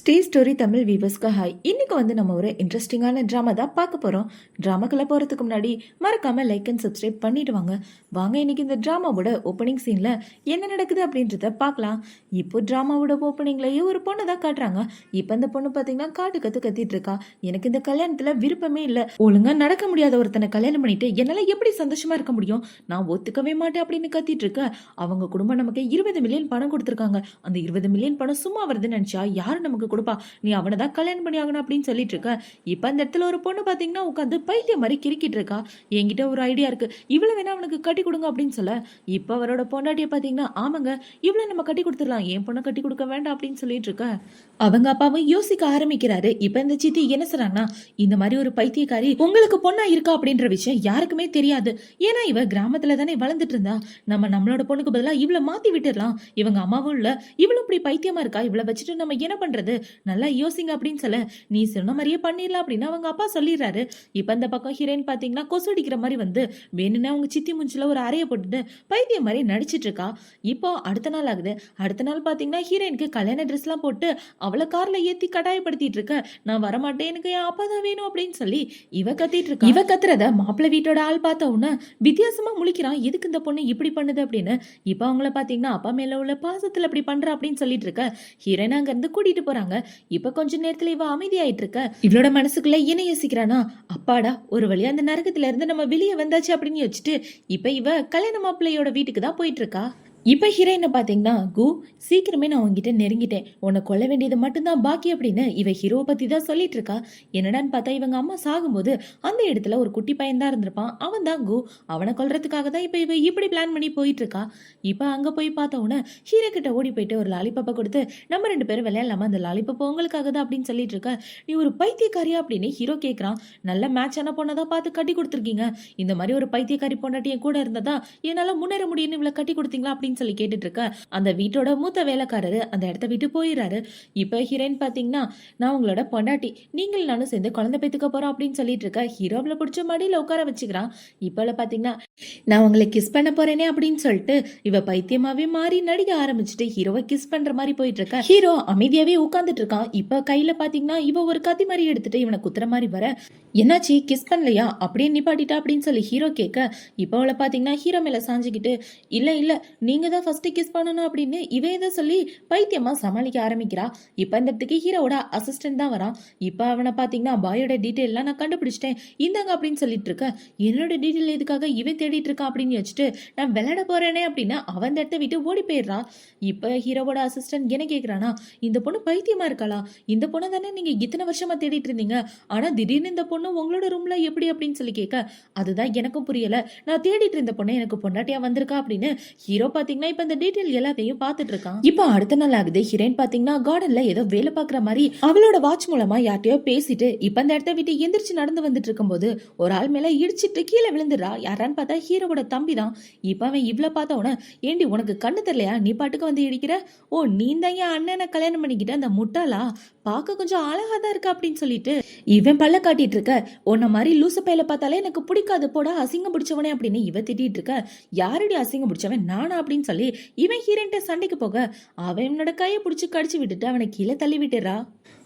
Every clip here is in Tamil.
ஸ்டே ஸ்டோரி தமிழ் வீவர்ஸ்க்கு ஹாய். இன்னைக்கு நம்ம ஒரு இன்ட்ரெஸ்டிங்கான ட்ராமா தான் பார்க்க போகிறோம். ட்ராமாக்குள்ளே போகிறதுக்கு முன்னாடி மறக்காமல் லைக் அண்ட் சப்ஸ்கிரைப் பண்ணிட்டு வாங்க இன்னைக்கு இந்த ட்ராமாவோட ஓப்பனிங் சீனில் என்ன நடக்குது அப்படின்றத பார்க்கலாம். இப்போ ட்ராமாவோட ஓப்பனிங்லேயே ஒரு பொண்ணு தான் காட்டுறாங்க. இப்போ அந்த பொண்ணு பார்த்தீங்கன்னா காட்டு கத்திட்டு இருக்கா. எனக்கு இந்த கல்யாணத்தில் விருப்பமே இல்லை, ஒழுங்காக நடக்க முடியாத ஒருத்தனை கல்யாணம் பண்ணிட்டு என்னால் எப்படி சந்தோஷமாக இருக்க முடியும், நான் ஒத்துக்கவே மாட்டேன் அப்படின்னு கத்திட்டு இருக்க. அவங்க குடும்பம் நமக்கு 20 மில்லியன் பணம் கொடுத்துருக்காங்க. அந்த 20 மில்லியன் பணம் சும்மா வருதுன்னு நினச்சா யாரும் நமக்கு கொடுப்பா, நீ அவனை தான் கல்யாணம் பண்ணி ஆகணும் அப்படின்னு சொல்லிட்டு இருக்க. இப்ப அந்த இடத்துல ஒரு பொண்ணு பாத்தீங்கன்னா உட்காந்து பைத்தியம் மாதிரி கிரிக்கிட்டு இருக்கா. என்கிட்ட ஒரு ஐடியா இருக்கு, இவ்வளவு வேணா அவனுக்கு கட்டி கொடுங்க அப்படின்னு சொல்ல, இப்ப அவரோட பொண்டாட்டிய பாத்தீங்கன்னா ஆமாங்க இவ்வளவு நம்ம கட்டி கொடுத்துடலாம், என் பொண்ணை கட்டி கொடுக்க வேண்டாம் அப்படின்னு சொல்லிட்டு இருக்க. அவங்க அப்பாவும் யோசிக்க ஆரம்பிக்கிறாரு. இப்ப இந்த சித்தி என்ன சொல்றாங்கன்னா, இந்த மாதிரி ஒரு பைத்தியக்காரி உங்களுக்கு பொண்ணா இருக்கா அப்படின்ற விஷயம் யாருக்குமே தெரியாது. ஏன்னா இவ கிராமத்துல தானே வளர்ந்துட்டு இருந்தா, நம்மளோட பொண்ணுக்கு பதிலா இவ்வளவு மாத்தி விட்டுடலாம். இவங்க அம்மாவும் இல்ல, இவ்வளவு இப்படி பைத்தியமா இருக்கா, இவ்வளவு வச்சுட்டு நம்ம என்ன பண்றது, நல்லா யோசிங்க அப்படின்னு சொல்ல, நீ சொன்ன மாதிரியே பண்ணிடலாம் அப்படின்னு அவங்க அப்பா சொல்லிடுறாரு. இப்ப அந்த பக்கம் ஹீரோயின் பாத்தீங்கன்னா கொசு அடிக்கிற மாதிரி வேணும்னா அவங்க சித்தி முஞ்சில ஒரு அறைய போட்டுட்டு பைத்தியம் மாதிரி நடிச்சிட்டு இருக்கா. இப்போ அடுத்த நாள் ஆகுது. அடுத்த நாள் பாத்தீங்கன்னா ஹீரோயினுக்கு கல்யாண ட்ரெஸ் எல்லாம் போட்டு அவளை கார்ல ஏத்தி கட்டாயப்படுத்திட்டு இருக்க. நான் வரமாட்டேன், எனக்கு என் அப்பா தான் வேணும் அப்படின்னு சொல்லி இவ கத்திட்டு இருக்கா. இவ கத்துறத மாப்பிள்ளை வீட்டோட ஆள் பார்த்த உடனே வித்தியாசமா முழிக்கிறான், எதுக்கு இந்த பொண்ணு இப்படி பண்ணுது அப்படின்னு. இப்ப அவங்கள பாத்தீங்கன்னா அப்பா மேல உள்ள பாசத்துல அப்படி பண்ற அப்படின்னு சொல்லிட்டு இருக்க. ஹீரோயின் அங்க இருந்து கூட்டிட்டு போறாங்க. இப்ப கொஞ்ச நேரத்துல இவ அமைதியாயிட்டு இருக்க. இவளோட மனசுக்குள்ள என்ன யோசிக்கிறானா, அப்பாடா ஒரு வழியா அந்த நரகத்துல இருந்து நம்ம வெளியே வந்தாச்சு அப்படின்னு யோசிச்சுட்டு இப்ப இவ கல்யாண மாப்பிள்ளையோட வீட்டுக்கு தான் போயிட்டு இருக்கா. இப்போ ஹீரோயினை பார்த்தீங்கன்னா, கு சீக்கிரமே நான் உங்ககிட்ட நெருங்கிட்டேன், உன்னை கொல்ல வேண்டியது மட்டும்தான் பாக்கி அப்படின்னு இவ ஹீரோவை பற்றி தான் சொல்லிட்டு இருக்கா. என்னடான்னு பார்த்தா இவங்க அம்மா சாகும்போது அந்த இடத்துல ஒரு குட்டி பையன் தான் இருந்திருப்பான், அவன் தான் கு. அவனை கொல்றதுக்காக தான் இப்போ இவ இப்படி பிளான் பண்ணி போயிட்டு இருக்கா. இப்போ அங்கே போய் பார்த்த உடனே ஹீரோ கிட்ட ஓடி போயிட்டு ஒரு லாலிபாப்பை கொடுத்து, நம்ம 2 பேரும் விளையாடலாமா, அந்த லாலிபாப்பா உங்களுக்காக தான் அப்படின்னு சொல்லிட்டு இருக்க. நீ ஒரு பைத்தியக்காரியா அப்படின்னு ஹீரோ கேட்குறான். நல்ல மேட்சான பொண்ணை தான் பார்த்து கட்டி கொடுத்துருக்கீங்க, இந்த மாதிரி ஒரு பைத்தியக்காரி பொண்டாட்டி என் கூட இருந்ததா என்னால் முன்னேற முடியும்னு இவ்வளோ கட்டி கொடுத்தீங்களா அப்படின்னு சொல்லி கேட்டுட்டு இருக்க. அந்த வீட்டோட மூத்த வேலைக்காரரு அந்த இடத்த விட்டு போயிடுறாரு. இப்ப ஹீரோயின் பாத்தீங்கன்னா, நான் உங்களோட பொண்டாட்டி, நீங்கள் நானும் சேர்ந்து குழந்தை பெத்துக்க போறோம் அப்படின்னு சொல்லிட்டு இருக்க. ஹீரோவில் பிடிச்ச மடியில உட்கார வச்சுக்கிறான். இப்ப பாத்தீங்கன்னா, நான் உங்களை கிஸ் பண்ண போறேனே அப்படின்னு சொல்லிட்டு இவ பைத்தியமாவே மாறி நடிக்க ஆரம்பிச்சுட்டு ஹீரோவை கிஸ் பண்ற மாதிரி போயிட்டு இருக்க. ஹீரோ அமைதியாவே உட்கார்ந்துட்டு இருக்கான். இப்ப கையில பாத்தீங்கன்னா இவ ஒரு கத்தி மாதிரி எடுத்துட்டு இவனை குத்துற மாதிரி வர, என்னாச்சு கிஸ் பண்ணலையா அப்படியே நிப்பாட்டிட்டா அப்படின்னு சொல்லி ஹீரோ கேட்க. இப்ப அவளை பாத்தீங்கன்னா ஹீரோ மேல சாஞ்சுக்கிட்டு, இல்ல நீங்க தான் ஃபர்ஸ்ட் கிஸ் பண்ணணும் அப்படின்னு இவ இதை சொல்லி பைத்தியமா சமாளிக்க ஆரம்பிக்கிறா. இப்ப இந்த இடத்துக்கு ஹீரோட அசிஸ்டன்ட் தான் வரான். இப்ப அவனை பாத்தீங்கன்னா பாயோட டீட்டெயில் எல்லாம் நான் கண்டுபிடிச்சிட்டேன், இந்தாங்க அப்படின்னு சொல்லிட்டு இருக்க. என்னோட டீட்டெயில் எதுக்காக இவன் தேடிட்டு இருக்கான் அப்படின்னு வச்சுட்டு, நான் விளையாட போறேனே அப்படின்னு அவன் இந்த இடத்த விட்டு ஓடி போயிடுறா. இப்ப ஹீரோவோட அசிஸ்டன்ட் என்ன கேக்குறானா, இந்த பொண்ணு பைத்தியமா இருக்காளா, இந்த பொண்ணு தானே நீங்க இத்தனை வருஷமா தேடிட்டு இருந்தீங்க, ஆனா திடீர்னு இந்த பொண்ணு உங்களோட ரூம்ல எப்படி அப்படின்னு சொல்லி கேட்க. அதுதான் எனக்கும் புரியல, நான் தேடிட்டு இருந்த பொண்ணு எனக்கு பொண்டாட்டியா வந்திருக்கா அப்படின்னு ஹீரோ பாத்தீங்கன்னா இப்ப இந்த டீடைல் எல்லாத்தையும் பார்த்துட்டு இருக்கான். இப்போ அடுத்த நாள் ஆகுது. ஹீரோயின் பாத்தீங்கன்னா கார்டன்ல ஏதோ வேலை பாக்குற மாதிரி அவளோட வாட்ச் மூலமா யார்ட்டையோ பேசிட்டு இப்ப அந்த இடத்த விட்டு எந்திரிச்சு நடந்து வந்துட்டு இருக்கும்போது ஒரு ஆள் மேல இடிச்சிட்டு கீழே விழுந்துடுறா. யாரான்னு பார்த்தா ஹீரோவோட தம்பி தான். இப்ப அவன் இவ்வளவு பார்த்த உடனே, ஏண்டி உனக்கு கண்ணு தெரியலையா, நீ பாட்டுக்கு வந்து இடிக்கிற, ஓ நீ தான் என் அண்ணனை கல்யாணம் பண்ணிக்கிட்ட அந்த முட்டாளா, பார்க்க கொஞ்சம் அழகா தான் இருக்கா அப்படின்னு சொல்லிட்டு இவன் பல்ல காட்டிட்டு இருக்க. உன்ன மாதிரி லூச பையில பார்த்தாலே எனக்கு பிடிக்காது போடா, அசிங்கம் பிடிச்சவனே அப்படின்னு இவ திட்டிட்டு இருக்க. யாரடி அசிங்கம் பிடிச்சவன், நானா அப்படின்னு சொல்லி இவன் ஹீரோன்ட்ட சண்டைக்கு போக அவன் என்னோட கையை பிடிச்சி கடிச்சு விட்டுட்டு அவனை கீழே தள்ளி விட்டுறா.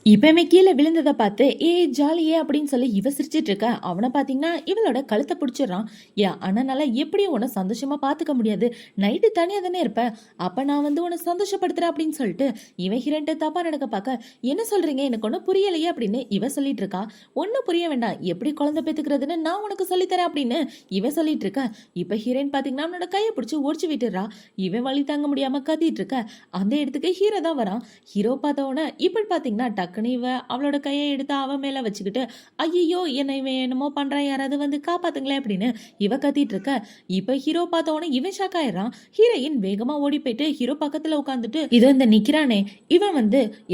இப்பவுமே கீழே விழுந்ததை பார்த்து ஏ ஜாலியே அப்படின்னு சொல்லி இவ சிரிச்சிட்டு இருக்க. அவனை பாத்தீங்கன்னா இவளோட கழுத்தை பிடிச்சிடறான். ஏன் அண்ணனால எப்படியும் உன்னை சந்தோஷமா பாத்துக்க முடியாது, நைட்டு தனியா தானே இருப்ப, அப்ப நான் உன்னை சந்தோஷப்படுத்துறேன் அப்படின்னு சொல்லிட்டு இவன் ஹீரோன்ட்ட தப்பா நடக்க பார்க்க, என்ன சொல்றீங்க எனக்கு ஒன்னும் புரியலையே அப்படின்னு இவ சொல்லிட்டு இருக்கா. ஒன்னும் புரிய வேண்டாம், எப்படி குழந்தை பெத்துக்கிறதுன்னு நான் உனக்கு சொல்லித்தரேன் அப்படின்னு இவ சொல்லிட்டு இருக்க. இப்ப ஹீரோயின் பாத்தீங்கன்னா அவனோட கையை பிடிச்சி ஒடிச்சு விட்டுறா. இவன் வழி தாங்க முடியாம கத்திட்டு இருக்க. அந்த இடத்துக்கு ஹீரோ தான் வரான். ஹீரோ பார்த்தவன இப்படி பாத்தீங்கன்னா டக்குனு இவ அவளோட கையை எடுத்து அவன் மேல வச்சுக்கிட்டு, ஐயோ என்னை இவன் என்னமோ பண்றான், யாராவது காப்பாத்துங்களேன் அப்படின்னு இவ கத்திட்டு இருக்க. இப்ப ஹீரோ பார்த்தவன இவன் ஷாக் ஆயிடுறான். ஹீரோயின் வேகமா ஓடி போயிட்டு ஹீரோ பக்கத்துல உட்காந்துட்டு, இதோ இந்த நிக்கிறானே இவன்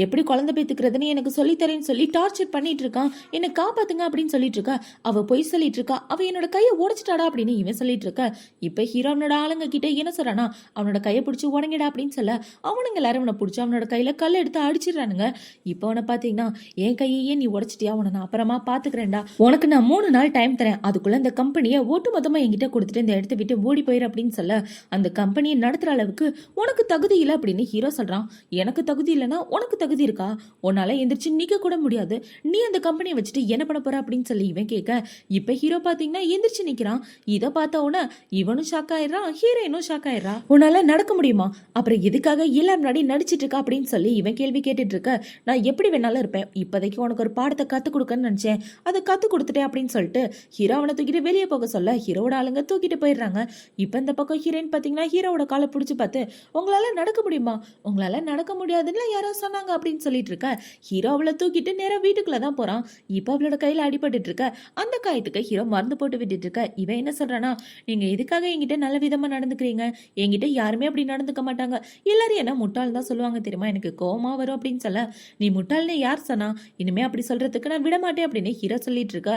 எப்படி குழந்தை பெத்துக்கிறதுன்னு எனக்கு சொல்லித்தரேன்னு சொல்லி டார்ச்சர் பண்ணிட்டு இருக்கான், என்னை காப்பாத்துங்க அப்படின்னு சொல்லிட்டு இருக்கா. அவ பொய் சொல்லிட்டு இருக்கா, அவ என்னோட கையை உடைச்சிட்டாடா அப்படின்னு இவன் சொல்லிட்டு இருக்க. இப்ப ஹீரோ அவனோட ஆளுங்க கிட்ட என்ன சொல்றானா, அவனோட கையை பிடிச்சி உடங்கிடா அப்படின்னு சொல்ல அவனுங்க எல்லாரும் அவனை பிடிச்சி அவனோட கையில கல் எடுத்து அடிச்சிடறானுங்க. இப்ப அவனை பாத்தீங்கன்னா என் கையையே நீ உடைச்சிட்டியா, உன்னை நான் அப்புறமா பாத்துக்கிறேன்டா, உனக்கு நான் 3 நாள் டைம் தரேன், அதுக்குள்ள இந்த கம்பெனியை ஒட்டு மொத்தமா என்கிட்ட கொடுத்துட்டு இந்த இடத்த விட்டு ஓடி போயிரு அப்படின்னு சொல்ல, அந்த கம்பெனியை நடத்துற அளவுக்கு உனக்கு தகுதி இல்லை அப்படின்னு ஹீரோ சொல்றான். எனக்கு தகுதி இல்லைன்னா உனக்கு தகுதி இருக்கா? உன்னால எந்திரிச்சு நிக்க கூட முடியாது, நீ அந்த கம்பெனியை வச்சுட்டு என்ன பண்ண போற அப்படின்னு சொல்லி இவன் கேட்க, இப்ப ஹீரோ பாத்தீங்கன்னா எந்திரிச்சு நிக்கிறான். இதை பார்த்த உடனே இவனும் ஷாக் ஆயிடுறான், ஹீரோயினும் ஷாக் ஆயிடுறா. உன்னால நடக்க முடியுமா, அப்புறம் எதுக்காக எல்லாரும் முன்னாடி நடிச்சிட்டு இருக்கா அப்படின்னு சொல்லி இவன் கேள்வி கேட்டுட்டு இருக்க. நான் எப்படி வேணாலும் இருப்பேன், இப்போதைக்கு உனக்கு ஒரு பாடத்தை கத்து கொடுக்கன்னு நினைச்சேன், அதை கத்து கொடுத்துட்டேன் அப்படின்னு சொல்லிட்டு ஹீரோ அவனை தூக்கிட்டு வெளியே போக சொல்ல ஹீரோட ஆளுங்க தூக்கிட்டு போயிடுறாங்க. இப்ப இந்த பக்கம் ஹீரோயின் பாத்தீங்கன்னா ஹீரோட காலை பிடிச்சு பார்த்து, உங்களால நடக்க முடியுமா, உங்களால நடக்க முடியாதுன்னு யாரோ சொன்னாங்க அப்படின்னு சொல்லிட்டு இருக்க. ஹீரோ அவளை தூக்கிட்டு நேரா வீட்டுக்குள்ள தான் போறான். இப்ப அவளோட கையில அடிபட்டு இருக்க. அந்த காயத்துக்கு ஹீரோ மருந்து போட்டு விட்டுட்டு இருக்க. இவன் என்ன சொல்றானா, நீங்க எதுக்காக என்கிட்ட நல்ல விதமா நடந்துக்கிறீங்க, என்கிட்ட யாருமே அப்படி நடந்துக்க மாட்டாங்க, எல்லாரும் என்ன முட்டாள் தான் சொல்லுவாங்க தெரியுமா, எனக்கு கோவமா வரும் அப்படின்னு சொல்ல, நீ முட்டாள்னு யார் சொன்னா, இனிமே அப்படி சொல்றதுக்கு நான் விட மாட்டேன் அப்படின்னு ஹீரோ சொல்லிட்டு இருக்க.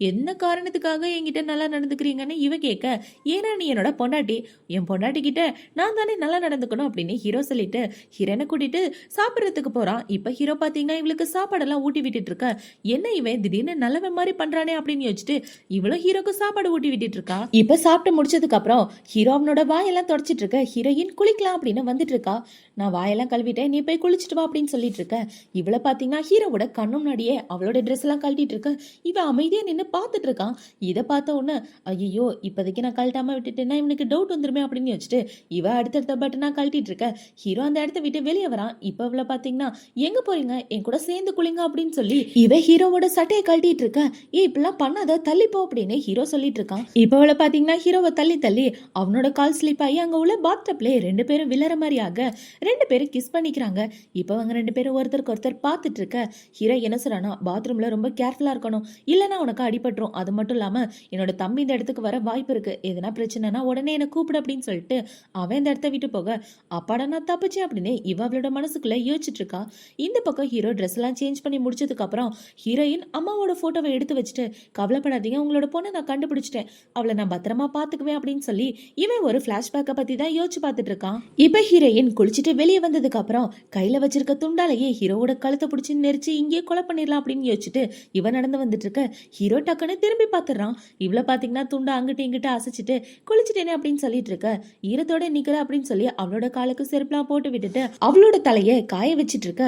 என்ன காரணத்துக்காக என்கிட்ட நல்லா நடந்துக்கிறீங்கன்னு இவ கேட்க, ஏன்னா நீ என்னோட பொண்டாட்டி, என் பொண்டாட்டி கிட்ட நான் தானே நல்லா நடந்துக்கணும் அப்படின்னு ஹீரோ சொல்லிட்டு ஹீரோனை கூட்டிட்டு சாப்பிட்றதுக்கு போறான். இப்ப ஹீரோ பாத்தீங்கன்னா இவளுக்கு சாப்பாடெல்லாம் ஊட்டி விட்டுட்டு இருக்க. என்ன இவன் திடீர்னு நல்லவன் மாதிரி பண்றானே அப்படின்னு யோசிச்சுட்டு இவளும் ஹீரோக்கு சாப்பாடு ஊட்டி விட்டுட்டு இருக்கா. இப்ப சாப்பிட்டு முடிச்சதுக்கு அப்புறம் ஹீரோ அவனோட வாயெல்லாம் தொடச்சிட்டு இருக்க. ஹீரோயின் குளிக்கலாம் அப்படின்னு வந்துட்டு இருக்கா. நான் வாயெல்லாம் கழுவிட்டேன், நீ போய் குளிச்சுட்டு வா அப்படின்னு சொல்லிட்டு இருக்க. இவளை பாத்தீங்கன்னா ஹீரோவோட கண்ணு முன்னாடியே அவளோட ட்ரெஸ் எல்லாம் கழட்டிட்டு இருக்க. இவன் அமைதியா நின்று பார்த்துட்டு இருக்கான். இதை பார்த்த உடனே ஐயோ இப்போதைக்கு நான் கழட்டாம விட்டுட்டேன்னா இவனுக்கு டவுட் வந்துருமே அப்படின்னு வச்சுட்டு இவ அடுத்தடுத்த பட்டனா கழட்டிட்டு இருக்க. ஹீரோ அந்த இடத்த விட்டு வெளியே வரான். இப்ப அவளை பாத்தீங்கன்னா எங்க போறீங்க, என் கூட சேர்ந்து குளிங்க அப்படின்னு சொல்லி இவ ஹீரோவோட சட்டையை கழட்டிட்டு இருக்க. இப்பெல்லாம் பண்ணாத, தள்ளி போ அப்படின்னு ஹீரோ சொல்லிட்டு இருக்கான். இப்ப அவளை பாத்தீங்கன்னா ஹீரோவை தள்ளி தள்ளி அவனோட கால் ஸ்லிப் ஆகி அங்க உள்ள பாத்டப்ல 2 பேரும் விழற மாதிரியாக 2 பேரும் கிஸ் பண்ணிக்கிறாங்க. இப்ப அவங்க 2 பேரும் ஒருத்தருக்கு ஒருத்தர் பார்த்துட்டு இருக்க. ஹீரோ என்ன சொல்றானா, பாத்ரூம்ல ரொம்ப கேர்ஃபுல்லா இருக்கணும், இல்லைன்னா உனக்கு அடிபட்டுரும், அது மட்டும் இல்லாம என்னோட தம்பி இந்த இடத்துக்கு வர வாய்ப்பு இருக்கு, எதனா பிரச்சனைனா உடனே என்ன கூப்பிடு அப்படின்னு சொல்லிட்டு அவன் இந்த இடத்த விட்டு போக, அப்பாடா நான் தப்பிச்சேன் அப்படின்னு இவ அவளோட மனசுக்குள்ள யோசிச்சுட்டு இருக்கா. இந்த பக்கம் ஹீரோ ட்ரெஸ் எல்லாம் சேஞ்ச் பண்ணி முடிச்சதுக்கு அப்புறம் ஹீரோயின் அம்மாவோட போட்டோவை எடுத்து வச்சுட்டு, கவலைப்படாதீங்க உங்களோட பொண்ணை நான் கண்டுபிடிச்சிட்டேன், அவளை நான் பத்திரமா பாத்துக்குவேன் அப்படின்னு சொல்லி இவன் ஒரு பிளாஷ்பேக்கை பத்தி தான் யோசிச்சு பார்த்துட்டு இருக்கான். இப்ப ஹீரோயின் குளிச்சுட்டு வெளியே வந்ததுக்கு அப்புறம் கையில வச்சிருக்க துண்டாலேயே ஹீரோவோட கழுத்தை பிடிச்சி நெரிச்சு இங்கே கொலை பண்ணிடலாம் அப்படின்னு யோசிச்சுட்டு இவன் நடந்து வந்துட்டு இருக்க. ஹீரோ டக்குன்னு திரும்பி பார்த்துடுறான். இவ்வளோ பாத்தீங்கன்னா துண்டை அங்கிட்டு இங்கிட்ட அசைச்சிட்டு குளிச்சுட்டேனே அப்படின்னு சொல்லிட்டு இருக்க. ஈரத்தோட நிக்கிற அப்படின்னு சொல்லி அவளோட காலுக்கு செருப்புலாம் போட்டு விட்டுட்டு அவளோட தலையை காய வச்சிட்டு இருக்க.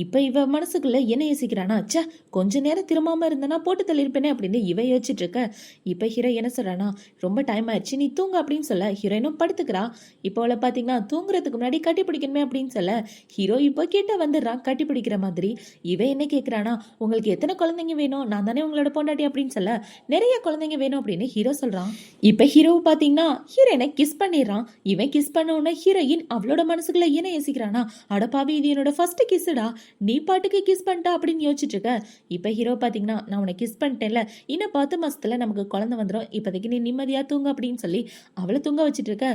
இப்ப இவ மனசுக்குள்ள என்ன யோசிக்கிறானா, ச்சே கொஞ்ச நேரம் திரும்பாம இருந்தனா போட்டு தள்ளிருப்பேனே அப்படின்னு இவ யோசிச்சுட்டு இருக்க. இப்ப ஹீரோ என்ன சொல்றானா, ரொம்ப டைம் ஆயிடுச்சு நீ தூங்க அப்படின்னு சொல்ல ஹீரோயினும் படுத்துக்கிறா. இப்போ அவளை பாத்தீங்கன்னா தூங்குறதுக்கு முன்னாடி கட்டி பிடிக்கணுமே அப்படின்னு சொல்ல ஹீரோ இப்போ கிட்ட வந்துடுறான் கட்டி பிடிக்கிற மாதிரி. இவ என்ன கேட்கிறானா, உங்களுக்கு எத்தனை குழந்தைங்க வேணும், நான் தானே உங்களோட பொண்டாட்டி அப்படின்னு சொல்ல, நிறைய குழந்தைங்க வேணும் அப்படின்னு ஹீரோ சொல்றான். இப்ப ஹீரோ பாத்தீங்கன்னா ஹீரோயினை கிஸ் பண்ணிடுறான். இவன் கிஸ் பண்ண உடனே ஹீரோயின் அவளோட மனசுக்குள்ள என்ன யோசிக்கிறானா, அடப்பாவி இது என்னோட ஃபர்ஸ்ட் கிஸ்டா, நீ பாட்டுக்கு கிஸ் பண்ணிட்டா அப்படின்னு யோசிச்சுட்டு இருக்க. இப்ப ஹீரோ பாத்தீங்கன்னா நான் உன்னை கிஸ் பண்ணிட்டேன்ல, இன்னும் 10 மாசத்துல நமக்கு குழந்தை வந்துடும், இப்போதைக்கு நீ நிம்மதியா தூங்க அப்படின்னு சொல்லி அவளை தூங்க வச்சுட்டு இருக்க.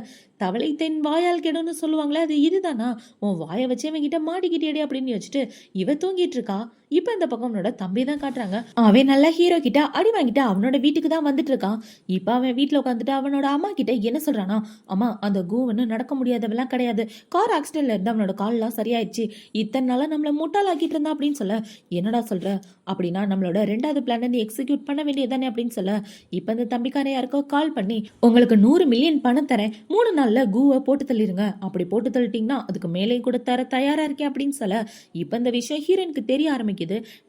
தவளை தென் வாயால் கெடும்னு சொல்லுவாங்களே, அது இதுதானா, உன் வாயை வச்சு அவன்கிட்ட மாட்டிக்கிட்டே அப்படின்னு யோசிச்சுட்டு இவ தூங்கிட்டு இருக்கா. இப்ப இந்த பக்கம் அவனோட தம்பி தான் காட்டுறாங்க. அவன் நல்லா ஹீரோ கிட்ட அடி வாங்கிட்டு அவனோட வீட்டுக்கு தான் வந்துட்டு இருக்கான். இப்ப அவன் வீட்டுல உட்காந்துட்டு அவனோட அம்மா கிட்ட என்ன சொல்றானா, அம்மா அந்த கூவன்னு நடக்க முடியாதவெல்லாம் கிடையாது, கார் ஆக்சிடென்ட்ல இருந்து அவனோட கால்லாம் சரியாயிடுச்சு, இத்தனை நாளா நம்மள முட்டாளாக்கிட்டு இருந்தா அப்படின்னு சொல்ல, என்னடா சொல்ற, அப்படின்னா நம்மளோட 2வது பிளான் நீ எக்ஸிக்யூட் பண்ண வேண்டியதானே அப்படின்னு சொல்ல. இப்ப இந்த தம்பிக்காரன் யாருக்கோ கால் பண்ணி, உங்களுக்கு 100 மில்லியன் பணம் தரேன், 3 நாள்ல கூவை போட்டு தள்ளிருங்க, அப்படி போட்டு தள்ளிட்டீங்கன்னா அதுக்கு மேலே கூட தர தயாரா இருக்கேன் அப்படின்னு சொல்ல. இப்ப இந்த விஷயம் ஹீரோனுக்கு தெரிய ஆரம்பிக்குது.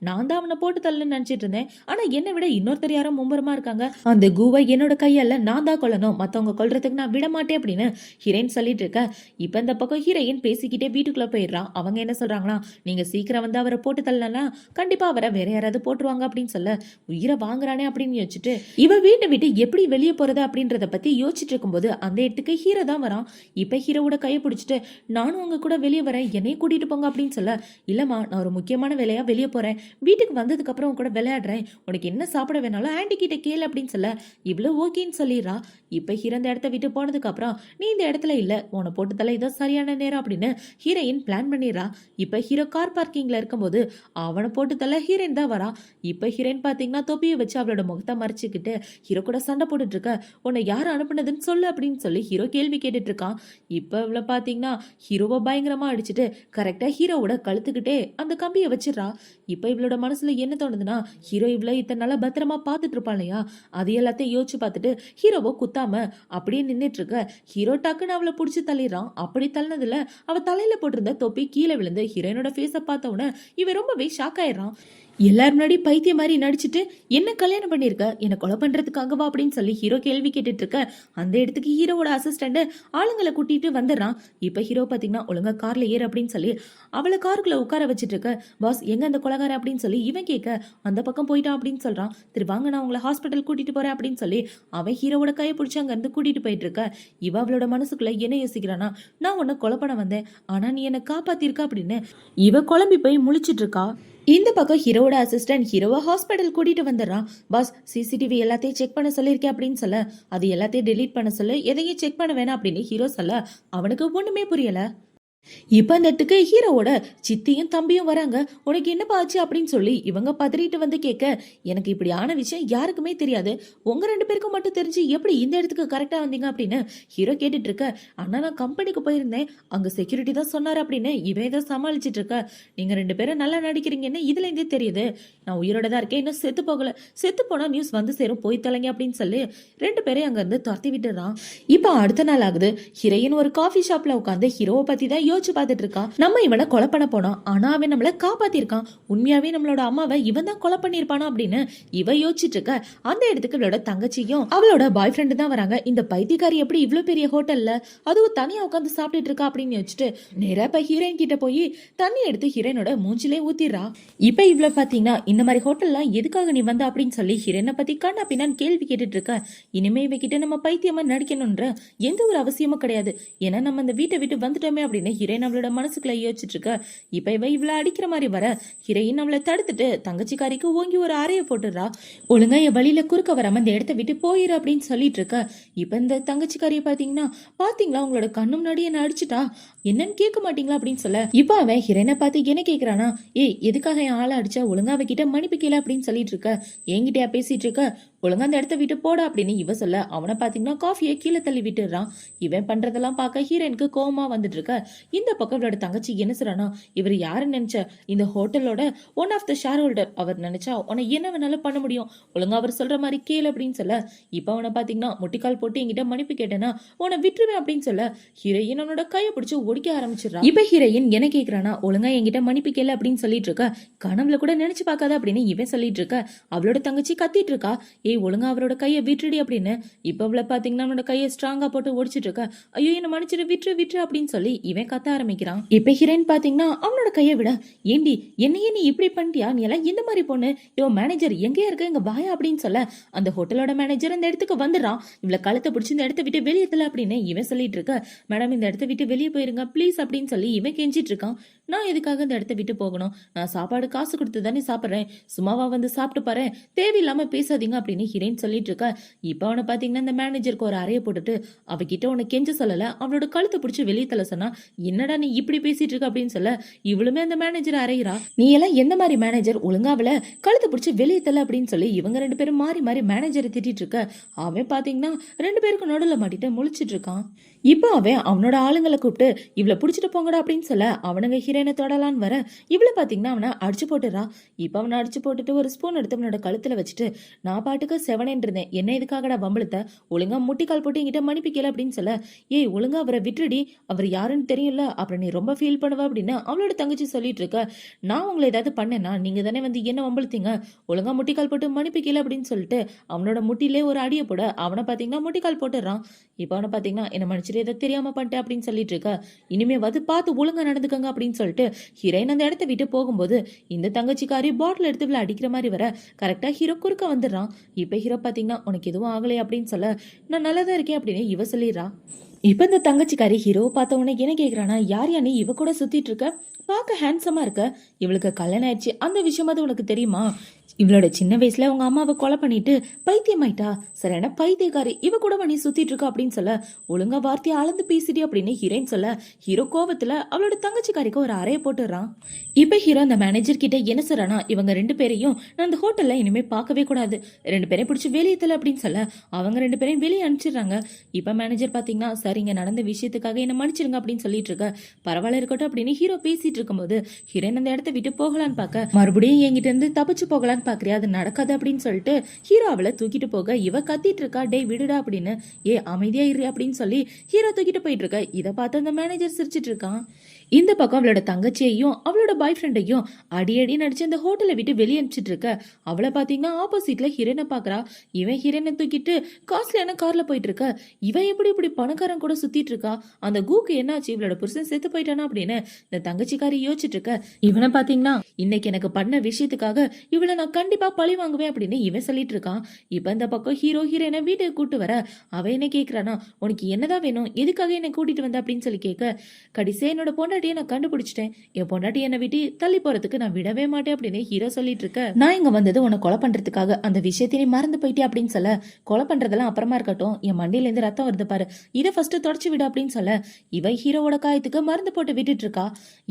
நான் தான் அவனை போட்டு தள்ளுன்னு நினைச்சிட்டு இருந்தேன், ஆனா என்னை விட இன்னொருத்தர் யாரும் மும்பரமா இருக்காங்க, அந்த கூவை என்னோட கையால நான் தான் கொல்லணும், மத்தவங்க கொல்றதுக்கு நான் விட மாட்டேன் அப்படின்னு ஹீரோயின் சொல்லிட்டு இருக்க. இப்ப இந்த பக்கம் ஹீரோயின் பேசிக்கிட்டே வீட்டுக்குள்ள போயிடுறான். அவங்க என்ன சொல்றாங்களா, நீங்க சீக்கிரம் வந்து அவரை போட்டு தள்ளனா கண்டிப்பா அவரை வேற யாராவது போட்டுருவாங்க அப்படின்னு சொல்ல, உயிரை வாங்குறானே அப்படின்னு யோசிச்சுட்டு இவ வீட்டை விட்டு எப்படி வெளியே போறது அப்படின்றத பத்தி யோசிச்சுட்டு இருக்கும்போது அந்த இடத்துக்கு ஹீரோ தான் வரான். இப்ப ஹீரோவோட கையை பிடிச்சிட்டு, நானும் உங்க கூட வெளியே வரேன், என்னையும் கூட்டிட்டு போங்க அப்படின்னு சொல்ல, இல்லம்மா நான் ஒரு முக்கியமான வேலையா வெளியே போறேன், வீட்டுக்கு வந்ததுக்கு அப்புறம் கூட விளையாடுறேன், உனக்கு என்ன சாப்பிட வேணாலும் ஆன்டி கிட்ட கேளு அப்படின்னு சொல்ல இவ்வளவு ஓகேன்னு சொல்லிடுறா. இப்ப ஹீரோ இந்த இடத்த விட்டு போனதுக்கு அப்புறம், நீ இந்த இடத்துல இல்ல, உன்னை போட்டு தலை இதான் சரியான நேரம் அப்படின்னு ஹீரோயின் பிளான் பண்ணிடுறா. இப்ப ஹீரோ கார் பார்க்கிங்ல இருக்கும்போது அவனை போட்டு தலை ஹீரோயின் தான் வரா. இப்ப ஹீரோயின் பாத்தீங்கன்னா தொப்பியை வச்சு அவளோட முகத்தை மறைச்சிக்கிட்டு ஹீரோ கூட சண்டை போட்டுட்டு இருக்க. உன்னை யார் அனுப்புனதுன்னு சொல்லு அப்படின்னு சொல்லி ஹீரோ கேள்வி கேட்டுட்டு இருக்கான். இப்ப இவ்வளவு பாத்தீங்கன்னா ஹீரோ ஹீரோவை பயங்கரமா அடிச்சுட்டு கரெக்டா ஹீரோவோட கழுத்துக்கிட்டே அந்த கம்பியை வச்சிடறா. இப்ப இவளோட மனசுல என்ன தோணுதுன்னா, ஹீரோ இவளை இத்தனை நாளா பத்திரமா பார்த்துட்டு இருப்பான் இல்லையா, அது எல்லாத்தையும் யோசிச்சு பார்த்துட்டு ஹீரோவை குத்தாம அப்படியே நின்னுட்டு இருக்க. ஹீரோ டக்குன்னு அவளை புடிச்சு தள்ளிடுறான். அப்படி தள்ளினதுல அவ தலையில போட்டிருந்த தொப்பி கீழே விழுந்து ஹீரோயினோட ஃபேஸை பார்த்த உடனே இவன் ரொம்பவே ஷாக் ஆயிடுறான். எல்லாரும் முன்னாடி பைத்திய மாதிரி நடிச்சுட்டு என்ன கல்யாணம் பண்ணிருக்க, என்ன கொலை பண்றதுக்காகவா அப்படின்னு சொல்லி ஹீரோ கேள்வி கேட்டுட்டு இருக்க. அந்த இடத்துக்கு ஹீரோவோட அசிஸ்டன்ட் ஆளுங்களை கூட்டிட்டு வந்துடுறான். இப்ப ஹீரோ பாத்தீங்கன்னா ஒழுங்கா கார்ல ஏறு அப்படின்னு சொல்லி அவளை காருக்குள்ள உட்கார வச்சிட்டு இருக்க. பாஸ் எங்க அந்த கொலகார அப்படின்னு சொல்லி இவன் கேட்க, அந்த பக்கம் போயிட்டான் அப்படின்னு சொல்றான். திரு வாங்க நான் உங்களை ஹாஸ்பிட்டல் கூட்டிட்டு போறேன் அப்படின்னு சொல்லி அவன் ஹீரோவோட கையை பிடிச்சி அங்க இருந்து கூட்டிட்டு போயிட்டு இருக்க. இவ அவளோட மனசுக்குள்ள என்ன யோசிக்கிறானா, நான் உன்னை கொலை பண்ண வந்தேன், ஆனா நீ என்னை காப்பாத்திருக்க அப்படின்னு இவ குழம்பி போய் முழிச்சிட்டு இருக்கா. இந்த பக்கம் ஹீரோவோட அசிஸ்டன்ட் ஹீரோவை ஹாஸ்பிட்டல் கூட்டிட்டு வந்துடுறான். பாஸ் சிசிடிவி எல்லாத்தையும் செக் பண்ண சொல்லியிருக்கேன் அப்படின்னு சொல்ல, அது எல்லாத்தையும் டெலீட் பண்ண சொல்ல, எதையும் செக் பண்ண வேணாம் அப்படின்னு ஹீரோ சொல்ல அவனுக்கு ஒண்ணுமே புரியல. இப்ப அந்த இடத்துக்கு ஹீரோவோட சித்தியும் தம்பியும் வராங்க. உனக்கு என்ன பாச்சு அப்படின்னு சொல்லி இவங்க பதறிட்டு வந்து கேட்க, எனக்கு இப்படி ஆன விஷயம் யாருக்குமே தெரியாது, உங்க 2 பேருக்கும் மட்டும் தெரிஞ்சு எப்படி இந்த இடத்துக்கு கரெக்டா வந்தீங்க அப்படின்னு ஹீரோ கேட்டுட்டு இருக்க. ஆனா நான் கம்பெனிக்கு போயிருந்தேன், அங்க செக்யூரிட்டி தான் சொன்னாரு அப்படின்னு இவன் இதை சமாளிச்சிட்டு இருக்க. நீங்க 2 பேரும் நல்லா நடிக்கிறீங்கன்னு இதுல இருந்தே தெரியுது, நான் உயிரோட தான் இருக்கேன், இன்னும் செத்து போகல, செத்து போனா நியூஸ் வந்து சேரும், போய் தொலைங்க அப்படின்னு சொல்லி 2 பேரையும் அங்க இருந்து துரத்தி விட்டுறான். இப்ப அடுத்த நாள் ஆகுது. ஹீரோயின் ஒரு காஃபி ஷாப்ல உட்காந்து ஹீரோவை பத்தி தான் யோசிச்சு பார்த்துட்டு இருக்கான். நம்ம இவனை கொலை பண்ண போனோம், ஆனா அவன் நம்மள காப்பாத்திருக்கான், உண்மையாவே நம்மளோட அம்மாவை இவன் தான் கொலை பண்ணிருப்பானா அப்படின்னு இவ யோசிச்சுட்டு இருக்க. அந்த இடத்துக்கு இவளோட தங்கச்சியும் அவளோட பாய் ஃப்ரெண்டு தான் வராங்க. இந்த பைத்தியக்காரி எப்படி இவ்வளவு பெரிய ஹோட்டல்ல அதுவும் தனியா உட்காந்து சாப்பிட்டுட்டு இருக்கா அப்படின்னு யோசிச்சுட்டு நேரா இப்ப ஹீரோயின் கிட்ட போய் தண்ணி எடுத்து ஹீரோயினோட மூஞ்சிலே ஊத்திடுறா. இப்ப இவ்வளவு பாத்தீங்கன்னா இந்த மாதிரி ஹோட்டல்லாம் எதுக்காக நீ வந்த அப்படின்னு சொல்லி ஹீரோயினை பத்தி கண்ணா பின்னான்னு கேள்வி கேட்டுட்டு இருக்க. இனிமே இவகிட்ட நம்ம பைத்தியமா நடிக்கணும்ன்ற எந்த ஒரு அவசியமும் கிடையாது, ஏன்னா நம்ம இந்த வீட்டை விட்டு வந்துட்டோமே அப்படின்னு ஹீரோயின் அவளோட மனசுக்குள்ள யோசிச்சுட்டு இருக்க. இப்ப இவ இவ்வளவு அடிக்கிற மாதிரி வர ஹீரோயின் அவளை தடுத்துட்டு தங்கச்சிக்காரிக்கு ஓங்கி ஒரு அறைய போட்டுடுறா. ஒழுங்கா என் வழியில குறுக்க வராம இந்த இடத்த விட்டு போயிரு அப்படின்னு சொல்லிட்டு இருக்க. இப்ப இந்த தங்கச்சிக்காரிய பாத்தீங்களா உங்களோட கண்ணு முன்னாடி என்ன அடிச்சுட்டா, என்னன்னு கேட்க மாட்டீங்களா அப்படின்னு சொல்ல. இப்ப அவன் ஹீரோயினை பார்த்து என்ன கேக்குறானா, ஏய் எதுக்காக என் ஆளை அடிச்சா, ஒழுங்கா அவகிட்ட மன்னிப்பு கேள அப்படின்னு சொல்லிட்டு இருக்க, என்கிட்டயா பேசிட்டு இருக்க, ஒழுங்கா அந்த இடத்த விட்டு போட அப்படின்னு இவ சொல்ல. அவனை பாத்தீங்கன்னா காஃபியை கீழே தள்ளி விட்டுறான். இவன் பண்றதெல்லாம் பார்க்க ஹீரோயினுக்கு கோவமா வந்துட்டு இருக்க. இந்த பக்கம் இவளோட தங்கச்சி என்ன சொல்றானா, இவர் யாருன்னு நினைச்ச, இந்த ஹோட்டலோட one of the shareholder, அவர் நினைச்சா உன்னை என்ன வேணாலும் பண்ண முடியும், ஒழுங்கா அவர் சொல்ற மாதிரி கேளு அப்படின்னு சொல்ல. இப்ப அவனை பாத்தீங்கன்னா முட்டிக்கால் போட்டு என்கிட்ட மன்னிப்பு கேட்டேன்னா உன்னை விட்டுருவேன் அப்படின்னு சொல்ல ஹீரோயின் அவனோட கையை பிடிச்சு ஒடிக்க ஆரம்பிச்சிடறான். இப்ப ஹீரோயின் என்ன கேக்குறானா, ஒழுங்கா என்கிட்ட மன்னிப்பு கேளு அப்படின்னு சொல்லிட்டு இருக்க. கனவுல கூட நினைச்சு பார்க்காத அப்படின்னு இவன் சொல்லிட்டு இருக்க. அவளோட தங்கச்சி கத்திட்டு இருக்கா, ஏய் ஒழுங்கா அவரோட கையை விட்டுடி அப்படின்னு. இப்ப அவளை பாத்தீங்கன்னா அவனோட கையை ஸ்ட்ராங்கா போட்டு ஒடிச்சிட்டு இருக்கா. ஐயோ என்ன மன்னிச்சிட்டு விட்டுரு விட்டுரு அப்படின்னு சொல்லி இவன் கத்த ஆரம்பிக்கிறான். இப்ப ஹீரோயின் பாத்தீங்கன்னா அவனோட கையை விட, ஏண்டி என்னையே நீ இப்படி பண்ணிட்டியா, நீ எல்லாம் இந்த மாதிரி பொண்ணு, இவன் மேனேஜர் எங்கேயா இருக்க, எங்க வாயா அப்படின்னு சொல்ல. அந்த ஹோட்டலோட மேனேஜர் அந்த இடத்துக்கு வந்துடுறான். இவளை கழுத்தை பிடிச்சி இந்த இடத்த விட்டு வெளியே தல அப்படின்னு இவன் சொல்லிட்டு இருக்க. மேடம் இந்த இடத்த விட்டு வெளியே போயிருங்க ப்ளீஸ் அப்படின்னு சொல்லி இவன் கெஞ்சிட்டு இருக்கான். நான் எதுக்காக இந்த இடத்த விட்டு போகணும், நான் சாப்பாடு காசு கொடுத்து தானே சாப்பிட்றேன், சும்மாவா வந்து சாப்பிட்டு பாரு, தேவையில்லாம பேசாதீங்க அப்படின்னு ஹீரோயின் சொல்லிட்டு இருக்க. இப்ப அவனை பாத்தீங்கன்னா இந்த மேனேஜருக்கு ஒரு அறைய போட்டுட்டு அவகிட்ட உன்னை கெஞ்ச சொல்லல, அவளோட கழுத்தை பிடிச்சி வெளியே தல சொன்னா, என்னடா நீ இப்படி பேசிட்டு இருக்க அப்படின்னு சொல்ல. இவளுமே அந்த மேனேஜர் அறையிறா. நீ எல்லாம் எந்த மாதிரி மேனேஜர், ஒழுங்கா அவளை கழுத்தை பிடிச்சி வெளியே தல அப்படின்னு சொல்லி இவங்க 2 பேரும் மாறி மாறி மேனேஜரை திட்டிட்டு இருக்க. அவன் பாத்தீங்கன்னா 2 பேருக்கு நடுவில் மாட்டிட்டு முழிச்சிட்டு இருக்கான். இப்ப அவன் அவனோட ஆளுங்களை கூப்பிட்டு இவளை புடிச்சிட்டு போங்கடா அப்படின்னு சொல்ல அவனுங்க ஹீரோயினை தொடலான்னு வர இவளை பாத்தீங்கன்னா அவனை அடிச்சு போட்டுறா. இப்ப அவனை அடிச்சு போட்டுட்டு ஒரு ஸ்பூன் எடுத்து அவனோட கழுத்துல வச்சுட்டு, நான் பாட்டுக்கு செவனேன்னு இருந்தேன், என்ன எதுக்காகடா வம்பளுத்த, ஒழுங்கா முட்டிக்கால் போட்டு என்கிட்ட மன்னிப்பு கேளு அப்படின்னு சொல்ல. ஏய் ஒழுங்கா அவரை விட்டுடி, அவர் யாருன்னு தெரியல, அப்புறம் நீ ரொம்ப ஃபீல் பண்ணுவ அப்படின்னு அவளோட தங்கச்சி சொல்லிட்டு இருக்க. நான் உங்களை ஏதாவது பண்ணேன்னா நீங்க தானே வந்து என்ன வம்பளுத்தீங்க, ஒழுங்கா முட்டிக்கால் போட்டு மன்னிப்பு கேளு அப்படின்னு சொல்லிட்டு அவனோட முட்டிலே ஒரு அடியை போட அவனை பாத்தீங்கன்னா முட்டிக்கால் போட்டுறான். இப்ப அவனை பாத்தீங்கன்னா என்ன மன்னிச்சிட்டு எதை தெரியாம பண்ணிட்டேன் அப்படின்னு சொல்லிட்டு இருக்க. இனிமே வந்து பார்த்து ஒழுங்கா நடந்துக்கங்க அப்படின்னு சொல்லிட்டு ஹீரோயின் அந்த இடத்த விட்டு போகும்போது இந்த தங்கச்சிக்காரி பாட்டில் எடுத்து விழா அடிக்கிற மாதிரி வர கரெக்டா ஹீரோ குறுக்க வந்துடுறான். இப்ப ஹீரோ பாத்தீங்கன்னா உனக்கு எதுவும் ஆகலை அப்படின்னு சொல்ல, நான் நல்லாதான் இருக்கேன் அப்படின்னு இவ சொல்லிடுறா. இப்ப இந்த தங்கச்சிக்காரி ஹீரோவை பார்த்த உடனே என்ன கேக்குறானா, யார் நீ இவ கூட சுத்திட்டு இருக்க, பார்க்க ஹேண்ட்ஸமா இருக்க, இவளுக்கு கல்யாணம் ஆயிடுச்சு அந்த விஷயமாவது உனக்கு தெரியுமா, இவளோட சின்ன வயசுல உங்க அம்மாவை கொலை பண்ணிட்டு பைத்தியமாயிட்டா, சரியான பைத்தியக்காரி, இவ கூட நீ சுத்திட்டு இருக்கா அப்படின்னு சொல்ல, ஒழுங்கா வார்த்தையை அளந்து பேசிடி அப்படின்னு ஹீரோயின் சொல்ல, ஹீரோ கோவத்துல அவளோட தங்கச்சிக்காரிக்கு ஒரு அறைய போட்டுறான். இப்ப ஹீரோ அந்த மேனேஜர் கிட்ட என்ன சொல்றானா, இவங்க 2 பேரையும் நான் அந்த ஹோட்டல்ல இனிமே பார்க்கவே கூடாது, 2 பேரையும் பிடிச்சி வெளியே தல அப்படின்னு சொல்ல, அவங்க 2 பேரையும் வெளியே அனுப்பிச்சிடுறாங்க. இப்ப மேனேஜர் பாத்தீங்கன்னா, சரிங்க நடந்த விஷயத்துக்காக என்ன மன்னிச்சிருங்க அப்படின்னு சொல்லிட்டு இருக்க, பரவாயில்ல இருக்கட்டும் அப்படின்னு ஹீரோ பேசிட்டு இருக்கும்போது ஹீரோயின் அந்த இடத்த விட்டு போகலான்னு பார்க்க, மறுபடியும் என்கிட்ட இருந்து தப்பிச்சு போகலான்னு பாக்குறியா, அது நடக்காது அப்படின்னு சொல்லிட்டு ஹீரோ அவளை தூக்கிட்டு போக, இவ கத்திட்டு இருக்கா, டே விடுடா அப்படின்னு, ஏ அமைதியா இரு அப்படின்னு சொல்லி ஹீரோ தூக்கிட்டு போயிட்டு இருக்க. இதை பார்த்து அந்த மேனேஜர் சிரிச்சிட்டு இருக்கான். இந்த பக்கம் அவளோட தங்கச்சியையும் அவளோட பாய் ஃப்ரெண்டையும் அடி நடிச்சு அந்த ஹோட்டலை விட்டு வெளியே அனுப்பிச்சிட்டு இருக்க. அவளை பாத்தீங்கன்னா ஆப்போசிட்ல ஹீரோனை பாக்குறா. இவன் ஹீரோனை தூக்கிட்டு காஸ்ட்லியான கார்ல போயிட்டு இருக்க. இவன் எப்படி இப்படி பணக்காரன் கூட சுத்திட்டு இருக்கா, அந்த கூக்கு என்னாச்சு, இவளோட புருஷன் செத்து போயிட்டானா அப்படின்னு இந்த தங்கச்சிக்காரி யோசிச்சுட்டு இருக்க. இவனை பாத்தீங்கன்னா, இன்னைக்கு எனக்கு பண்ண விஷயத்துக்காக இவளை நான் கண்டிப்பா பழி வாங்குவேன் அப்படின்னு இவன் சொல்லிட்டு இருக்கான். இப்ப இந்த பக்கம் ஹீரோ ஹீரோனை வீட்டுக்கு கூட்டு வர, அவ என்ன கேக்குறானா, உனக்கு என்னதான் வேணும், எதுக்காக என்ன கூட்டிட்டு வந்த அப்படின்னு சொல்லி கேட்க, கடைசியா என்னோட பொண்டாட்டியை நான் கண்டுபிடிச்சிட்டேன், என் பொண்டாட்டி என்னை விட்டு தள்ளி போறதுக்கு நான் விடவே மாட்டேன் அப்படின்னு ஹீரோ சொல்லிட்டு இருக்க. நான் இங்க வந்தது உன்னை கொலை பண்றதுக்காக, அந்த விஷயத்தை நீ மறந்து போயிட்டே அப்படின்னு சொல்ல, கொலை பண்றதெல்லாம் அப்புறமா இருக்கட்டும், என் மண்டியில இருந்து ரத்தம் வருது பாரு, இதை ஃபர்ஸ்ட் தொடச்சு விடு அப்படின்னு சொல்ல, இவ ஹீரோவோட காயத்துக்கு மருந்து போட்டு விட்டுட்டு இருக்கா.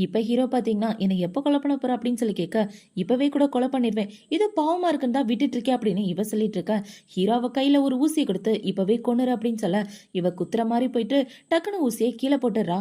இப்ப ஹீரோ பாத்தீங்கன்னா, என்னை எப்ப கொலை பண்ண போற அப்படின்னு சொல்லி கேட்க, இப்பவே கூட கொலை பண்ணிடுவேன், இது பாவமா இருக்குன்னு தான் விட்டுட்டு இருக்கேன் அப்படின்னு இவ சொல்லிட்டு இருக்க. ஹீரோ அவ கையில ஒரு ஊசியை கொடுத்து இப்பவே கொன்னுரு அப்படின்னு சொல்ல, இவ குத்துற மாதிரி போயிட்டு டக்குனு ஊசியை கீழே போட்டுறா.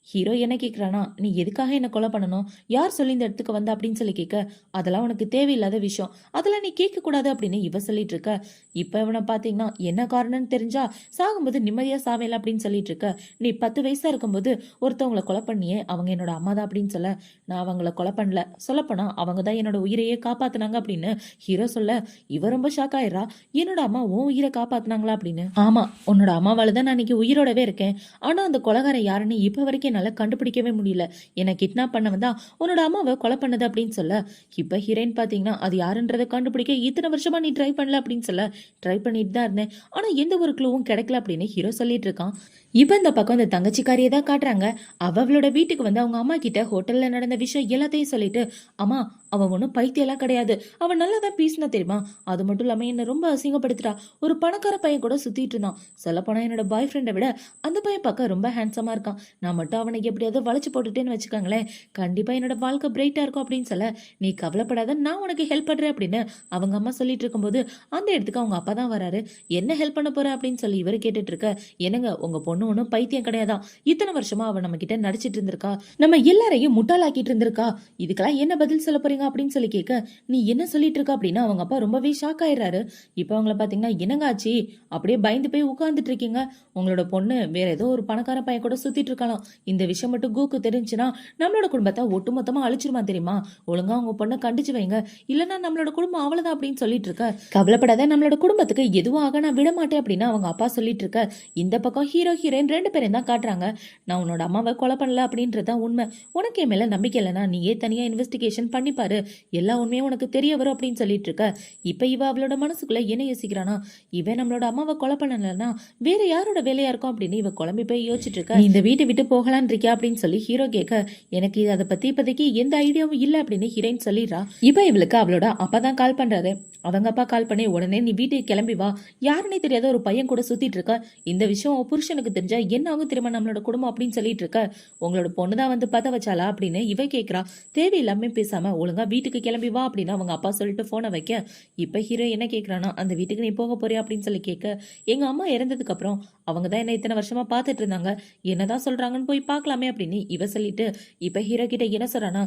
ஹீரோ என்ன கேட்குறானா, நீ எதுக்காக என்ன கொலை பண்ணணும், யார் சொல்லி இந்த இடத்துக்கு வந்த அப்படின்னு சொல்லி கேட்க, அதெல்லாம் உனக்கு தேவையில்லாத விஷயம், அதெல்லாம் நீ கேட்கக்கூடாது அப்படின்னு இவ சொல்லிட்டு இருக்க. இப்போ இவனை பார்த்தீங்கன்னா என்ன காரணம்னு தெரிஞ்சா சாகும்போது நிம்மதியாக சாவையில்ல அப்படின்னு சொல்லிட்டு இருக்க. நீ 10 வயசா இருக்கும்போது ஒருத்தவங்களை கொலை பண்ணியே, அவங்க என்னோட அம்மா தான் அப்படின்னு சொல்ல, நான் அவங்கள கொலை பண்ணல, சொல்லப்போனா அவங்க தான் என்னோட உயிரையே காப்பாத்தினாங்க அப்படின்னு ஹீரோ சொல்ல, இவ ரொம்ப ஷாக் ஆயிரா. என்னோட அம்மா உன் உயிரை காப்பாத்தினாங்களா அப்படின்னு. ஆமா, உன்னோட அம்மாவால தான் நான் இன்னைக்கு உயிரோடவே இருக்கேன், ஆனா அந்த கொலைகாரன் யாருன்னு இப்போ வரைக்கும் என்னால கண்டுபிடிக்கவே முடியல, என்ன கிட்னாப் பண்ண வந்தா உன்னோட அம்மாவை கொலை பண்ணது அப்படின்னு சொல்ல, இப்ப ஹீரோயின் பாத்தீங்கன்னா, அது யாருன்றதை கண்டுபிடிக்க இத்தனை வருஷமா நீ ட்ரை பண்ணல அப்படின்னு சொல்ல, ட்ரை பண்ணிட்டு தான் இருந்தேன், ஆனா எந்த ஒரு க்ளூவும் கிடைக்கல அப்படின்னு ஹீரோ சொல்லிட்டு இருக்கான். இப்ப இந்த பக்கம் இந்த தங்கச்சிக்காரியை தான் காட்டுறாங்க. அவளோட வீட்டுக்கு வந்து அவங்க அம்மா கிட்ட ஹோட்டல்ல நடந்த விஷயம் எல்லாத்தையும் சொல்லிட்டு, அம்மா அவன் ஒன்றும் பைத்தியெல்லாம் கிடையாது, அவன் நல்லா தான் பேசினா தெரியுமா, அது மட்டும் இல்லாம என்ன ரொம்ப அசிங்கப்படுத்துறா, ஒரு பணக்கார பையன் கூட சுத்திட்டு இருந்தான், சொல்ல போனா என்னோட பாய் ஃப்ரெண்டை விட அந்த பையன் பார்க்க ரொம்ப ஹேண்ட்ஸமா இருக்கான், நான் மட்டும் அவனுக்கு எப்படியாவது வளைச்சு போட்டுட்டேன்னு வச்சுக்காங்களேன், கண்டிப்பா என்னோட வாழ்க்கை பிரைட்டா இருக்கும் அப்படின்னு சொல்ல, நீ கவலைப்படாத நான் உனக்கு ஹெல்ப் பண்றேன் அப்படின்னு அவங்க அம்மா சொல்லிட்டு இருக்கும்போது அந்த இடத்துக்கு அவங்க அப்பா தான் வராரு. என்ன ஹெல்ப் பண்ண போற அப்படின்னு சொல்லி இவர் கேட்டுட்டு இருக்க, என்னங்க உங்க பொண்ணு ஒன்றும் பைத்தியம் கிடையாதான், இத்தனை வருஷமா அவ நம்ம கிட்ட நடிச்சிட்டு இருந்திருக்கா, நம்ம எல்லாரையும் முட்டாளாக்கிட்டு இருந்திருக்கா, இதுக்கெல்லாம் என்ன பதில் சொல்ல போறீங்க அப்படின்னு சொல்லி கேட்க, நீ என்ன சொல்லிட்டு இருக்க அப்படின்னு அவங்க அப்பா ரொம்பவே ஷாக் ஆயிடுறாரு. இப்ப அவங்கள பாத்தீங்கன்னா, என்னங்க ஆச்சு, அப்படியே பயந்து போய் உட்கார்ந்துட்டு இருக்கீங்க, உங்களோட பொண்ணு வேற ஏதோ ஒரு பணக்கார பையன் கூட சுத்திட்டு இருக்கலாம், இந்த விஷயம் மட்டும் கூக்கு தெரிஞ்சுன்னா நம்மளோட குடும்பத்தை ஒட்டுமொத்தமா அழிச்சிருமா தெரியுமா, ஒழுங்கா உங்க பொண்ணை கண்டிச்சு வைங்க, இல்லன்னா நம்மளோட குடும்பம் அவ்வளவுதான் அப்படின்னு சொல்லிட்டு இருக்க. கவலைப்படாத, நம்மளோட குடும்பத்துக்கு எதுவும் ஆக நான் விட மாட்டேன் அப்படின்னு அவங்க அப்பா சொல்லிட்டு இருக்க. இந்த பக்கம் ஹீரோ ஹீரோயின் 2 பேரும் தான் காட்டுறாங்க. நான் உன்னோட அம்மாவை கொலை பண்ணல அப்படின்றதான் உண்மை, உனக்கு என் மேல நம்பிக்கை இல்லைன்னா நீயே தனியா இன்வெஸ்டிகேஷன் பண்ணிப்பாரு, எல்லா உண்மையும் உனக்கு தெரிய வரும் அப்படின்னு சொல்லிட்டு இருக்க. இப்ப இவ அவளோட மனசுக்குள்ள என்ன யோசிக்கிறானா, இவன் நம்மளோட அம்மாவை கொலை பண்ணலன்னா வேற யாரோட வேலையா இருக்கும் அப்படின்னு இவ குழம்பி போய் யோசிச்சுட்டு இருக்க. இந்த வீட்டை விட்டு போகலான் இருக்கியா அப்படின்னு சொல்லி ஹீரோ கேட்க, எனக்கு அதை பத்தி இப்போதைக்கு எந்த ஐடியாவும் இல்லை அப்படின்னு ஹீரோயின் சொல்லிடுறா. இப்ப இவளுக்கு அவளோட அப்பா தான் கால் பண்றாரு. அவங்க அப்பா கால் பண்ணி, உடனே நீ வீட்டுக்கு கிளம்பி வா, யாருன்னே தெரியாத ஒரு பையன் கூட சுத்திட்டு இருக்க, இந்த விஷயம் புருஷனுக்கு தெரிஞ்சா என்ன ஆகும் தெரியுமா நம்மளோட குடும்பம் அப்படின்னு சொல்லிட்டு இருக்க, உங்களோட பொண்ணுதான் வந்து பத்த வச்சாலா அப்படின்னு இவ கேட்கிறா. தேவையில்லாம பேசாம ஒழுங்கா வீட்டுக்கு கிளம்பி வா அப்படின்னு அவங்க அப்பா சொல்லிட்டு போனை வைக்க, இப்ப ஹீரோ என்ன கேட்கறானா, அந்த வீட்டுக்கு நீ போக போறியா அப்படின்னு சொல்லி கேட்க, எங்க அம்மா இறந்ததுக்கு அப்புறம் அவங்க தான் என்ன இத்தனை வருஷமா பாத்துட்டு இருந்தாங்க, என்னதான் சொல்றாங்கன்னு போய் பார்க்கலாமே அப்படின்னு இவ சொல்லிட்டு இப்ப ஹீரோ கிட்ட என்ன சொல்றானா,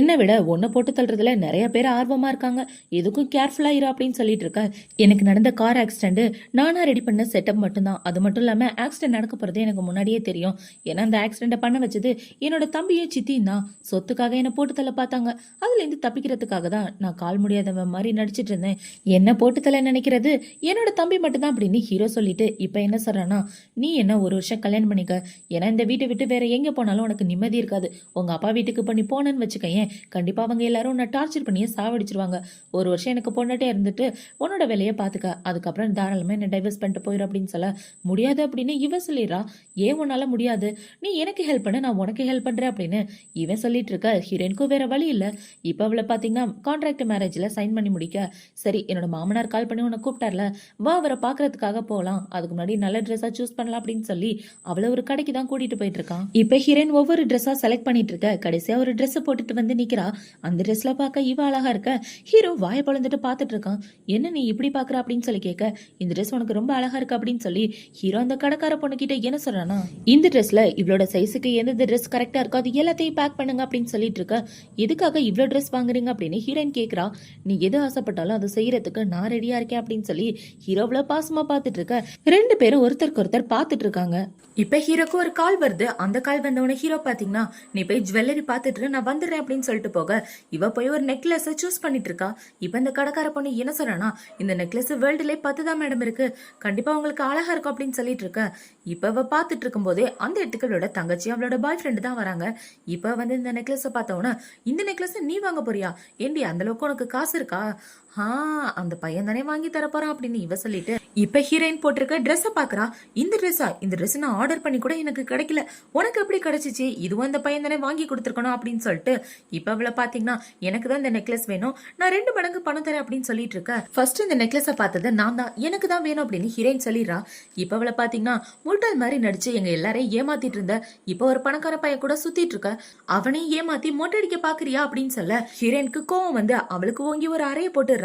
என்னை விட ஒன்ன போட்டு தள்ளுறதுல நிறைய பேர் ஆர்வமா இருக்காங்க, எதுக்கும் கேர்ஃபுல்லா இரு அப்படின்னு சொல்லிட்டு இருக்க. எனக்கு நடந்த கார் ஆக்சிடென்ட் நானா ரெடி பண்ண செட்டப் மட்டும்தான், அது மட்டும் இல்லாம ஆக்சிடென்ட் நடக்க போறது எனக்கு முன்னாடியே தெரியும், ஏன்னா அந்த ஆக்சிடென்ட் பண்ண வச்சது என்னோட தம்பியே சித்தியும் தான், சொத்துக்காக என்ன போட்டு தள்ள பார்த்தாங்க, அதுல இருந்து தப்பிக்கிறதுக்காக தான் நான் கால் முடியாதவன் மாதிரி நடிச்சிட்டு இருந்தேன், என்ன போட்டு தள்ள நினைக்கிறது என்னோட தம்பி மட்டும்தான் அப்படின்னு ஹீரோ சொல்லிட்டு இப்ப என்ன சொல்றானா, நீ என்ன ஒரு வருஷம் கல்யாணம் பண்ணிக்க, ஏன்னா இந்த வீட்டை விட்டு வேற எங்க போனாலும் உனக்கு நிம்மதி இருக்காது. உங்க அப்பா வீட்டுக்கு பண்ணி போனேன்னு வச்சுக்கயேன், கண்டிப்பா அவங்க எல்லாரும் உன்னை டார்ச்சர் பண்ணியே சாவடிச்சிருவாங்க. ஒரு வருஷம் எனக்கு பொண்டாட்டியா இருந்துட்டு உன்னோட வேலையை பாத்துக்க, அதுக்கப்புறம் தாராளமா என்ன டைவர்ஸ் பண்ணிட்டு போயிரு அப்படின்னு சொல்ல முடியாது அப்படின்னு இவன் சொல்லிடுறா. ஏன் உன்னால முடியாது, நீ எனக்கு ஹெல்ப் பண்ண, நான் உனக்கு ஹெல்ப் பண்றேன் அப்படின்னு இவன் சொல்லிட்டு இருக்க. ஹீரோயினுக்கும் வேற வழி இல்ல. இப்ப அவளை பாத்தீங்கன்னா கான்ட்ராக்ட் மேரேஜ்ல சைன் பண்ணி முடிக்க, சரி என்னோட மாமனார் கால் பண்ணி உன்னை கூப்பிட்டார்ல, வா அவரை பாக்குறதுக்காக போகலாம், அதுக்கு முன்னாடி நல்ல ட்ரெஸ்ஸா சூஸ் பண்ணலாம் அப்படின்னு சொல்லி அவளை ஒரு கடைக்கு தான் கூட்டிட்டு போயிட்டு இருக்கான். இப்ப ஹீரோயின் ஒவ்வொரு ட்ரெஸ்ஸா செலக்ட் பண்ணிட்டு இருக்க, கடைசியா ஒரு ட்ரெஸ் போட்டுட்டு வந்து நிக்கிறா. அந்த ட்ரெஸ்ல பார்க்க இவ அழகா இருக்க. ஹீரோ வாயை பொளந்துட்டு பாத்துட்டு இருக்கான். என்ன நீ இப்படி பாக்குற அப்படின்னு சொல்லி கேட்க, இந்த ட்ரெஸ் உனக்கு ரொம்ப அழகா இருக்கு அப்படின்னு சொல்லி ஹீரோ அந்த கடைக்கார பொண்ணு கிட்ட என்ன சொல்றானா, இந்த ட்ரெஸ்ல இவளோட சைஸுக்கு எந்த ட்ரெஸ் கரெக்டா இருக்கோ அது எல்லாத்தையும் பேக் பண்ணுங்க அப்படின்னு சொல்லிட்டு இருக்க. எதுக்காக இவ்வளவு ட்ரெஸ் வாங்குறீங்க அப்படின்னு ஹீரோயின் கேக்குறா. நீ எது ஆசைப்பட்டாலும் அதை செய்யறதுக்கு நான் ரெடியா இருக்கேன் அப்படின்னு சொல்லி ஹீரோவ்ல பாசமா பாத்துட்டு இருக்க. ரெண்டு பேரும் ஒருத்தருக்கு ஒருத்தர் பாத்துட்டு இருக்காங்க. இப்ப ஹீரோக்கு ஒரு கால் வருது. அந்த கால் வந்தவன ஹீரோ பாத்தீங்கன்னா, நீ போய் ஜுவல்லரி பாத்துட்டு நான் வந்துடுறேன் அப்படின்னு சொல்லிட்டு போக, இவ போய் ஒரு நெக்லஸ் சூஸ் பண்ணிட்டு இருக்கா. இப்ப இந்த கடைக்கார பொண்ணு என்ன சொல்றானா, இந்த நெக்லஸ் வேர்ல்டுல 10 தான் மேடம் இருக்கு, கண்டிப்பா உங்களுக்கு அழகா இருக்கும் அப்படின்னு சொல்லிட்டு இருக்க. இப்ப அவ பாத்துட்டு இருக்கும் போதே அந்த இடத்துக்கு அவளோட தங்கச்சி அவளோட பாய் ஃப்ரெண்டு தான் வராங்க. இப்ப வந்து இந்த நெக்லஸ் பார்த்தவன, இந்த நெக்லஸ் நீ வாங்க போறியா, ஏண்டி அந்த அளவுக்கு உனக்கு காசு இருக்கா, அந்த பையன் தானே வாங்கி தர போறான் அப்படின்னு இவ சொல்லிட்டு இப்ப ஹீரோயின் போட்டிருக்க ட்ரெஸ் பாக்குறா. இந்த ட்ரெஸ் நான் ஆர்டர் பண்ணி கூட எனக்கு கிடைக்கல, உனக்கு எப்படி கிடைச்சிச்சு, இதுவும் அந்த பையன் தானே வாங்கி கொடுத்துருக்கணும் அப்படின்னு சொல்லிட்டு இப்ப அவளை பாத்தீங்கன்னா, எனக்கு தான் இந்த நெக்லஸ் வேணும், நான் 2 மடங்கு பணம் தரேன் அப்படின்னு சொல்லிட்டு இருக்க. ஃபர்ஸ்ட் இந்த நெக்லஸ பார்த்தது நான் தான், எனக்கு தான் வேணும் அப்படின்னு ஹீரோயின் சொல்லிடுறா. இப்ப அவளை பாத்தீங்கன்னா முட்டாள் மாதிரி நடிச்சு எங்க எல்லாரையும் ஏமாத்திட்டு இருந்த, இப்ப ஒரு பணக்கார பையன் கூட சுத்திட்டு இருக்க, அவனையும் ஏமாத்தி மொட்டடிக்க பாக்குறியா அப்படின்னு சொல்ல ஹீரோயினுக்கு கோவம் வந்து அவளுக்கு ஓங்கி ஒரு அறைய போட்டு.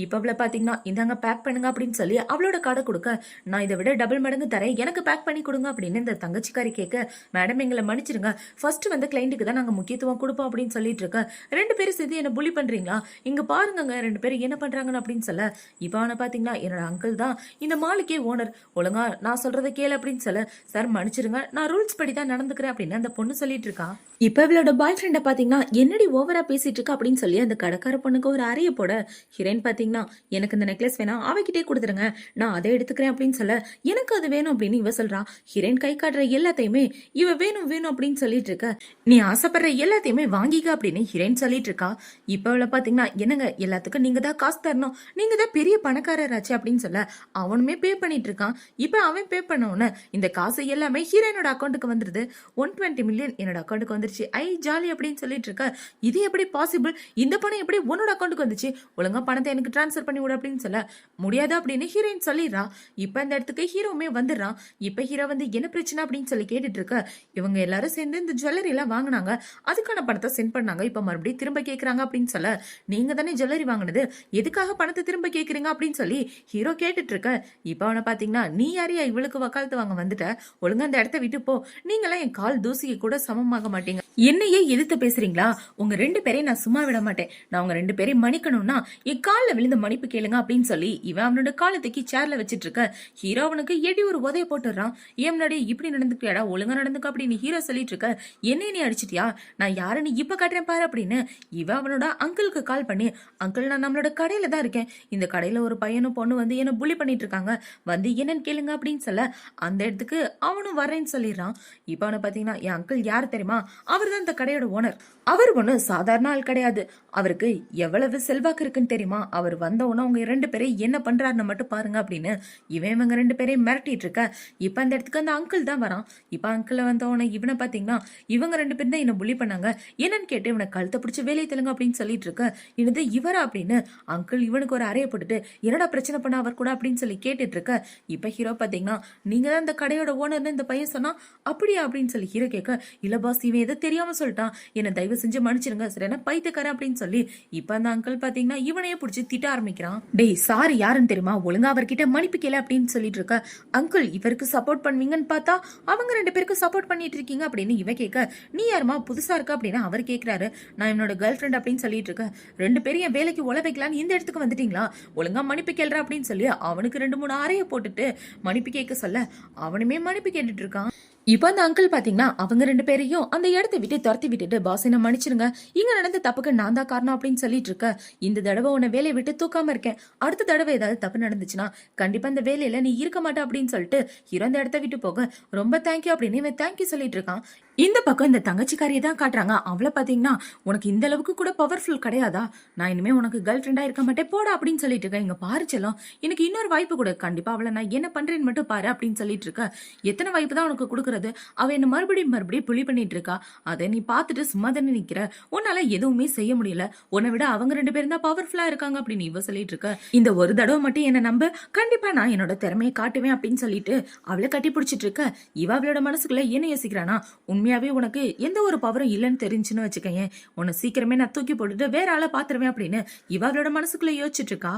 இப்ப அவளை பாத்தீங்கன்னா, இந்தாங்க பேக் பண்ணுங்க அப்படின்னு சொல்லி அவளோட கார்டை கொடுக்க, நான் இதை விட டபுள் மடங்கு தரேன், எனக்கு பேக் பண்ணி கொடுங்க அப்படின்னு இந்த தங்கச்சிக்காரி கேட்க, மேடம் எங்களை மன்னிச்சிருங்க, ஃபர்ஸ்ட் வந்து கிளைண்ட்டுக்கு தான் நாங்க முக்கியத்துவம் கொடுப்போம் அப்படின்னு சொல்லிட்டு இருக்க. 2 பேரும் சேர்ந்து என்ன புலி பண்றீங்களா, இங்க பாருங்க 2 பேரும் என்ன பண்றாங்கன்னு அப்படின்னு சொல்ல, இப்ப அவனை பாத்தீங்கன்னா, என்னோட அங்கிள் தான் இந்த மாலுக்கே ஓனர், ஒழுங்கா நான் சொல்றதை கேளு அப்படின்னு சொல்ல, சார் மன்னிச்சிருங்க, நான் ரூல்ஸ் படி தான் நடந்துக்கிறேன் அப்படின்னு அந்த பொண்ணு சொல்லிட்டு இருக்கா. இப்ப இவளோட பாய் ஃப்ரெண்ட பாத்தீங்கன்னா, என்னடி ஓவரா பேசிட்டு இருக்க அப்படின்னு சொல்லி அந்த கடைக்கார பொண்ணுக்கு ஒரு அறைய போட, ஹீரோயின் பாத்தீங்கன்னா, எனக்கு இந்த நெக்லஸ் வேணா அவகிட்டே கொடுத்துருங்க, நான் அதை எடுத்துக்கிறேன் அப்படின்னு சொல்ல, எனக்கு அது வேணும் அப்படின்னு இவ சொல்றா. ஹீரோயின் கை காட்டுற எல்லாத்தையுமே இவ வேணும் வேணும் அப்படின்னு சொல்லிட்டு இருக்க. நீ ஆசைப்படுற எல்லாத்தையுமே வாங்கிக்க அப்படின்னு ஹீரோயின் சொல்லிட்டு இருக்கா. இப்ப அவளை பாத்தீங்கன்னா, என்னங்க எல்லாத்துக்கும் நீங்க தான் காசு தரணும், நீங்க தான் பெரிய பணக்காரராச்சு அப்படின்னு சொல்ல, அவனுமே பே பண்ணிட்டு இருக்கான். இப்ப அவன் பே பண்ணவன இந்த காசு எல்லாமே ஹீரோயினோட அக்கௌண்ட்டுக்கு வந்துருது. 120 மில்லியன் என்னோட அக்கௌண்ட்டுக்கு வந்துருச்சு, ஐ ஜாலி அப்படின்னு சொல்லிட்டு இருக்க. இது எப்படி பாசிபிள், இந்த பணம் எப்படி உன்னோட அக்கௌண்ட்டுக்கு வந்துச்சு, ஒழுங்கா பணத்தை எனக்கு டிரான்ஸ்ஃபர் பண்ணி விடு அப்படின்னு சொல்ல, முடியாது அப்படின்னு ஹீரோயின் சொல்லிடுறா. இப்ப இந்த இடத்துக்கு ஹீரோவுமே வந்துடுறான். இப்ப ஹீரோ வந்து என்ன பிரச்சனை அப்படின்னு சொல்லி கேட்டுட்டு இருக்க. இவங்க எல்லாரும் சேர்ந்து இந்த ஜுவல்லரி எல்லாம் வாங்கினாங்க, அதுக்கான பணத்தை சென்ட் பண்ணாங்க, இப்ப மறுபடியும் திரும்ப கேக்குறாங்க அப்படின்னு சொல்ல, நீங்க தானே ஜுவல்லரி வாங்கினது, எதுக்காக பணத்தை திரும்ப கேக்குறீங்க அப்படின்னு சொல்லி ஹீரோ கேட்டுட்டு இருக்க. இப்ப அவனை பாத்தீங்கன்னா, நீ யாரையா இவளுக்கு வக்காலத்து வாங்க வந்துட்ட, ஒழுங்கா அந்த இடத்த விட்டு போ, நீங்களாம் என் கால் தூசிக்கு கூட சமமாக மாட்டீங்க, என்னையே எதிர்த்து பேசுறீங்களா, உங்க 2 பேரையும் நான் சும்மா விட மாட்டேன், நான் உங்க 2 பேரையும் மன்னிக்கணும்னா என் காலில் விழுந்து மன்னிப்பு கேளுங்க அப்படின்னு சொல்லி இவன் அவனோட காலை தூக்கி சேர்ல வச்சிட்டு இருக்க. ஹீரோ அவனுக்கு எடி ஒரு உதைய போட்டுறான். ஏன் முன்னாடி இப்படி நடந்துக்கியாடா, ஒழுங்கா நடந்துக்க அப்படின்னு ஹீரோ சொல்லிட்டு இருக்க. என்ன நீ அடிச்சிட்டியா, நான் யாருன்னு இப்ப காட்டுறேன் பாரு அப்படின்னு இவன் அவனோட அங்கிளுக்கு கால் பண்ணி, அங்கிள் நான் நம்மளோட கடையில தான் இருக்கேன், இந்த கடையில ஒரு பையனும் பொண்ணு வந்து என்ன புலி பண்ணிட்டு இருக்காங்க, வந்து என்னன்னு கேளுங்க அப்படின்னு சொல்ல, அந்த இடத்துக்கு அவனும் வரேன்னு சொல்லிடுறான். இப்ப அவனை பாத்தீங்கன்னா, என் அங்கிள் யாரு தெரியுமா, அவர் தான் இந்த கடையோட ஓனர், அவர் ஒண்ணு சாதாரண ஆள் கிடையாது, அவருக்கு எவ்வளவு செல்வாக்கு இருக்குன்னு தெரியுமா, அவர் வந்தவொன்னு அவங்க 2 பேரையும் என்ன பண்றாருன்னு மட்டும் பாருங்க அப்படின்னு இவங்க 2 பேரையும் மிரட்டிட்டு இருக்க. இப்ப அந்த இடத்துக்கு அந்த அங்கிள் தான் வரான். இப்ப அங்கிள் வந்தவன இவனை பாத்தீங்கன்னா, இவங்க 2 பேரும் தான் என்ன புலி பண்ணாங்க, என்னன்னு கேட்டு இவனை கழுத்தை பிடிச்சி வேலையை தெலுங்க அப்படின்னு சொல்லிட்டு இருக்க. இது இவரா அப்படின்னு அங்கிள் இவனுக்கு ஒரு அறைய போட்டுட்டு, என்னடா பிரச்சனை பண்ண அவர் கூட அப்படின்னு சொல்லி கேட்டுட்டு இருக்க. இப்ப ஹீரோ பாத்தீங்கன்னா, நீங்க தான் இந்த கடையோட ஓனர்னு இந்த பையன் சொன்னா, அப்படியா அப்படின்னு சொல்லி ஹீரோ கேட்க, இல்ல பாஸ் இவன் எதை தெரியாம சொல்லிட்டான், என்ன தயவு செஞ்சு மன்னிச்சிருங்க சரியான பைத்தியக்காரன் அப்படின்னு சொல்லி இப்ப அந்த அங்கிள் பாத்தீங்கன்னா இவனையே பிடிச்சி திட்ட ஆரம்பிக்கிறான். டேய் சாரி யாருன்னு தெரியுமா, ஒழுங்கா அவர்கிட்ட மன்னிப்பு கேளு அப்படின்னு சொல்லிட்டு இருக்க. அங்கிள் இவருக்கு சப்போர்ட் பண்ணுவீங்கன்னு பார்த்தா அவங்க 2 பேருக்கு சப்போர்ட் பண்ணிட்டு இருக்கீங்க அப்படின்னு இவ கேட்க, நீ யாருமா புதுசா இருக்க அப்படின்னு அவர் கேட்கிறாரு. நான் என்னோட கேர்ள் ஃப்ரெண்ட் அப்படின்னு சொல்லிட்டு இருக்க. 2 பேரும் என் வேலைக்கு உழ வைக்கலான்னு இந்த இடத்துக்கு வந்துட்டீங்களா, ஒழுங்கா மன்னிப்பு கேள்ற அப்படின்னு சொல்லி அவனுக்கு 2-3 அறைய போட்டுட்டு மன்னிப்பு கேட்க சொல்ல, அவனுமே மன்னிப்பு கேட்டுட்டு இருக்கான். இப்ப அந்த அங்கிள் பாத்தீங்கன்னா அவங்க 2 பேரையும் அந்த இடத்தை விட்டு துரத்தி விட்டுட்டு, பாஸ் என்ன மன்னிச்சிருங்க, இங்க நடந்த தப்புக்கு நான் தான் காரணம் அப்படின்னு சொல்லிட்டு இருக்க. இந்த தடவை உன்னை வேலையை விட்டு தூக்காம இருக்கேன், அடுத்த தடவை ஏதாவது தப்பு நடந்துச்சுன்னா கண்டிப்பா இந்த வேலையில நீ இருக்க மாட்டே அப்படின்னு சொல்லிட்டு ஹீரோ அந்த இடத்த விட்டு போக, ரொம்ப தேங்க்யூ அப்படின்னு இவன் தேங்க்யூ சொல்லிட்டு இருக்கான். இந்த பக்கம் இந்த தங்கச்சிக்காரியை தான் காட்டுறாங்க. அவளை பாத்தீங்கன்னா உனக்கு இந்த அளவுக்கு கூட பவர்ஃபுல் கிடையாதா, நான் இனிமே உனக்கு கேர்ள் ஃப்ரெண்டா இருக்க மாட்டேன் போடா அப்படின்னு சொல்லிட்டு இருக்கேன். இங்க பாரு செல்லம், எனக்கு இன்னொரு வாய்ப்பு கொடு, கண்டிப்பா அவளை நான் என்ன பண்றேன்னு மட்டும் பாரு அப்படின்னு சொல்லிட்டு இருக்க. எத்தனை வாய்ப்பு தான் உனக்கு கொடுக்கறது, அவ என்ன மறுபடியும் புலி பண்ணிட்டு இருக்கா. அதை நீ பாத்துட்டு சும்மா தானே நிக்கிற, உன்னால எதுவுமே செய்ய முடியல, உன்னை விட அவங்க 2 பேரும் தான் பவர்ஃபுல்லா இருக்காங்க அப்படின்னு இவ சொல்லிட்டு இருக்க. இந்த ஒரு தடவை மட்டும் என்ன நம்ப, கண்டிப்பா நான் என்னோட திறமையை காட்டுவேன் அப்படின்னு சொல்லிட்டு அவளை கட்டி பிடிச்சிட்டு இருக்க. இவ அவளோட மனசுக்குள்ள என்ன யோசிக்கிறானா, உண்மையாவே உனக்கு எந்த ஒரு பவரும் இல்லைன்னு தெரிஞ்சுன்னு வச்சுக்கேன், உன்னை சீக்கிரமே நான் தூக்கி போட்டுட்டு வேற ஆளை பாத்துருவேன் அப்படின்னு இவ அவளோட மனசுக்குள்ள யோசிச்சுட்டு இருக்கா.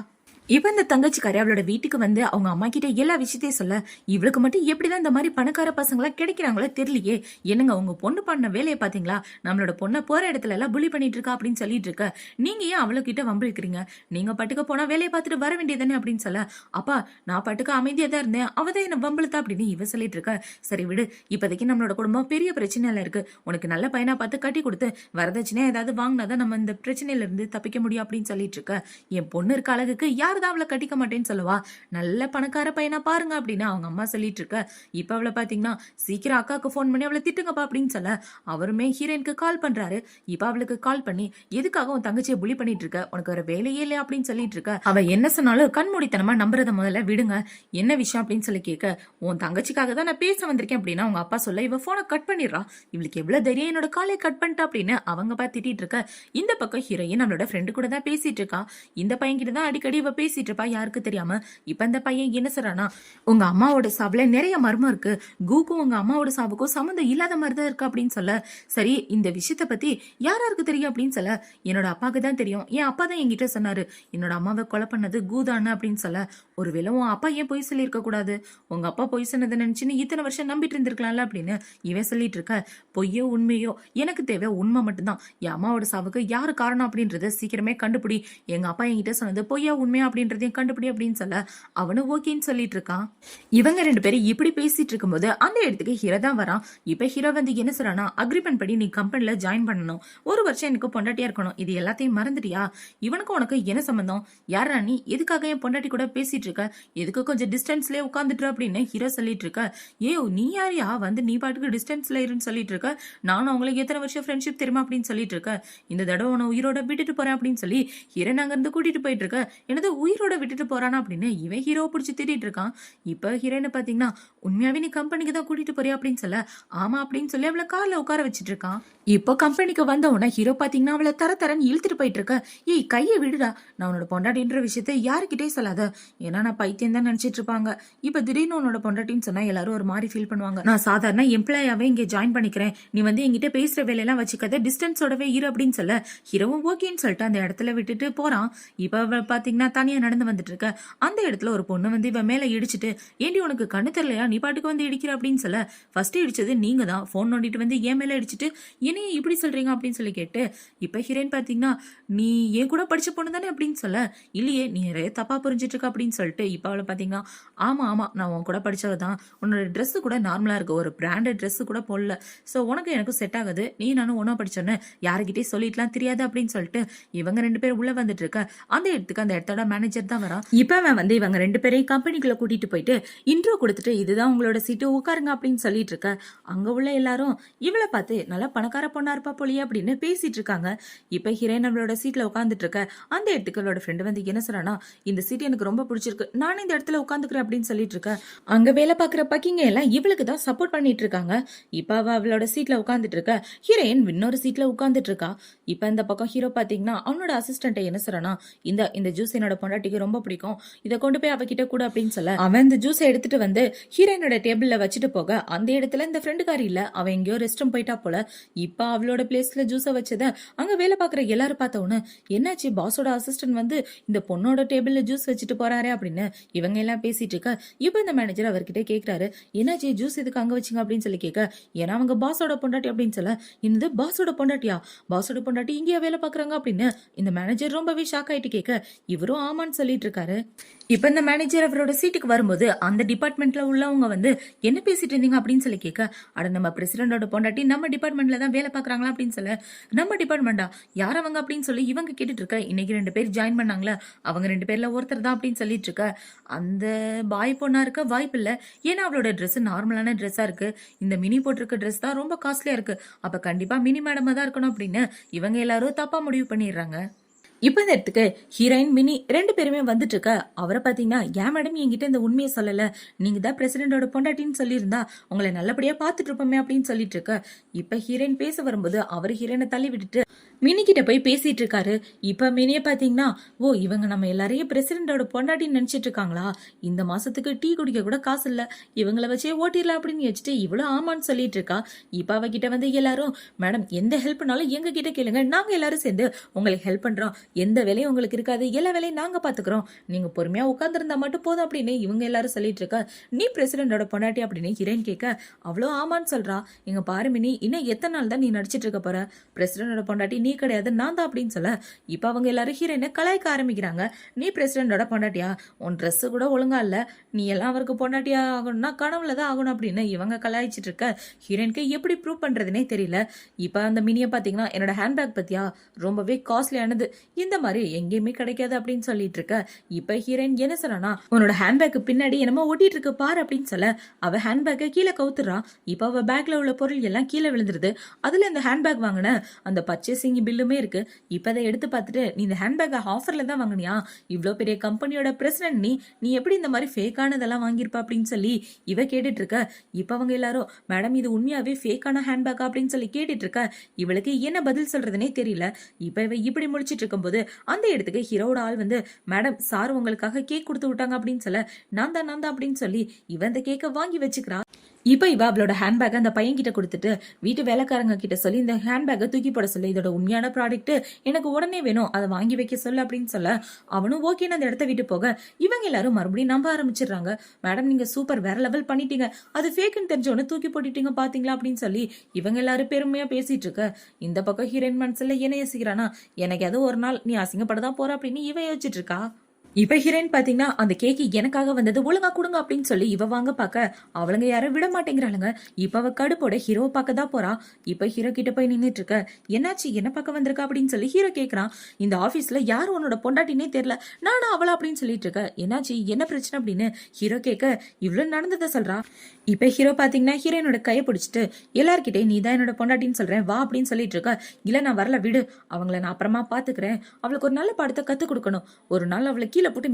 இப்ப இந்த தங்கச்சிக்காரி அவளோட வீட்டுக்கு வந்து அவங்க அம்மா கிட்ட எல்லா விஷயத்தையும் சொல்ல, இவளுக்கு மட்டும் எப்படிதான் இந்த மாதிரி பணக்கார பசங்களா கிடைக்கிறாங்களோ தெரியலையே, என்னங்க உங்க பொண்ணு பண்ண வேலையை பாத்தீங்களா, நம்மளோட பொண்ணை போற இடத்துல எல்லாம் புலி பண்ணிட்டு இருக்கா அப்படின்னு சொல்லிட்டு இருக்க. நீங்க ஏன் அவளுக்கிட்ட வம்பிழுக்கிறீங்க, நீங்க பட்டுக்க போனா வேலையை பார்த்துட்டு வர வேண்டியதானே அப்படின்னு சொல்ல, அப்பா நான் பட்டுக்க அமைதியா தான் இருந்தேன், அவதான் என்ன வம்பிழுத்தா அப்படின்னு இவ சொல்லிட்டு இருக்க. சரி விடு, இப்போதைக்கு நம்மளோட குடும்பம் பெரிய பிரச்சனையில இருக்கு, உனக்கு நல்ல பையனா பார்த்து கட்டி கொடுத்து வரதட்சணையா ஏதாவது வாங்கினாதான் நம்ம இந்த பிரச்சனையில இருந்து தப்பிக்க முடியும் அப்படின்னு சொல்லிட்டு இருக்க. என் பொண்ணு இருக்க அழகுக்கு யாருதான் அவளை கட்டிக்க மாட்டேன்னு சொல்லுவா, நல்ல பணக்கார பையனா பாருங்க அப்படின்னு அவங்க அம்மா சொல்லிட்டு இருக்க. இப்ப அவளை பாத்தீங்கன்னா சீக்கிரம் அக்காவுக்கு போன் பண்ணி அவளை திட்டுங்கப்பா அப்படின்னு சொல்ல, அவருமே ஹீரோயினுக்கு கால் பண்றாரு. இப்ப அவளுக்கு கால் பண்ணி எதுக்காக உன் தங்கச்சியை புலி பண்ணிட்டு இருக்க, உனக்கு ஒரு வேலையே இல்லை அப்படின்னு சொல்லிட்டு இருக்க. அவ என்ன சொன்னாலும் கண்மூடித்தனமா நம்புறத முதல்ல விடுங்க, என்ன விஷயம் அப்படின்னு சொல்லி கேட்க, உன் தங்கச்சிக்காக தான் நான் பேச வந்திருக்கேன் அப்படின்னா அவங்க அப்பா சொல்ல, இவ போனை கட் பண்ணிடுறா. இவளுக்கு எவ்வளவு தைரியம் என்னோட காலை கட் பண்ணிட்டா அப்படின்னு அவங்க அப்பா திட்டிட்டு இருக்க. இந்த பக்கம் ஹீரோயின் நம்மளோட ஃப்ரெண்டு கூட தான் பேசிட்டு இருக்கா. இந்த பையன் கிட்ட தான் அடிக்கடி இவ பேசிட்டு இருப்பா, யாருக்கு தெரியாம. இப்ப இந்த பையன் என்ன சொல்றானா, உங்க அம்மாவோட சாவுல நிறைய மர்மம் இருக்கு, கூக்கும் உங்க அம்மாவோட சாவுக்கும் சம்மந்தம் இல்லாத மாதிரிதான் இருக்கு அப்படின்னு சொல்ல, சரி இந்த விஷயத்த பத்தி யாராருக்கு தெரியும் அப்படின்னு சொல்ல, என்னோட அப்பாவுக்கு தான் தெரியும், என் அப்பா தான் என்கிட்ட சொன்னாரு, என்னோட அம்மாவை கொலை பண்ணது கூதான்னு அப்படின்னு சொல்ல, ஒருவேளை உன் அப்பா ஏன் பொய் சொல்லி இருக்க கூடாது, உங்க அப்பா பொய் சொன்னதை நினைச்சுன்னு இத்தனை வருஷம் நம்பிட்டு இருந்திருக்கலாம்ல அப்படின்னு இவன் சொல்லிட்டு இருக்க. பொய்யோ உண்மையோ எனக்கு தேவை உண்மை மட்டும்தான், என் அம்மாவோட சாவுக்கு யாரு காரணம் அப்படின்றத சீக்கிரமே கண்டுபிடி, எங்க அப்பா என்கிட்ட சொன்னது பொய்யா உண்மையா அப்படின்றதையும் கண்டுபிடி அப்படின்னு சொல்ல, அவனும் ஓகேன்னு சொல்லிட்டு இருக்கான். இவங்க 2 பேரும் இப்படி பேசிட்டு இருக்கும்போது அந்த இடத்துக்கு ஹீரோ தான் வரான். இப்ப ஹீரோ வந்து என்ன சொல்றானா, அக்ரிமெண்ட் படி நீ கம்பெனில ஜாயின் பண்ணணும், 1 வருஷம் எனக்கு பொண்டாட்டியா இருக்கணும், இது எல்லாத்தையும் மறந்துட்டியா, இவனுக்கு உனக்கு என்ன சம்பந்தம், யாரா நீ, எதுக்காக என் பொண்டாட்டி கூட பேசிட்டு இருக்க, எதுக்கு கொஞ்சம் டிஸ்டன்ஸ்லயே உட்காந்துட்டு அப்படின்னு ஹீரோ சொல்லிட்டு இருக்க. நீ யாரையா வந்து நீ பாட்டுக்கு டிஸ்டன்ஸ்ல இருன்னு சொல்லிட்டு இருக்க, நானும் அவங்களுக்கு எத்தனை வருஷம் ஃப்ரெண்ட்ஷிப் தெரியுமா அப்படின்னு சொல்லிட்டு இருக்க, இந்த தடவை உன உயிரோட விட்டுட்டு போறேன் அப்படின்னு சொல்லி ஹீரோ அங்க இருந்து கூட்டிட்டு போயிட்டு இருக்க. எனது உயிரோட விட்டுட்டு போறானா அப்படின்னு இவன் ஹீரோவை பிடிச்சி திட்டிட்டு இருக்கான். இப்ப ஹீரோயினை பாத்தீங்கன்னா, உண்மையாவே நீ கம்பெனிக்கு தான் கூட்டிட்டு போறியா அப்படின்னு சொல்ல, ஆமா அப்படின்னு சொல்லி அவளை கார்ல உட்கார வச்சிட்டு இருக்கான். இப்போ கம்பெனிக்கு வந்த உடனே ஹீரோ பாத்தீங்கன்னா அவளை தரன்னு இழுத்துட்டு போயிட்டு இருக்க. ஏய் கையை விடுடா, நான் உன்னோட பொண்டாட்டின்ற விஷயத்த யாருக்கிட்டே சொல்லாத, ஏன்னா நான் பைத்தியம் தான் நினைச்சிட்டு இருப்பாங்க, இப்ப திடீர்னு உன்னோட பொண்டாட்டின்னு சொன்னா எல்லாரும் ஒரு மாதிரி ஃபீல் பண்ணுவாங்க, நான் சாதாரண எம்ப்ளாயாவே இங்க ஜாயின் பண்ணிக்கிறேன், நீ வந்து என்கிட்ட பேசுற வேலையெல்லாம் வச்சுக்காத, டிஸ்டன்ஸோடவே இரு அப்படின்னு சொல்ல, ஹீரோவும் ஓகேன்னு சொல்லிட்டு அந்த இடத்துல விட்டுட்டு போறான். இப்ப பாத்தீங்கன்னா தனியா நடந்து வந்துட்டு இருக்க. அந்த இடத்துல ஒரு பொண்ணு வந்து இவன் மேல இடிச்சிட்டு, ஏண்டி உனக்கு கண்ணு தெரியலையா, நீ பாட்டுக்கு வந்து இடிக்கிற அப்படின்னு சொல்ல, ஃபர்ஸ்ட் இடிச்சது நீங்க தான், போன் நோண்டிட்டு வந்து என் மேல இடிச்சிட்டு என்னைய இப்படி சொல்றீங்க அப்படின்னு சொல்லி கேட்டு, இப்ப ஹீரோயின் பாத்தீங்கன்னா, நீ என் கூட படிச்ச பொண்ணு தானே அப்படின்னு சொல்ல, இல்லையே நீ நிறைய தப்பா புரிஞ்சிட்டு இருக்க அப்படின்னு சொல்லிட்டு, இப்ப அவளை பாத்தீங்கன்னா, ஆமா நான் உன் கூட படிச்சவ தான், உன்னோட ட்ரெஸ் கூட நார்மலா இருக்கு, ஒரு பிராண்டட் ட்ரெஸ் கூட போடல, சோ உனக்கு எனக்கும் செட் ஆகுது, நீ நானும் ஒன்னா படிச்சோன்னு யாருக்கிட்டே சொல்லிட்டுலாம் தெரியாது அப்படின்னு சொல்லிட்டு இவங்க 2 பேரும் உள்ள வந்துட்டு இருக்க. அந்த இடத்துக்கு அந்த இடத்தோட மேனேஜர் தான் வரான். இப்ப அவன் வந்து இவங்க 2 பேரையும் கம்பெனிக்குள்ள கூட்டிட்டு போயிட்டு இன்ட்ரோ கொடுத்துட்டு, இதுதான் உங்களோட சீட்டு, உட்காருங்க அப்படின்னு சொல்லிட்டு இருக்க. அங்க உள்ள எல்லாரும் இவளை பார்த்து நல்லா பணக்கார பொண்ணா இருப்பா போலியே அப்படின்னு பேசிட்டு இருக்காங்க. இப்ப ஹீரோயின் அவளோட சீட்ல உட்காந்துட்டு இருக்க. அந்த இடத்துக்கு அவளோட ஃப்ரெண்டு வந்து என்ன சொல்றானா, இந்த சீட் எனக்கு ரொம்ப பிடிச்சிருக்கு, நானும் இந்த இடத்துல உட்காந்துக்கிறேன் அப்படின்னு சொல்லிட்டு இருக்க. அங்க வேலை பாக்குற பக்கிங்க எல்லாம் இவளுக்கு தான் சப்போர்ட் பண்ணிட்டு இருக்காங்க. இப்ப அவளோட சீட்ல உட்காந்துட்டு இருக்க. ஹீரோயின் இன்னொரு சீட்ல உட்காந்துட்டு இருக்கா. இப்ப இந்த பக்கம் ஹீரோ பாத்தீங்கன்னா அவனோட அசிஸ்டன்ட் என்ன சொல்றானா, இந்த ஜூஸ் என்னோட பொண்டாட்டிக்கு ரொம்ப பிடிக்கும், இதை கொண்டு போய் அவகிட்ட கூட அப்படின்னு சொல்ல, அவன் இந்த ஜூஸை எடுத்துட்டு வந்து ஹீரோயினோட டேபிள்ல வச்சுட்டு போக, அந்த இடத்துல இந்த ஃப்ரெண்டுக்காரி இல்ல, அவன் எங்கேயோ ரெஸ்ட் ரூம் போயிட்டா போல. இப்ப அவளோட பிளேஸ்ல ஜூஸை வச்சத அங்க வேலை பாக்குற எல்லாரும் பார்த்தவொன்னு, என்னாச்சு பாஸோட அசிஸ்டன்ட் வந்து இந்த பொண்ணோட டேபிள்ல ஜூஸ் வச்சுட்டு போறாரு அப்படின்னு இவங்க எல்லாம் பேசிட்டு இருக்க. இப்ப இந்த மேனேஜர் அவர்கிட்ட கேக்குறாரு, என்னாச்சு ஜூஸ் எதுக்கு அங்க வச்சுங்க அப்படின்னு சொல்லி கேட்க, ஏன்னா அவங்க பாஸோட பொண்டாட்டி அப்படின்னு சொல்ல, இந்த பாஸோட பொண்டாட்டியா, பாஸோட பொண்டாட்டி இங்கேயா வேலை பாக்குறாங்க அப்படின்னு இந்த மேனேஜர் ரொம்பவே ஷாக் ஆயிட்டு கேட்க, இவரும் ஆமான்னு சொல்லிட்டு இருக்காரு. இப்ப இந்த மேனேஜர் அவரோட சீட்டுக்கு வரும்போது அந்த டிபார்ட்மெண்ட்ல உள்ளவங்க வந்து என்ன பேசிட்டு இருந்தீங்க அப்படின்னு சொல்லி கேட்க, அட நம்ம பிரசிடண்டோட பொண்டாட்டி நம்ம டிபார்ட்மெண்ட்ல தான் வேலை பாக்குறாங்களா அப்படின்னு சொல்ல, நம்ம டிபார்ட்மெண்டா யார் அவங்க அப்படின்னு சொல்லி இவங்க கேட்டுட்டு இருக்க. இன்னைக்கு 2 பேர் ஜாயின் பண்ணாங்களா, அவங்க 2 பேர்ல ஒருத்தர் தான் அப்படின்னு சொல்லிட்டு இருக்க. அந்த பாய் பொண்ணா இருக்க வாய்ப்பு இல்ல, ஏன்னா அவளோட ட்ரெஸ் நார்மலான ட்ரெஸ்ஸா இருக்கு, இந்த மினி போட்டிருக்க ட்ரெஸ் தான் ரொம்ப காஸ்ட்லியா இருக்கு, அப்ப கண்டிப்பா மினி மேடமா தான் இருக்கணும் அப்படின்னு இவங்க எல்லாரும் தப்பா முடிவு பண்ணிடுறாங்க. இப்ப இந்த இடத்துக்கு ஹீரோயின் மினி 2 பேருமே வந்துட்டு இருக்க. அவரை பாத்தீங்கன்னா, ஏன் மேடம் என்கிட்ட இந்த உண்மையை சொல்லல, நீங்க தான் பிரசிடண்டோட பொண்டாட்டின்னு சொல்லியிருந்தா உங்களை நல்லபடியா பாத்துட்டு இருப்போமே அப்படின்னு சொல்லிட்டு இருக்க. இப்ப ஹீரோயின் பேச வரும்போது அவர் ஹீரோயினை தள்ளி விட்டுட்டு மினி கிட்ட போய் பேசிட்டு இருக்காரு. இப்ப மினிய பாத்தீங்கன்னா, ஓ இவங்க நம்ம எல்லாரையும் பிரசிடண்டோட பொண்டாட்டின்னு நினைச்சிட்டு இருக்காங்களா, இந்த மாசத்துக்கு டீ குடிக்க கூட காசு இல்ல, இவங்களை வச்சே ஓட்டிடலாம் அப்படின்னு வச்சுட்டு இவ்வளவு ஆமான்னு சொல்லிட்டு இருக்கா. இப்ப அவகிட்ட வந்து எல்லாரும், மேடம் எந்த ஹெல்ப்னாலும் எங்க கிட்ட கேளுங்க, நாங்க எல்லாரும் சேர்ந்து உங்களுக்கு ஹெல்ப் பண்றோம், எந்த வேலையும் உங்களுக்கு இருக்காது, எல்லா வேலையும் நாங்க பாத்துக்கிறோம், நீங்க பொறுமையா உட்கார்ந்துருந்தா மட்டும் போதும் அப்படின்னு இவங்க எல்லாரும் சொல்லிட்டு இருக்க. நீ பிரசிடண்டோட பொண்டாட்டி அப்படின்னு ஹீரோயின் கேட்க, அவ்வளோ ஆமான்னு சொல்றா. இங்க பாரு மினி, இன்னும் எத்தனை நாள் தான் நீ நடிச்சிட்டு இருக்க போற, பிரசிடண்டோட பொண்டாட்டி நீ கிடையாது நான் தான் அப்படின்னு சொல்ல. இப்ப அவங்க எல்லாரும் ஹீரோயினை கலாய்க்க ஆரம்பிக்கிறாங்க. நீ பிரசிடண்டோட பொண்டாட்டியா, உன் ட்ரெஸ் கூட ஒழுங்கா இல்ல, நீ எல்லாம் அவருக்கு பொண்டாட்டியா ஆகணும்னா கனவுல தான் ஆகணும் அப்படின்னு இவங்க கலாய்ச்சிட்டு இருக்க. ஹீரோயினுக்கு எப்படி ப்ரூவ் பண்றதுனே தெரியல. இப்ப அந்த மினியை பாத்தீங்கன்னா, என்னோட ஹேண்ட்பேக் பத்தியா ரொம்பவே காஸ்ட்லியானது, இந்த மாதிரி எங்கேயுமே கிடைக்காது அப்படின்னு சொல்லிட்டு இருக்க. இப்ப ஹீரோயின் என்ன சொன்னா, உன்னோட ஹேண்ட்பேக் பின்னாடி என்னமோ ஒட்டிட்டு இருக்கு பாரு அப்படின்னு சொல்ல, அவ ஹேண்ட்பேக்கை கீழே கவுத்துறான். இப்ப அவ பேக்ல உள்ள பொருள் எல்லாம் கீழே விழுந்துருது. அதுல இந்த ஹேண்ட்பேக் வாங்கின அந்த பர்ச்சேசிங் பில்லுமே இருக்கு. இப்ப அதை எடுத்து பார்த்துட்டு, நீ இந்த ஹேண்ட்பேக் ஆஃபர்ல தான் வாங்கினியா, இவ்வளோ பெரிய கம்பெனியோட பிரசிடென்ட் நீ எப்படி இந்த மாதிரி ஃபேக்கானதெல்லாம் வாங்கியிருப்பா அப்படின்னு சொல்லி இவ கேட்டுட்டு இருக்க. இப்ப அவங்க எல்லாரும், மேடம் இது உண்மையாவே ஃபேக்கான ஹேண்ட்பேக் அப்படின்னு சொல்லி கேட்டுட்டு இருக்க. இவளுக்கு என்ன பதில் சொல்றதுனே தெரியல. இப்ப இவ இப்படி முடிச்சிட்டு இருக்கும்போது அந்த இடத்துக்கு ஹீரோட ஆள் வந்து, மேடம் சார் உங்களுக்காக கேக் கொடுத்து விட்டாங்க அப்படின்னு சொல்ல, நான் தான் அப்படின்னு சொல்லி இவன் அந்த கேக்கை வாங்கி வச்சுக்கிறா. இப்ப இவ அவளோட ஹேண்ட்பேக்கை அந்த பையன் கிட்ட கொடுத்துட்டு, வீட்டு வேலைக்காரங்க கிட்ட சொல்லி இந்த ஹேண்ட்பேக்கை தூக்கி போட சொல்லு, இதோட உண்மையான ப்ராடக்ட் எனக்கு உடனே வேணும், அதை வாங்கி வைக்க சொல்லு அப்படின்னு சொல்ல, அவனும் ஓகேன்னு அந்த இடத்த விட்டு போக இவங்க எல்லாரும் மறுபடியும் நம்ப ஆரம்பிச்சிடுறாங்க. மேடம் நீங்க சூப்பர், வேற லெவல் பண்ணிட்டீங்க, அது ஃபேக்குன்னு தெரிஞ்சவொன்னு தூக்கி போட்டுட்டீங்க பாத்தீங்களா அப்படின்னு சொல்லி இவங்க எல்லாரும் பெருமையா பேசிட்டு இருக்க. இந்த பக்கம் ஹீரோயின் மனசுல என்ன யோசிக்கிறானா, எனக்கு ஏதோ ஒரு நாள் நீ அசிங்கப்படதான் போற அப்படின்னு இவ யோசிச்சுட்டு இருக்கா. இப்ப ஹீரோயின் பாத்தீங்கன்னா, அந்த கேக்கு எனக்காக வந்தது, ஒழுங்கா கொடுங்க அப்படின்னு சொல்லி இவ வாங்க பாக்க அவளுங்க யாரும் விட மாட்டேங்கிறாளுங்க. இப்ப அவ கடுப்போட ஹீரோவை பார்க்க தான் போறா. இப்ப ஹீரோ கிட்ட போய் நின்னுட்டு இருக்க. என்னாச்சு, என்ன பார்க்க வந்திருக்கா அப்படின்னு சொல்லி ஹீரோ கேக்குறான். இந்த ஆபீஸ்ல யாரு உன்னோட பொண்டாட்டினே தெரியல, நானா அவளா அப்படின்னு சொல்லிட்டு இருக்க, என்னாச்சு என்ன பிரச்சனை அப்படின்னு ஹீரோ கேட்க, இவ்வளவு நடந்ததை சொல்றா. இப்ப ஹீரோ பாத்தீங்கன்னா ஹீரோயினோட கையை பிடிச்சிட்டு, எல்லார்கிட்டே நீ தான் என்னோட பொண்டாட்டின்னு சொல்றேன் வா அப்படின்னு சொல்லிட்டு இருக்க. இல்ல நான் வரல விடு, அவங்கள நான் அப்புறமா பாத்துக்கிறேன், அவளுக்கு ஒரு நல்ல பாடத்தை கத்து கொடுக்கணும், ஒரு நாள் அவளை கீழே போட்டு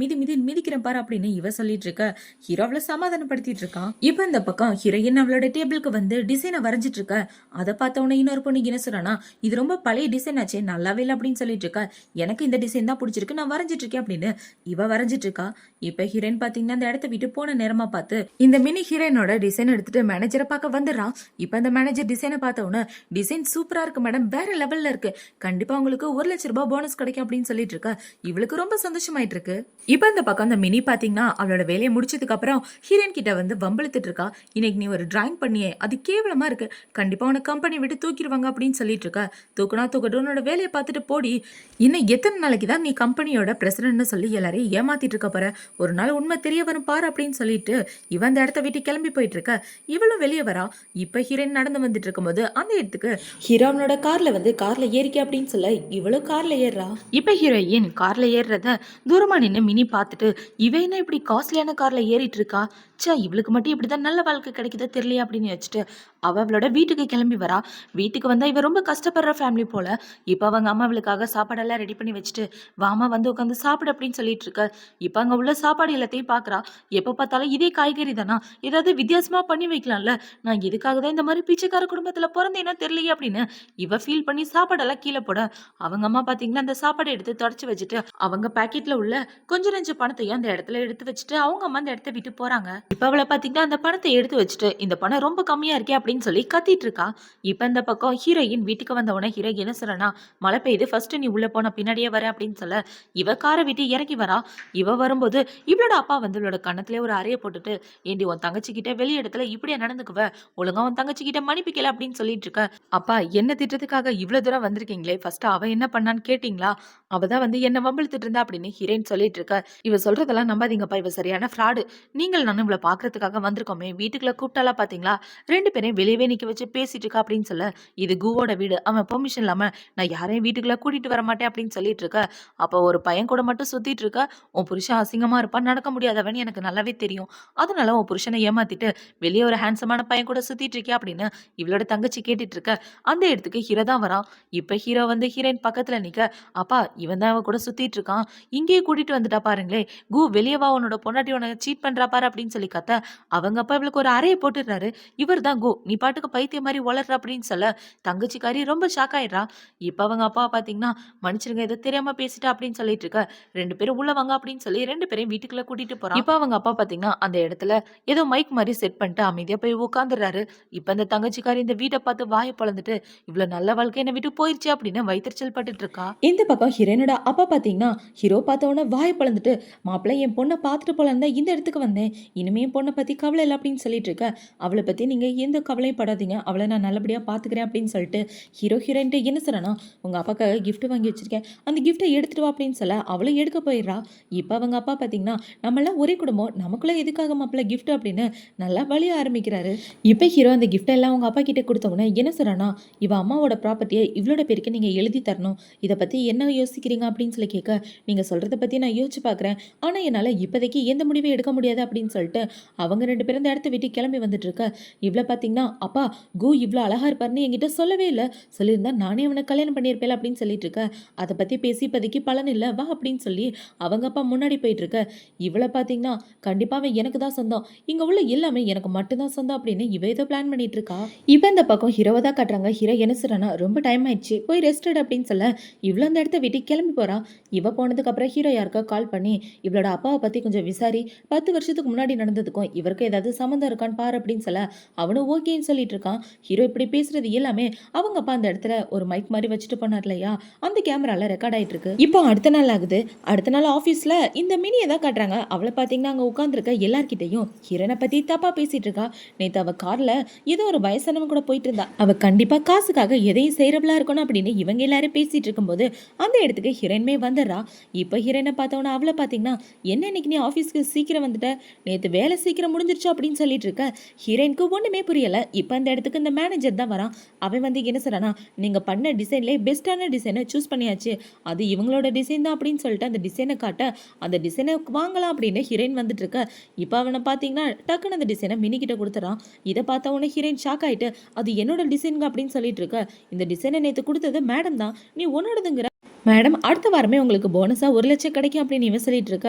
மிதிக்கிறேன் பாரு அப்படின்னு இவ சொல்லிட்டு இருக்க. ஹீரோ அவளை சமாதானப்படுத்திட்டு இருக்கான். இப்ப இந்த பக்கம் ஹீரோயின் அவளோட டேபிளுக்கு வந்து டிசைனை வரைஞ்சிட்டு இருக்க. அதை பார்த்த உடனே இன்னொரு பொண்ணு என்ன சொல்றானா, இது ரொம்ப பழைய டிசைன் ஆச்சே, நல்லாவே இல்லை அப்படின்னு சொல்லிட்டு இருக்கா. எனக்கு இந்த டிசைன் தான் பிடிச்சிருக்கு, நான் வரைஞ்சிட்டு இருக்கேன் அப்படின்னு இவ வரைஞ்சிட்டு இருக்கா. இப்ப ஹீரோயின் பாத்தீங்கன்னா அந்த இடத்த விட்டு போன நேரமா பார்த்து இந்த மினி ஹீரோயினோட டிசைன் எடுத்துட்டு மேனேஜரை பார்க்க வந்துடுறான். இப்ப அந்த மேனேஜர் டிசைனை பார்த்த உடனே, டிசைன் சூப்பரா இருக்கு மேடம், வேற லெவல்ல இருக்கு, கண்டிப்பா உங்களுக்கு 1,00,000 போனஸ் கிடைக்கும் அப்படின்னு சொல்லிட்டு இருக்கா. இவளுக்கு ரொம்ப சந்தோஷமாயிட்டு இருக்கு. இப்ப இந்த பக்கம் அந்த மினி பாத்தீங்கன்னா அவளோட வேலையை முடிச்சதுக்கு அப்புறம் ஹீரோயின் கிட்ட வந்து வம்பிழுத்துட்டு இருக்கா. இன்னைக்கு நீ ஒரு டிராயிங் பண்ணியே, அது கேவலமா இருக்கு, கண்டிப்பா உனக்கு கம்பெனி விட்டு தூக்கிடுவாங்க அப்படின்னு சொல்லிட்டு இருக்கா. தூக்குனா தூக்கட்டும், உன்னோட வேலையை பார்த்துட்டு போடி, இன்னும் எத்தனை நாளைக்கு தான் நீ கம்பெனியோட பிரசிடென்ட்னு சொல்லி எல்லாரையும் ஏமாத்திட்டு இருக்க போற, ஒரு நாள் உண்மை தெரிய வரும் பாரு அப்படின்னு சொல்லிட்டு இவன் அந்த இடத்த விட்டு கிளம்பி போயிட்டு இருக்க. இவளும் வெளியே வரா. இப்ப ஹீரோயின் நடந்து வந்துட்டு இருக்கும்போது அந்த இடத்துக்கு ஹீரோனோட கார்ல ஏறிக்க அப்படின்னு சொல்ல இவளும் கார்ல ஏறா. இப்ப ஹீரோயின் கார்ல ஏறுறத தூரமா நின்று மினி பார்த்துட்டு, இவ என்ன இப்படி காஸ்ட்லியான கார்ல ஏறிட்டு இருக்கா, சே இவளுக்கு மட்டும் இப்படிதான் நல்ல வாழ்க்கை கிடைக்குதோ தெரியலையா அப்படின்னு வச்சுட்டு அவளோட வீட்டுக்கு கிளம்பி வரா. வீட்டுக்கு வந்தா இவ ரொம்ப கஷ்டப்படுற ஃபேமிலி போல. இப்ப அவங்க அம்மா அவளுக்காக சாப்பாடெல்லாம் ரெடி பண்ணி வச்சுட்டு, வாமா வந்து உட்காந்து சாப்பிடு அப்படின்னு சொல்லிட்டு இருக்க. இப்ப அங்க உள்ள சாப்பாடு எல்லாத்தையும் பாக்குறா. எப்ப பார்த்தாலும் இதே காய்கறி தானா, ஏதாவது வித்தியாசமா பண்ணி வைக்கலாம்ல, நான் எதுக்காக தான் இந்த மாதிரி பிச்சைக்கார குடும்பத்துல பிறந்தேன்னா தெரியலையே அப்படின்னு இவ ஃபீல் பண்ணி சாப்பாடெல்லாம் கீழே போட, அவங்க அம்மா பாத்தீங்கன்னா அந்த சாப்பாடை எடுத்து தொடச்சு வச்சுட்டு அவங்க பாக்கெட்ல உள்ள கொஞ்ச நெஞ்ச பணத்தையும் அந்த இடத்துல எடுத்து வச்சுட்டு அவங்க அம்மா அந்த இடத்த விட்டு போறாங்க. இப்ப அவளை பாத்தீங்கன்னா அந்த பணத்தை எடுத்து வச்சுட்டு, இந்த பணம் ரொம்ப கம்மியா இருக்கே அப்படின்னு சொல்லி கத்திட்டு இருக்கா. இப்ப இந்த பக்கம் ஹீரோயின் வீட்டுக்கு வந்த உடனே ஹீரோ என்ன சொல்றனா, மழை பெய்யுது, ஃபர்ஸ்ட் நீ உள்ள போன பின்னாடியே வர அப்படின்னு சொல்ல இவ காரை விட்டு இறக்கி வரா. இவ வரும்போது இவளோட அப்பா வந்து இவளோட கண்ணத்திலே ஒரு அறைய போட்டுட்டு, ஏண்டி உன் தங்கச்சி கிட்ட வெளி இடத்துல இப்படியா நடந்துக்குவ, ஒழுங்கா உன் தங்கச்சி கிட்ட மன்னிப்பிக்கல அப்படின்னு சொல்லிட்டு இருக்க. அப்பா என்ன திட்டத்துக்காக இவ்வளவு தூரம் வந்திருக்கீங்களே, ஃபர்ஸ்ட் அவ என்ன பண்ணான்னு கேட்டீங்களா, அவதான் வந்து என்ன வம்பிழுத்துட்டு இருந்தா அப்படின்னு ஹீரோயின் சொல்லி சொல்லிட்டு இருக்க. இவ சொல்றதெல்லாம் நம்பாதீங்கப்பா, இவ சரியான ஃப்ராடு. நீங்கள் நானும் இவள பார்க்கறதுக்காக வந்திருக்கோமே, வீட்டுக்குள்ள கூப்பிட்டாலா பார்த்தீங்களா? 2 பேரையும் வெளியவே நிக்க வச்சு பேசிட்டு இருக்கா அப்படின்னு சொல்ல, இது குவோட வீடு. அவன் பெர்மிஷன் இல்லாம நான் யாரையும் வீட்டுக்குள்ள கூட்டிட்டு வரமாட்டேன் அப்படின்னு சொல்லிட்டு இருக்க. அப்ப ஒரு பையன் கூட மட்டும் சுத்திட்டு இருக்க. உன் புருஷன் அசிங்கமா இருப்பான், நடக்க முடியாதவன் எனக்கு நல்லாவே தெரியும். அதனால உன் புருஷனை ஏமாத்திட்டு வெளியே ஒரு ஹேண்ட்ஸமான பையன் கூட சுத்திட்டு இருக்கியா அப்படின்னு இவளோட தங்கச்சி கேட்டுட்டு இருக்க. அந்த இடத்துக்கு ஹீரோ தான் வரான். இப்ப ஹீரோ வந்து ஹீரோயின் பக்கத்துல நிக்க, அப்பா இவன் தான் அவ கூட சுத்திட்டு இருக்கான், இங்கேயே கூட்டிட்டு வந்துட்டா பாருங்களே, வெளியே வா, உன்னோட பொண்டாட்டி உனக்கு சீட் பண்றா பாரு அப்படின்னு சொல்லி கத்த, அவங்க அப்பா இவளுக்கு ஒரு அறையை போட்டுடுறாரு. இவர் தான் நீ பாட்டுக்கு பைத்திய மாதிரி வளர்ற அப்படின்னு சொல்ல தங்கச்சிக்காரி ரொம்ப ஷாக் ஆயிடுறா. இப்ப அவங்க அப்பா பாத்தீங்கன்னா, மன்னிச்சிருங்க இதை தெரியாம பேசிட்டா அப்படின்னு சொல்லிட்டு இருக்க. 2 பேரும் உள்ள வாங்க அப்படின்னு சொல்லி 2 பேரையும் வீட்டுக்குள்ள கூட்டிட்டு போறான். இப்ப அவங்க அப்பா பாத்தீங்கன்னா அந்த இடத்துல ஏதோ மைக் மாதிரி செட் பண்ணிட்டு அமைதியா போய் உட்காந்துடுறாரு. இப்ப அந்த தங்கச்சிக்காரி இந்த வீட்டை பார்த்து வாயை பொளந்துட்டு, இவ்வளவு நல்ல வாழ்க்கை என்னை விட்டு போயிருச்சு அப்படின்னு வயிற்றுச்சல் பட்டுட்டு இருக்கா. இந்த பக்கம் ஹீரோனோட அப்பா பாத்தீங்கன்னா ஹீரோ பார்த்த உடனே வாயை பொளந்துட்டு, மாப்பிள்ளை என் பொண்ணை பார்த்துட்டு போலாம் தான் இந்த இடத்துக்கு வந்தேன், இனிமே என் பொண்ணை பத்தி கவலை இல்லை அப்படின்னு சொல்லிட்டு இருக்க. அவளை பத்தி நீங்க எந்த கவலையும் படாதீங்க, அவளை நான் நல்லபடியா பாத்துக்கிறேன் அப்படின்னு சொல்லிட்டு ஹீரோயின் என்ன சொல்றானா, உங்க அப்பாக்காக கிஃப்ட் வாங்கி வச்சிருக்கேன், அந்த கிஃப்ட்டை எடுத்துட்டு வா அப்படின்னு சொல்ல அவளை எடுக்க போயிடுறா. இப்ப அவங்க அப்பா பாத்தீங்கன்னா, நம்மளாம் ஒரே குடும்பம், நமக்குள்ள எதுக்காக மாப்பிள்ளை கிஃப்ட் அப்படின்னு நல்லா வழிய ஆரம்பிக்கிறாரு. இப்ப ஹீரோ அந்த கிஃப்ட் எல்லாம் அவங்க அப்பா கிட்ட கொடுத்தவொடனே என்ன சொல்றானா, இவ அம்மாவோட ப்ராப்பர்ட்டியை இவளோட பேருக்கு நீங்க எழுதி தரணும், இதை பத்தி என்ன யோசிக்கிறீங்க அப்படின்னு சொல்லி கேட்க, நீங்க சொல்றதை பத்தி நான் யோசிச்சு பாக்குறேன், ஆனா என்னால இப்போதைக்கு எந்த முடிவும் எடுக்க முடியாது அப்படின்னு சொல்லிட்டு அவங்க 2 பேரும் இந்த இடத்த விட்டு கிளம்பி வந்துட்டு இருக்க. இவ்வளவு பாத்தீங்கன்னா, அப்பா இவ்வளவு அழகா இருப்பாருன்னு என்கிட்ட சொல்லவே இல்லை, சொல்லியிருந்தா நானே அவனை கல்யாணம் பண்ணியிருப்பேன் அப்படின்னு சொல்லிட்டு இருக்க. அதை பத்தி பேசி இப்போதைக்கு பலன் இல்லை, வா அப்படின்னு சொல்லி அவங்க அப்பா முன்னாடி போயிட்டு இருக்க. இவளை பாத்தீங்கன்னா, கண்டிப்பா அவன் எனக்கு தான் சொந்தம், இங்க உள்ள எல்லாமே எனக்கு மட்டும்தான் சொந்தம் அப்படின்னு இவ ஏதோ பிளான் பண்ணிட்டு இருக்கா. இப்ப இந்த பக்கம் ஹீரோவை தான் காட்டுறாங்க. ஹீரோ என்ன சொல்றானா, ரொம்ப டைம் ஆயிடுச்சு, போய் ரெஸ்ட் எடு அப்படின்னு சொல்ல இவ்வளவு அந்த இடத்த விட்டு கிளம்பி போறா. இவ போனதுக்கு அப்புறம் ஹீரோ யாருக்கா கால் பண்ணி, இவளோட அப்பாவை பத்தி கொஞ்சம் விசாரி, 10 வருஷத்துக்கு முன்னாடி நடந்ததுக்கும் இவருக்கு ஏதாவது சம்மந்தம் இருக்கான்னு பாரு அப்படின்னு சொல்ல அவனும் ஓகேன்னு சொல்லிட்டு இருக்கான். ஹீரோ இப்படி பேசுறது எல்லாமே அவங்க அப்பா அந்த இடத்துல ஒரு மைக் மாதிரி வச்சுட்டு போனார் இல்லையா, அந்த கேமரால ரெக்கார்ட் ஆயிட்டு இருக்கு. இப்போ அடுத்த நாள் ஆகுது. அடுத்த நாள் ஆபீஸ்ல இந்த மினியை தான் காட்டுறாங்க. அவளை பாத்தீங்கன்னா அங்க உட்கார்ந்துருக்க எல்லார்கிட்டையும் ஹீரோனை பத்தி தப்பா பேசிட்டு இருக்கா. நேத்து அவ கார்ல ஏதோ ஒரு வயசானவன் கூட போயிட்டு இருந்தா, அவ கண்டிப்பா காசுக்காக எதையும் செய்யறவளா இருக்கணும் அப்படின்னு இவங்க எல்லாரும் பேசிட்டு இருக்கும்போது அந்த இடத்துக்கு ஹீரோயின்மே வந்துடுறா. இப்போ ஹீரோயினை பார்த்தவொன்னே அவளை பார்த்தீங்கன்னா, என்ன இன்னைக்கு நீ ஆஃபீஸ்க்கு சீக்கிரம் வந்துட்ட, நேற்று வேலை சீக்கிரம் முடிஞ்சிருச்சு அப்படின்னு சொல்லிட்டு இருக்க. ஹீரோயினுக்கு ஒன்றுமே புரியலை. இப்போ அந்த இடத்துக்கு இந்த மேனேஜர் தான் வரான். அவன் வந்து என்ன சொல்றானா, நீங்கள் பண்ண டிசைன்லேயே பெஸ்ட்டான டிசைனை சூஸ் பண்ணியாச்சு, அது இவங்களோட டிசைன் தான் அப்படின்னு சொல்லிட்டு அந்த டிசைனை காட்ட, அந்த டிசைனை வாங்கலாம் அப்படின்னு ஹீரோயின் வந்துட்டு இருக்க. இப்போ அவனை பார்த்தீங்கன்னா டக்குன்னு அந்த டிசைனை மினிக்கிட்ட கொடுத்துறான். இதை பார்த்த உடனே ஹீரோயின் ஷாக் ஆயிட்டு, அது என்னோட டிசைனுங்க அப்படின்னு சொல்லிட்டு இருக்க. இந்த டிசைனை நேற்று கொடுத்தது மேடம் தான், நீ உன்னோடதுங்கிற மேடம், அடுத்த வாரமே உங்களுக்கு போனஸா 1 லட்சம் கிடைக்கும் அப்படின்னு இவன் சொல்லிட்டு இருக்க.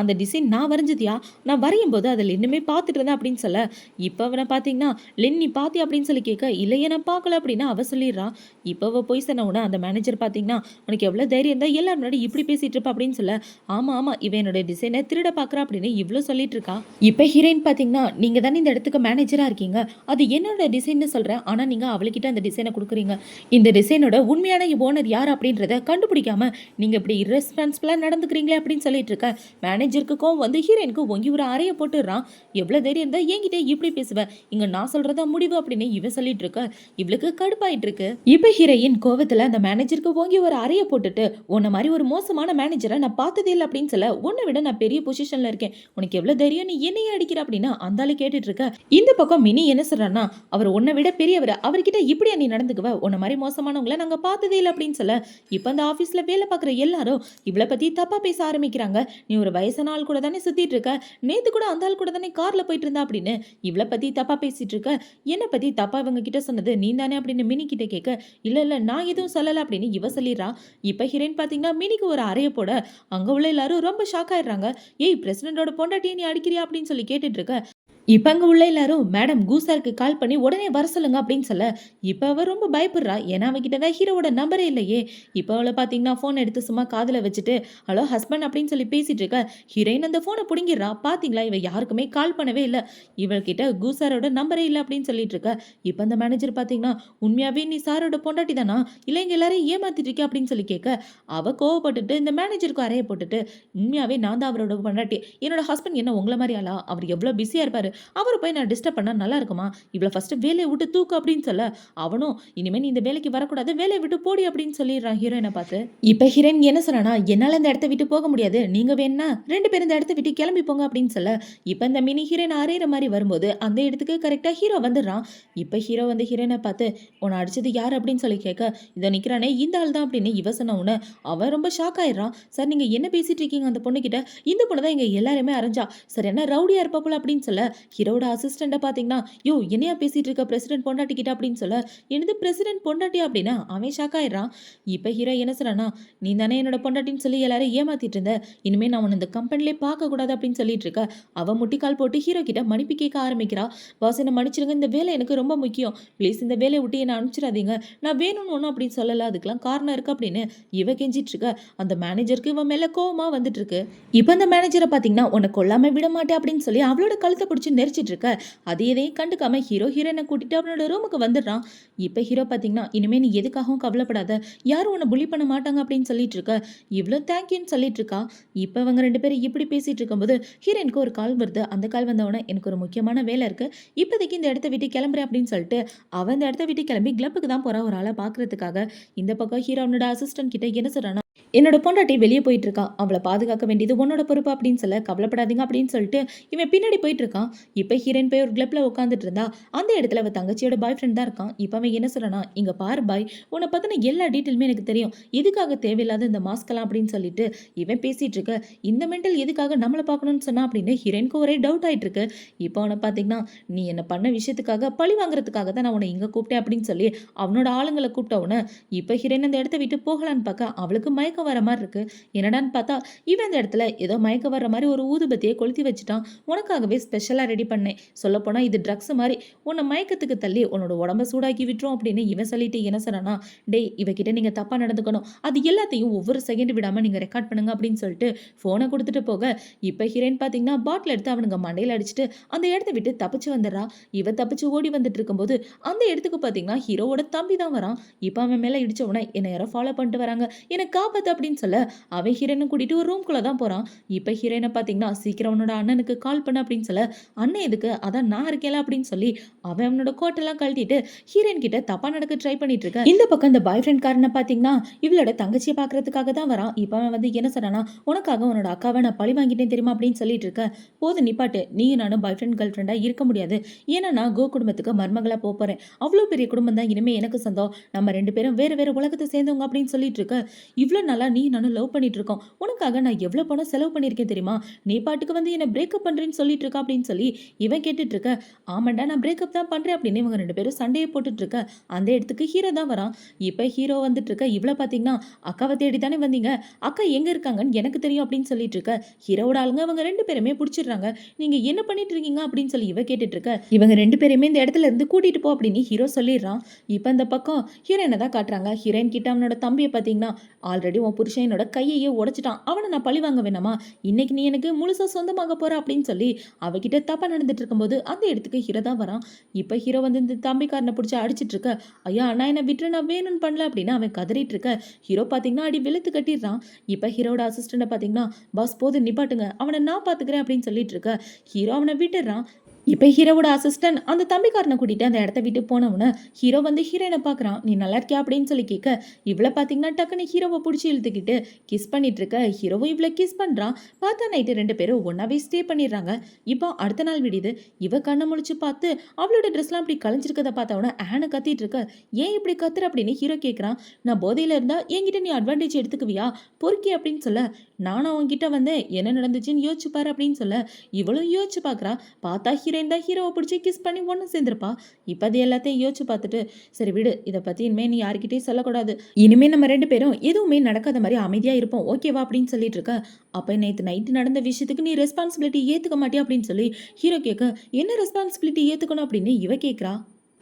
அந்த டிசைன் நான் வரைஞ்சதியா, நான் வரையும் போது அதில் இன்னுமே பார்த்துட்டு இருந்தேன் அப்படின்னு சொல்ல, இப்போ அவனை பார்த்தீங்கன்னா லென் நீ பாத்தி அப்படின்னு சொல்லி கேட்க, இல்லையே நான் பார்க்கல அப்படின்னு அவ சொல்லிடுறான். இப்போ அவ போய் சொன்ன உடனே அந்த மேனேஜர் பார்த்தீங்கன்னா, உனக்கு எவ்வளோ தைரியம் இருந்தால் எல்லாரும் முன்னாடி இப்படி பேசிட்டு இருப்பா அப்படின்னு சொல்ல, ஆமா இவன் என்னோட டிசைனை திருட பார்க்குறா அப்படின்னு இவ்வளோ சொல்லிட்டு இருக்கா. இப்போ ஹீரோயின் பார்த்தீங்கன்னா, நீங்க தானே இந்த இடத்துக்கு மேனேஜரா இருக்கீங்க, அது என்னோட டிசைன்னு சொல்றேன், ஆனா நீங்க அவளுக்கிட்ட அந்த டிசைனை கொடுக்குறீங்க, இந்த டிசைனோட உண்மையான ஓனர் யார் அப்படின்றத கண்டுபிடிக்காம நீங்க இப்படி irresponsible நடந்துக்கிறீங்களே அப்படின்னு சொல்லிட்டு இருக்க. மேனேஜருக்கு கோவம் வந்து ஹீரோயினுக்கு ஒங்கி ஒரு அறைய போட்டுறான். எவ்வளவு தைரியம் இருந்தா என்கிட்ட இப்படி பேசுவ, இங்க நான் சொல்றதா முடிவு அப்படின்னு இவன் சொல்லிட்டு இருக்க. இவளுக்கு கடுப்பாயிட்டு இருக்கு. இப்ப ஹீரோயின் கோவத்துல அந்த மேனேஜருக்கு ஓங்கி ஒரு அறைய போட்டுட்டு, உன்ன மாதிரி ஒரு மோசமான மேனேஜரை நான் பார்த்ததே இல்லை அப்படின்னு சொல்ல, உன்னை விட நான் பெரிய பொசிஷன்ல இருக்கேன், உனக்கு எவ்வளவு தைரியம் நீ என்னையே அடிக்கிற அப்படின்னு அந்த ஆளு கேட்டுட்டு இருக்க. இந்த பக்கம் மினி என்ன சொல்றான்னா, அவர் உன்னை விட பெரியவர், அவர்கிட்ட இப்படியா நீ நடந்துக்குவ, உன்ன மாதிரி மோசமானவங்களை நாங்க பார்த்ததே இல்லை அப்படின்னு சொல்ல, இப்ப அந்த ஆஃபீஸ்ல வேலை பார்க்குற எல்லாரும் இவளை பத்தி தப்பா பேச ஆரம்பிக்கிறாங்க. நீ ஒரு வயசான ஆள் கூட தானே சுத்திட்டு இருக்க, நேத்து கூட அந்த ஆள் கூட தானே கார்ல போயிட்டு இருந்தா அப்படின்னு இவளை பத்தி தப்பா பேசிட்டு இருக்க. என்ன பத்தி தப்பா இவங்க கிட்ட சொன்னது நீ தானே அப்படின்னு மினி கிட்ட கேட்க, இல்ல நான் எதுவும் சொல்லல அப்படின்னு இவ சொல்லிடுறா. இப்ப ஹீரோயின் பாத்தீங்கன்னா மினிக்கு ஒரு அறைய போட அங்க உள்ள எல்லாரும் ரொம்ப ஷாக் ஆயிடுறாங்க. ஏய், பிரசிடண்டோட பொண்டாட்டியை நீ அடிக்கிறியா அப்படின்னு சொல்லி கேட்டுட்டு இருக்க. இப்ப அங்க உள்ள எல்லாரும் மேடம் கூசாருக்கு கால் பண்ணி உடனே வர சொல்லுங்க அப்படின்னு சொல்ல, இப்ப அவ ரொம்ப பயப்படுறா. ஏன்னா அவகிட்ட தான் ஹீரோவோட நம்பரே இல்லையே. இப்ப அவளை பாத்தீங்கன்னா போன் எடுத்து சும்மா காதுல வச்சுட்டு ஹலோ ஹஸ்பண்ட் அப்படின்னு சொல்லி பேசிட்டு இருக்க. ஹீரோயின் அந்த போனை புடுங்கிடுறா. பாத்தீங்களா, இவ யாருக்குமே கால் பண்ணவே இல்லை, இவள்கிட்ட கூசாரோட நம்பரே இல்லை அப்படின்னு சொல்லிட்டு இருக்க. இப்ப அந்த மேனேஜர் பாத்தீங்கன்னா, உண்மையாவே நீ சாரோட பொண்டாட்டி தானா, இல்ல இங்க எல்லாரையும் ஏமாத்திட்டு இருக்க அப்படின்னு சொல்லி கேட்க, அவ கோவப்பட்டுட்டு இந்த மேனேஜருக்கு அறைய போட்டுட்டு, உண்மையாவே நான் தான் அவரோட பொண்டாட்டி, என்னோட ஹஸ்பண்ட் என்ன உங்களை மாதிரி ஆளா, அவர் எவ்வளவு பிஸியா இருப்பாரு, அவரை போய் நான் டிஸ்டர்ப் பண்ணா நல்லா இருக்குமா? இவள ஃபர்ஸ்ட் வேலைய விட்டு தூக்கு அப்படின்னு சொல்ல, அவனும் இனிமே நீ இந்த வேலைக்கு வரக்கூடாது, வேலைய விட்டு போடி அப்படின்னு சொல்லிடுறான் ஹீரோயின பார்த்து. இப்ப ஹீரோயின் என்ன சொல்றானா, என்னால இந்த இடத்த விட்டு போக முடியாது, நீங்க வேணா 2 பேரும் இந்த இடத்த விட்டு கிளம்பி போங்க அப்படின்னு சொல்ல, இப்ப இந்த மினி ஹீரோயின் அறையிற மாதிரி வரும்போது அந்த இடத்துக்கு கரெக்டா ஹீரோ வந்துடுறான். இப்ப ஹீரோ வந்து ஹீரோயினை பார்த்து உன்னை அடிச்சது யாரு அப்படின்னு சொல்லி கேட்க, இதோ நிக்கிறானே இந்த ஆள் தான் அப்படின்னு இவ சொன்ன உடனே அவன் ரொம்ப ஷாக் ஆயிடுறான். சார் நீங்க என்ன பேசிட்டு இருக்கீங்க அந்த பொண்ணுகிட்ட? இந்த பொண்ணு தான் எங்க எல்லாருமே அரைஞ்சா, சார் என்ன ரவுடியா இருப்பாப்புல அப்படின்னு சொல்ல, ஹீரோட அசிஸ்டண்ட பாத்தீங்கன்னா, யோ என்னையா பேசிட்டு இருக்க பிரசிடென்ட் பொண்டாட்டி கிட்ட அப்படின்னு சொல்ல, என்னது பிரசிடென்ட் பொண்டாட்டியா அப்படின்னா அவன் ஷாக் ஆயிடுறான். இப்ப ஹீரோ என்ன சொல்றானா, நீ தானே என்னோட பொண்டாட்டின்னு சொல்லி எல்லாரும் ஏமாத்திட்டு இருந்த, இனிமே நான் உன்னை இந்த கம்பெனிலே பார்க்க கூடாது அப்படின்னு சொல்லிட்டு இருக்க. அவ முட்டிக்கால் போட்டு ஹீரோ கிட்ட மன்னிப்பு கேட்க ஆரம்பிக்கிறா. பாஸ் என்ன மன்னிச்சிருங்க, இந்த வேலை எனக்கு ரொம்ப முக்கியம், ப்ளீஸ் இந்த வேலையை விட்டு என்ன அனுப்பிச்சிடாதீங்க, நான் வேணும்னு ஒன்றும் அப்படின்னு சொல்லல, அதுக்கெல்லாம் காரணம் இருக்கு அப்படின்னு இவ கெஞ்சிட்டு இருக்க. அந்த மேனேஜருக்கு இவன் மேல கோவமா வந்துட்டு இருக்கு. இப்போ அந்த மேனேஜரை பாத்தீங்கன்னா உன்னை கொல்லாம விட மாட்டேன் அப்படின்னு சொல்லி அவளோட கழுத்தை பிடிச்சி நெரிச்சிட்டு இருக்க. அது எதையும் கண்டுக்காம ஹீரோயினை கூட்டிட்டு அவனோட ரூமுக்கு வந்துடுறான். இப்போ ஹீரோ பாத்தீங்கன்னா இனிமே நீ எதுக்காகவும் கவலைப்படாத, யாரும் உன்னை புலி பண்ண மாட்டாங்க அப்படின்னு சொல்லிட்டு இருக்க. இவ்வளோ தேங்க்யூன்னு சொல்லிட்டு இருக்கா. இப்போ இவங்க 2 பேரும் இப்படி பேசிட்டு இருக்கும்போது ஹீரோயினுக்கு ஒரு கால் வருது. அந்த கால் வந்தவொடனே எனக்கு ஒரு முக்கியமான வேலை இருக்கு, இப்போதைக்கு இந்த இடத்த விட்டு கிளம்புறேன் அப்படின்னு சொல்லிட்டு அவன் இந்த இடத்த விட்டு கிளம்பி கிளப்புக்கு தான் போறான் ஒரு ஆளை பாக்குறதுக்காக. இந்த பக்கம் ஹீரோனோட அசிஸ்டன்ட் கிட்ட என்ன சொல்றானா, என்னோட பொண்டாட்டி வெளியே போயிட்டு இருக்கா, அவளை பாதுகாக்க வேண்டியது உன்னோட பொறுப்பு அப்படின்னு சொல்ல, கவலைப்படாதீங்க அப்படின்னு சொல்லிட்டு இவன் பின்னாடி போயிட்டு இருக்கான். இப்போ ஹீரோயின் போய் ஒரு கிளப்ல உட்காந்துட்டு இருந்தா. அந்த இடத்துல அவ தங்கச்சியோட பாய் ஃப்ரெண்ட் தான் இருக்கான். இப்போ அவன் என்ன சொல்றானா, இங்க பாரு பாய், உன்னை பத்தின எல்லா டீட்டெயிலுமே எனக்கு தெரியும், எதுக்காக தேவையில்லாத இந்த மாஸ்கெல்லாம் அப்படின்னு சொல்லிட்டு இவன் பேசிட்டு இருக்க. இந்த மென்டல் எதுக்காக நம்மளை பார்க்கணும்னு சொன்னா அப்படின்னு ஹீரோயினுக்கு ஒரே டவுட் ஆயிட்டு இருக்கு. இப்போ அவனை பாத்தீங்கன்னா, நீ என்ன பண்ண விஷயத்துக்காக பழி வாங்குறதுக்காக தான் நான் உன்னை இங்க கூப்பிட்டேன் அப்படின்னு சொல்லி அவனோட ஆளுங்களை கூப்பிட்ட உடனே இப்போ ஹீரோயின் அந்த இடத்த விட்டு போகலான்னு பார்க்க அவளுக்கு மயக்கம் வர மாதிரி இருக்கு. என்னடான்னு பார்த்தா இவன் இந்த இடத்துல ஏதோ மயக்க வர்ற மாதிரி ஒரு ஊதுபத்தியை கொளுத்தி வச்சுட்டான். உனக்காகவே ஸ்பெஷலா ரெடி பண்ணேன், சொல்லப்போனா இது ட்ரக்ஸ் மாதிரி, உன்னை மயக்கத்துக்கு தள்ளி உன்னோட உடம்ப சூடாக்கி விட்டுரும் அப்படின்னு இவன் சொல்லிட்டு என்ன சொன்னானா, டேய் இவகிட்ட நீங்க தப்பா நடந்துக்கணும், அது எல்லாத்தையும் ஒவ்வொரு செகண்ட் விடாம நீங்க ரெக்கார்ட் பண்ணுங்க அப்படின்னு சொல்லிட்டு போனை கொடுத்துட்டு போக, இப்ப ஹீரோயின் பாத்தீங்கன்னா பாட்டில் எடுத்து அவனுங்க மண்டையில அடிச்சுட்டு அந்த இடத்த விட்டு தப்பிச்சு வந்துடுறா. இவ தப்பிச்சு ஓடி வந்துட்டு இருக்கும்போது அந்த இடத்துக்கு பாத்தீங்கன்னா ஹீரோவோட தம்பி தான் வரான். இப்ப அவன் மேல இடிச்ச உடனே என்ன யாரோ ஃபாலோ பண்ணிட்டு வராங்க, எனக்கு காப்பாத்து அப்படின்னு சொல்ல அவன் ஹீரோயினை கூட்டிட்டு ஒரு ரூம்குள்ள தான் போறான். இப்ப ஹீரோயினை பாத்தீங்கன்னா சீக்கிரம் அவனோட அண்ணனுக்கு கால் பண்ண அப்படின்னு சொல்ல, அண்ணன் எதுக்கு, அதான் நான் இருக்கேன் அப்படின்னு சொல்லி அவன் அவனோட கோட்டெல்லாம் கழட்டிட்டு ஹீரோயின் கிட்ட தப்பா நடக்க ட்ரை பண்ணிட்டு இருக்க. இந்த பக்கம் இந்த பாய் ஃப்ரெண்ட் காரனை பாத்தீங்கன்னா இவளோட தங்கச்சியை பாக்குறதுக்காக தான் வரான். இப்ப அவன் வந்து என்ன சொன்னானா, உனக்காக உன்னோட அக்காவை நான் பழி வாங்கிட்டேன் தெரியுமா அப்படின்னு சொல்லிட்டு இருக்க. போது நிப்பாட்டு, நீயும் நானும் பாய் ஃப்ரெண்ட் கேர்ள் ஃப்ரெண்டா இருக்க முடியாது, ஏன்னா நான் கோ குடும்பத்துக்கு மருமகளா போறேன், அவ்வளவு பெரிய குடும்பம் தான் இனிமே எனக்கு சொந்தம், நம்ம 2 பேரும் வேற வேற உலகத்தை சேர்ந்தவங்க அப்படின்னு சொல்லிட்டு இருக்க. இவ்வளோ நாளா நீ நானும் லவ் பண்ணிட்டு இருக்கோம், உனக்காக நான் எவ்வளோ பணம் செலவு பண்ணியிருக்கேன் தெரியுமா, நீ பாட்டுக்கு வந்து என்ன பிரேக்கப் பண்றேன்னு சொல்லிட்டு இருக்கா அப்படின்னு சொல்லி இவன் கேட்டுட்டு இருக்க. ஆமாண்டா நான் பிரேக்கப் தான் பண்றேன் அப்படின்னு இவங்க 2 பேரும் சண்டையை போட்டுட்டு இருக்க. அந்த இடத்துக்கு ஹீரோ தான் வரான். இப்போ ஹீரோ வந்துட்டு இருக்க. இவ்வளோ பார்த்தீங்கன்னா அக்காவை தேடி தானே வந்தீங்க, அக்கா எங்க இருக்காங்கன்னு எனக்கு தெரியும் அப்படின்னு சொல்லிட்டு இருக்க. ஹீரோட ஆளுங்க அவங்க 2 பேருமே பிடிச்சிடுறாங்க. நீங்க என்ன பண்ணிட்டு இருக்கீங்க அப்படின்னு சொல்லி இவ கேட்டுட்டு இருக்க. இவங்க 2 பேருமே இந்த இடத்துல இருந்து கூட்டிட்டு போ அப்படின்னு ஹீரோ சொல்லிடுறான். இப்போ இந்த பக்கம் ஹீரோயினை தான் காட்டுறாங்க. ஹீரோயின் கிட்ட அவனோட தம்பியை பார்த்தீங்கன்னா, ஆல்ரெடி உன் புருஷன் என்னோட கையையே உடைச்சிட்டான், அவனை நான் பழி வாங்க வேணாமா, இன்னைக்கு நீ எனக்கு முழுசா சொந்தமாக போற அப்படின்னு சொல்லி அவகிட்ட தப்பா நடந்துட்டு இருக்கும்போது அந்த இடத்துக்கு ஹீரோ தான் வரான். இப்போ ஹீரோ வந்து இந்த தம்பிக்காரனை பிடிச்சி அடிச்சிட்டு இருக்க. ஐயா அண்ணா என்ன விட்டு, நான் வேணும்னு பண்ணல அப்படின்னு அவன் கதறிட்டு இருக்க. ஹீரோ பார்த்தீங்கன்னா அடி வெளுத்து கட்டிடுறான். இப்போ ஹீரோட அசிஸ்டண்ட்டை பார்த்தீங்கன்னா, பாஸ் போது நிப்பாட்டுங்க, அவனை நான் பார்த்துக்கிறேன் அப்படின்னு சொல்லிட்டு இருக்க. ஹீரோ அவனை விட்டுடுறான். இப்போ ஹீரோவோட அசிஸ்டன்ட் அந்த தம்பிக்காரனை கூட்டிட்டு அந்த இடத்த விட்டு போனவன ஹீரோ வந்து ஹீரோயினை பார்க்குறான். நீ நல்லா இருக்கியா அப்படின்னு சொல்லி கேட்க, இவ்வளோ பார்த்தீங்கன்னா டக்குன்னு ஹீரோவை பிடிச்சி இழுத்துக்கிட்டு கிஸ் பண்ணிட்டு இருக்க. ஹீரோவும் இவ்வளோ கிஸ் பண்ணுறான். பார்த்தா நைட்டு 2 பேரும் ஒன்றாவே ஸ்டே பண்ணிடுறாங்க. இப்போ அடுத்த நாள் விடியுது. இவ கண்ணை முழிச்சு பார்த்து அவளோட ட்ரெஸ்லாம் இப்படி கலைஞ்சிருக்கதை பார்த்தவன ஆன கத்திட்டு இருக்க. ஏன் இப்படி கத்துற அப்படின்னு ஹீரோ கேட்குறான். நான் போதையில் இருந்தா என்கிட்ட நீ அட்வான்டேஜ் எடுத்துக்குவியா பொறுக்கி அப்படின்னு சொல்ல, நானும் அவன்கிட்ட வந்தேன் என்ன நடந்துச்சுன்னு யோசிச்சு பாரு அப்படின்னு சொல்ல, இவளும் யோசிச்சு பார்க்குறா. பார்த்தா ஹீரோயின் தான் ஹீரோவை பிடிச்சி கிஸ் பண்ணி ஒன்று சேர்ந்துருப்பா. இப்போ அது எல்லாத்தையும் யோசிச்சு பார்த்துட்டு, சரி விடு, இதை பற்றி இனிமேல் நீ யார்கிட்டையும் சொல்லக்கூடாது, இனிமேல் நம்ம 2 பேரும் எதுவுமே நடக்காத மாதிரி அமைதியாக இருப்போம் ஓகேவா அப்படின்னு சொல்லிட்டு இருக்க. அப்போ நேற்று நைட்டு நடந்த விஷயத்துக்கு நீ ரெஸ்பான்சிபிலிட்டி ஏற்றுக்க மாட்டியா அப்படின்னு சொல்லி ஹீரோ கேட்க, என்ன ரெஸ்பான்சிபிலிட்டி ஏற்றுக்கணும் அப்படின்னு இவ கேட்குறா.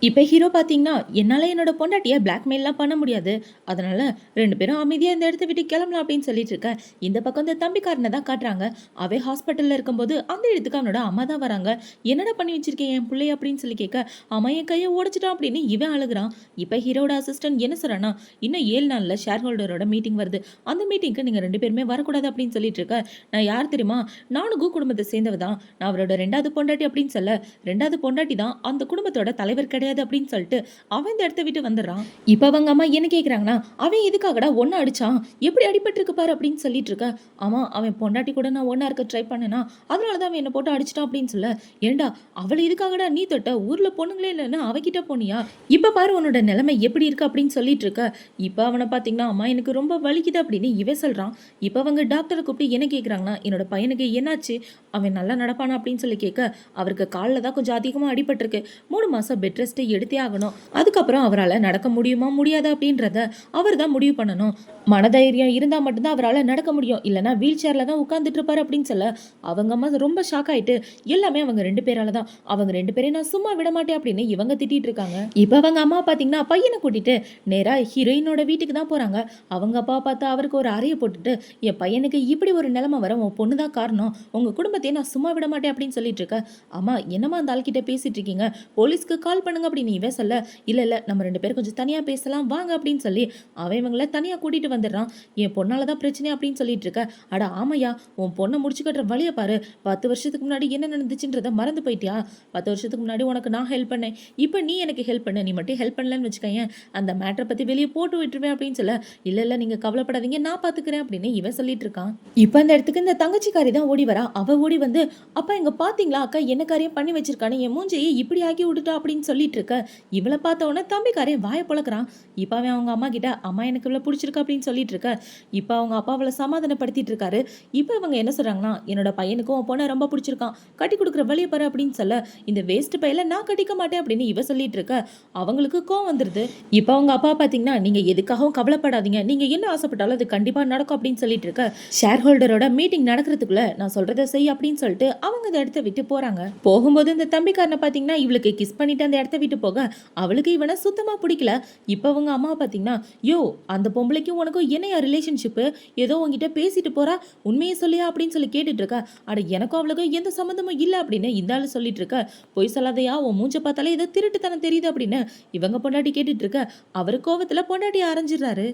இப்ப ஹீரோ பார்த்தீங்கன்னா, என்னால என்னோட பொண்டாட்டிய பிளாக்மெயில்லாம் பண்ண முடியாது. அதனால 2 பேரும் அமைதியா இந்த இடத்த விட்டு கிளம்பலாம் அப்படின்னு சொல்லிட்டு இருக்க. இந்த பக்கம் இந்த தம்பிக்காரன தான் காட்டுறாங்க. அவன் ஹாஸ்பிட்டல்ல இருக்கும்போது, அந்த இடத்துக்கு அவனோட அம்மா தான் வராங்க. "என்னடா பண்ணி வச்சிருக்கீங்க என் புள்ளைய?" அப்படின்னு சொல்லி கேட்க, "அவன் என் கைய உடைச்சுட்டான்" அப்படின்னு இவன் அழுகுறான். இப்ப ஹீரோவோட அசிஸ்டன்ட் என்ன சொல்றான்னா, "இன்னும் 7 நாள்ல ஷேர் ஹோல்டரோட மீட்டிங் வருது. அந்த மீட்டிங்க்கு நீங்க 2 பேருமே வரக்கூடாது" அப்படின்னு சொல்லிட்டு இருக்க. "நான் யார் தெரியுமா? நானும் குடும்பத்த சேர்ந்தவ தான். நான் அவரோட 2வது பொண்டாட்டி" அப்படின்னு சொல்ல, 2வது பொண்டாட்டி தான் அந்த குடும்பத்தோட தலைவர் கிடையாது அப்படின்னு சொல்லிட்டு அவன் இந்த இடத்த விட்டு வந்துடுறான். இப்ப அவங்க அம்மா என்ன கேக்குறாங்கன்னா, அவன் எதுக்காகடா ஒன்ன அடிச்சான், எப்படி அடிபட்டிருக்கு பாரு அப்படின்னு சொல்லிட்டு இருக்க. ஆமா, அவன் பொண்டாட்டி கூட நான் ஒண்ணா இருக்க ட்ரை பண்ணேனா, அதனாலதான் அவன் என்ன போட்டு அடிச்சிட்டான் அப்படின்னு சொல்ல, ஏண்டா அவளை எதுக்காகடா நீ தொட்ட, ஊர்ல பொண்ணுங்களே இல்லைன்னு அவகிட்ட போனியா, இப்ப பாரு உன்னோட நிலைமை எப்படி இருக்கு அப்படின்னு சொல்லிட்டு இருக்க. இப்ப அவனை பாத்தீங்கன்னா, அம்மா எனக்கு ரொம்ப வலிக்குது அப்படின்னு இவன் சொல்றான். இப்ப அவங்க டாக்டரை கூப்பிட்டு என்ன கேக்குறாங்கன்னா, என்னோட பையனுக்கு என்னாச்சு, அவன் நல்லா நடப்பானா அப்படின்னு சொல்லி கேட்க, அவருக்கு காலில் தான் கொஞ்சம் அதிகமா அடிபட்டிருக்கு, 3 மாசம் பெட் ரெஸ்ட் எடுத்தே ஆகணும், அதுக்கப்புறம் அவரால் நடக்க முடியுமா முடியாதா அப்படின்றத அவர் தான் முடிவு பண்ணணும், மனதைரியம் இருந்தா மட்டும்தான் அவரால் நடக்க முடியும், இல்லைன்னா வீல் சேர்ல தான் உட்கார்ந்துட்டு இருப்பாரு அப்படின்னு சொல்ல, அவங்க அம்மா ரொம்ப ஷாக் ஆயிட்டு, எல்லாமே அவங்க 2 பேரால தான், அவங்க 2 பேரையும் நான் சும்மா விட மாட்டேன் அப்படின்னு இவங்க திட்டிட்டு இருக்காங்க. இப்ப அவங்க அம்மா பாத்தீங்கன்னா பையனை கூட்டிட்டு நேரா ஹீரோயினோட வீட்டுக்கு தான் போறாங்க. அவங்க அப்பா பார்த்தா அவருக்கு ஒரு அறையை போட்டுட்டு, என் பையனுக்கு இப்படி ஒரு நிலைமை வர உன் பொண்ணு தான் காரணம், உங்க குடும்பத்தையே நான் சும்மா விட மாட்டேன் அப்படின்னு சொல்லிட்டு இருக்க. அம்மா என்னம்மா அந்த ஆள்கிட்ட பேசிட்டு இருக்கீங்க, போலீஸ்க்கு கால் பண்ணுங்க அப்படின்னு இவன் சொல்ல, இல்ல இல்ல நம்ம 2 பேரும் கொஞ்சம் தனியா பேசலாம் வாங்க அப்படின்னு சொல்லி அவன் இவங்கள தனியா கூட்டிட்டு வந்துடுறான். என் பொண்ணால தான் பிரச்சனை அப்படின்னு சொல்லிட்டு இருக்க. அட ஆமையா, உன் பொண்ணை முடிச்சு கட்டுற வழியை பாரு, 10 வருஷத்துக்கு முன்னாடி என்ன நடந்துச்சுன்றத மறந்து போயிட்டியா, 10 வருஷத்துக்கு முன்னாடி உனக்கு நான் ஹெல்ப் பண்ணேன், இப்போ நீ எனக்கு ஹெல்ப் பண்ண, நீ மட்டும் ஹெல்ப் பண்ணலன்னு வச்சுக்கேன், அந்த மேட்டரை பத்தி வெளியே போட்டு விட்டுருவேன் அப்படின்னு சொல்ல, இல்ல இல்ல நீங்க கவலைப்படாதீங்க நான் பாத்துக்கிறேன் அப்படின்னு இவன் சொல்லிட்டு இருக்கான். இப்ப அந்த இடத்துக்கு இந்த தங்கச்சிக்காரி தான் ஓடி வரா. அவ ஓடி வந்து, அப்பா இங்க பாத்தீங்களா அக்கா என்ன காரியம் பண்ணி வச்சிருக்கானு, என் மூஞ்சியை இப்படி ஆக்கி விட்டுட்டா அப்படின்னு சொல்லிட்டு இருக்க. இவளை பார்த்த உடனே தம்பிக்காரன் வாயை பொளக்குறான். இப்ப அவன் அவங்க அம்மா கிட்ட, அம்மா எனக்கு இவ்வளவு பிடிச்சிருக்கு அப்படின்னு சொல்லிட்டு இருக்க. இப்ப அவங்க அப்பா அவளை சமாதானப்படுத்திட்டு இருக்காரு. இப்ப இவங்க என்ன சொல்றாங்கன்னா, என்னோட பையனுக்கும் உன் பொண்ணை ரொம்ப பிடிச்சிருக்கான், கட்டி கொடுக்குற வழியை பாரு அப்படின்னு சொல்ல, இந்த வேஸ்ட் பையில நான் கட்டிக்க மாட்டேன் அப்படின்னு இவ சொல்லிட்டு இருக்க. அவங்களுக்கு கோவம் வந்துருது. இப்ப அவங்க அப்பா பாத்தீங்கன்னா, நீங்க எதுக்காகவும் கவலைப்படாதீங்க, நீங்க என்ன ஆசைப்பட்டாலும் அது கண்டிப்பா நடக்கும் அப்படின்னு சொல்லிட்டு இருக்க. ஷேர் ஹோல்டரோட மீட்டிங் நடக்கிறதுக்குள்ள நான் சொல்றதை செய் அப்படின்னு சொல்லிட்டு அவங்க அந்த இடத்த விட்டு போறாங்க. போகும்போது இந்த தம்பிக்காரனை பாத்தீங்கன்னா இவளுக்கு கிஸ் பண்ணிட்டு அந்த இடத்த விட்டு போக, அவளுக்கு இவனை சுத்தமா பிடிக்கல. இப்ப அவங்க அம்மா பாத்தீங்கன்னா, யோ அந்த பொம்பளைக்கும் உனக்கும் என்னையா ரிலேஷன்ஷிப், ஏதோ உங்ககிட்ட பேசிட்டு போறா, உண்மையை சொல்லியா அப்படின்னு சொல்லி கேட்டுட்டு இருக்க. அட எனக்கும் அவளுக்கும் எந்த சம்மந்தமும் இல்ல அப்படின்னு இந்த ஆளு சொல்லிட்டு இருக்க. பொய் சொல்லாதையா, உன் மூஞ்ச பார்த்தாலே ஏதோ திருட்டுத்தனம் தெரியுது அப்படின்னு இவங்க பொண்டாட்டி கேட்டுட்டு இருக்க. அவரு கோவத்துல பொண்டாட்டி அரைஞ்சிடுறாரு.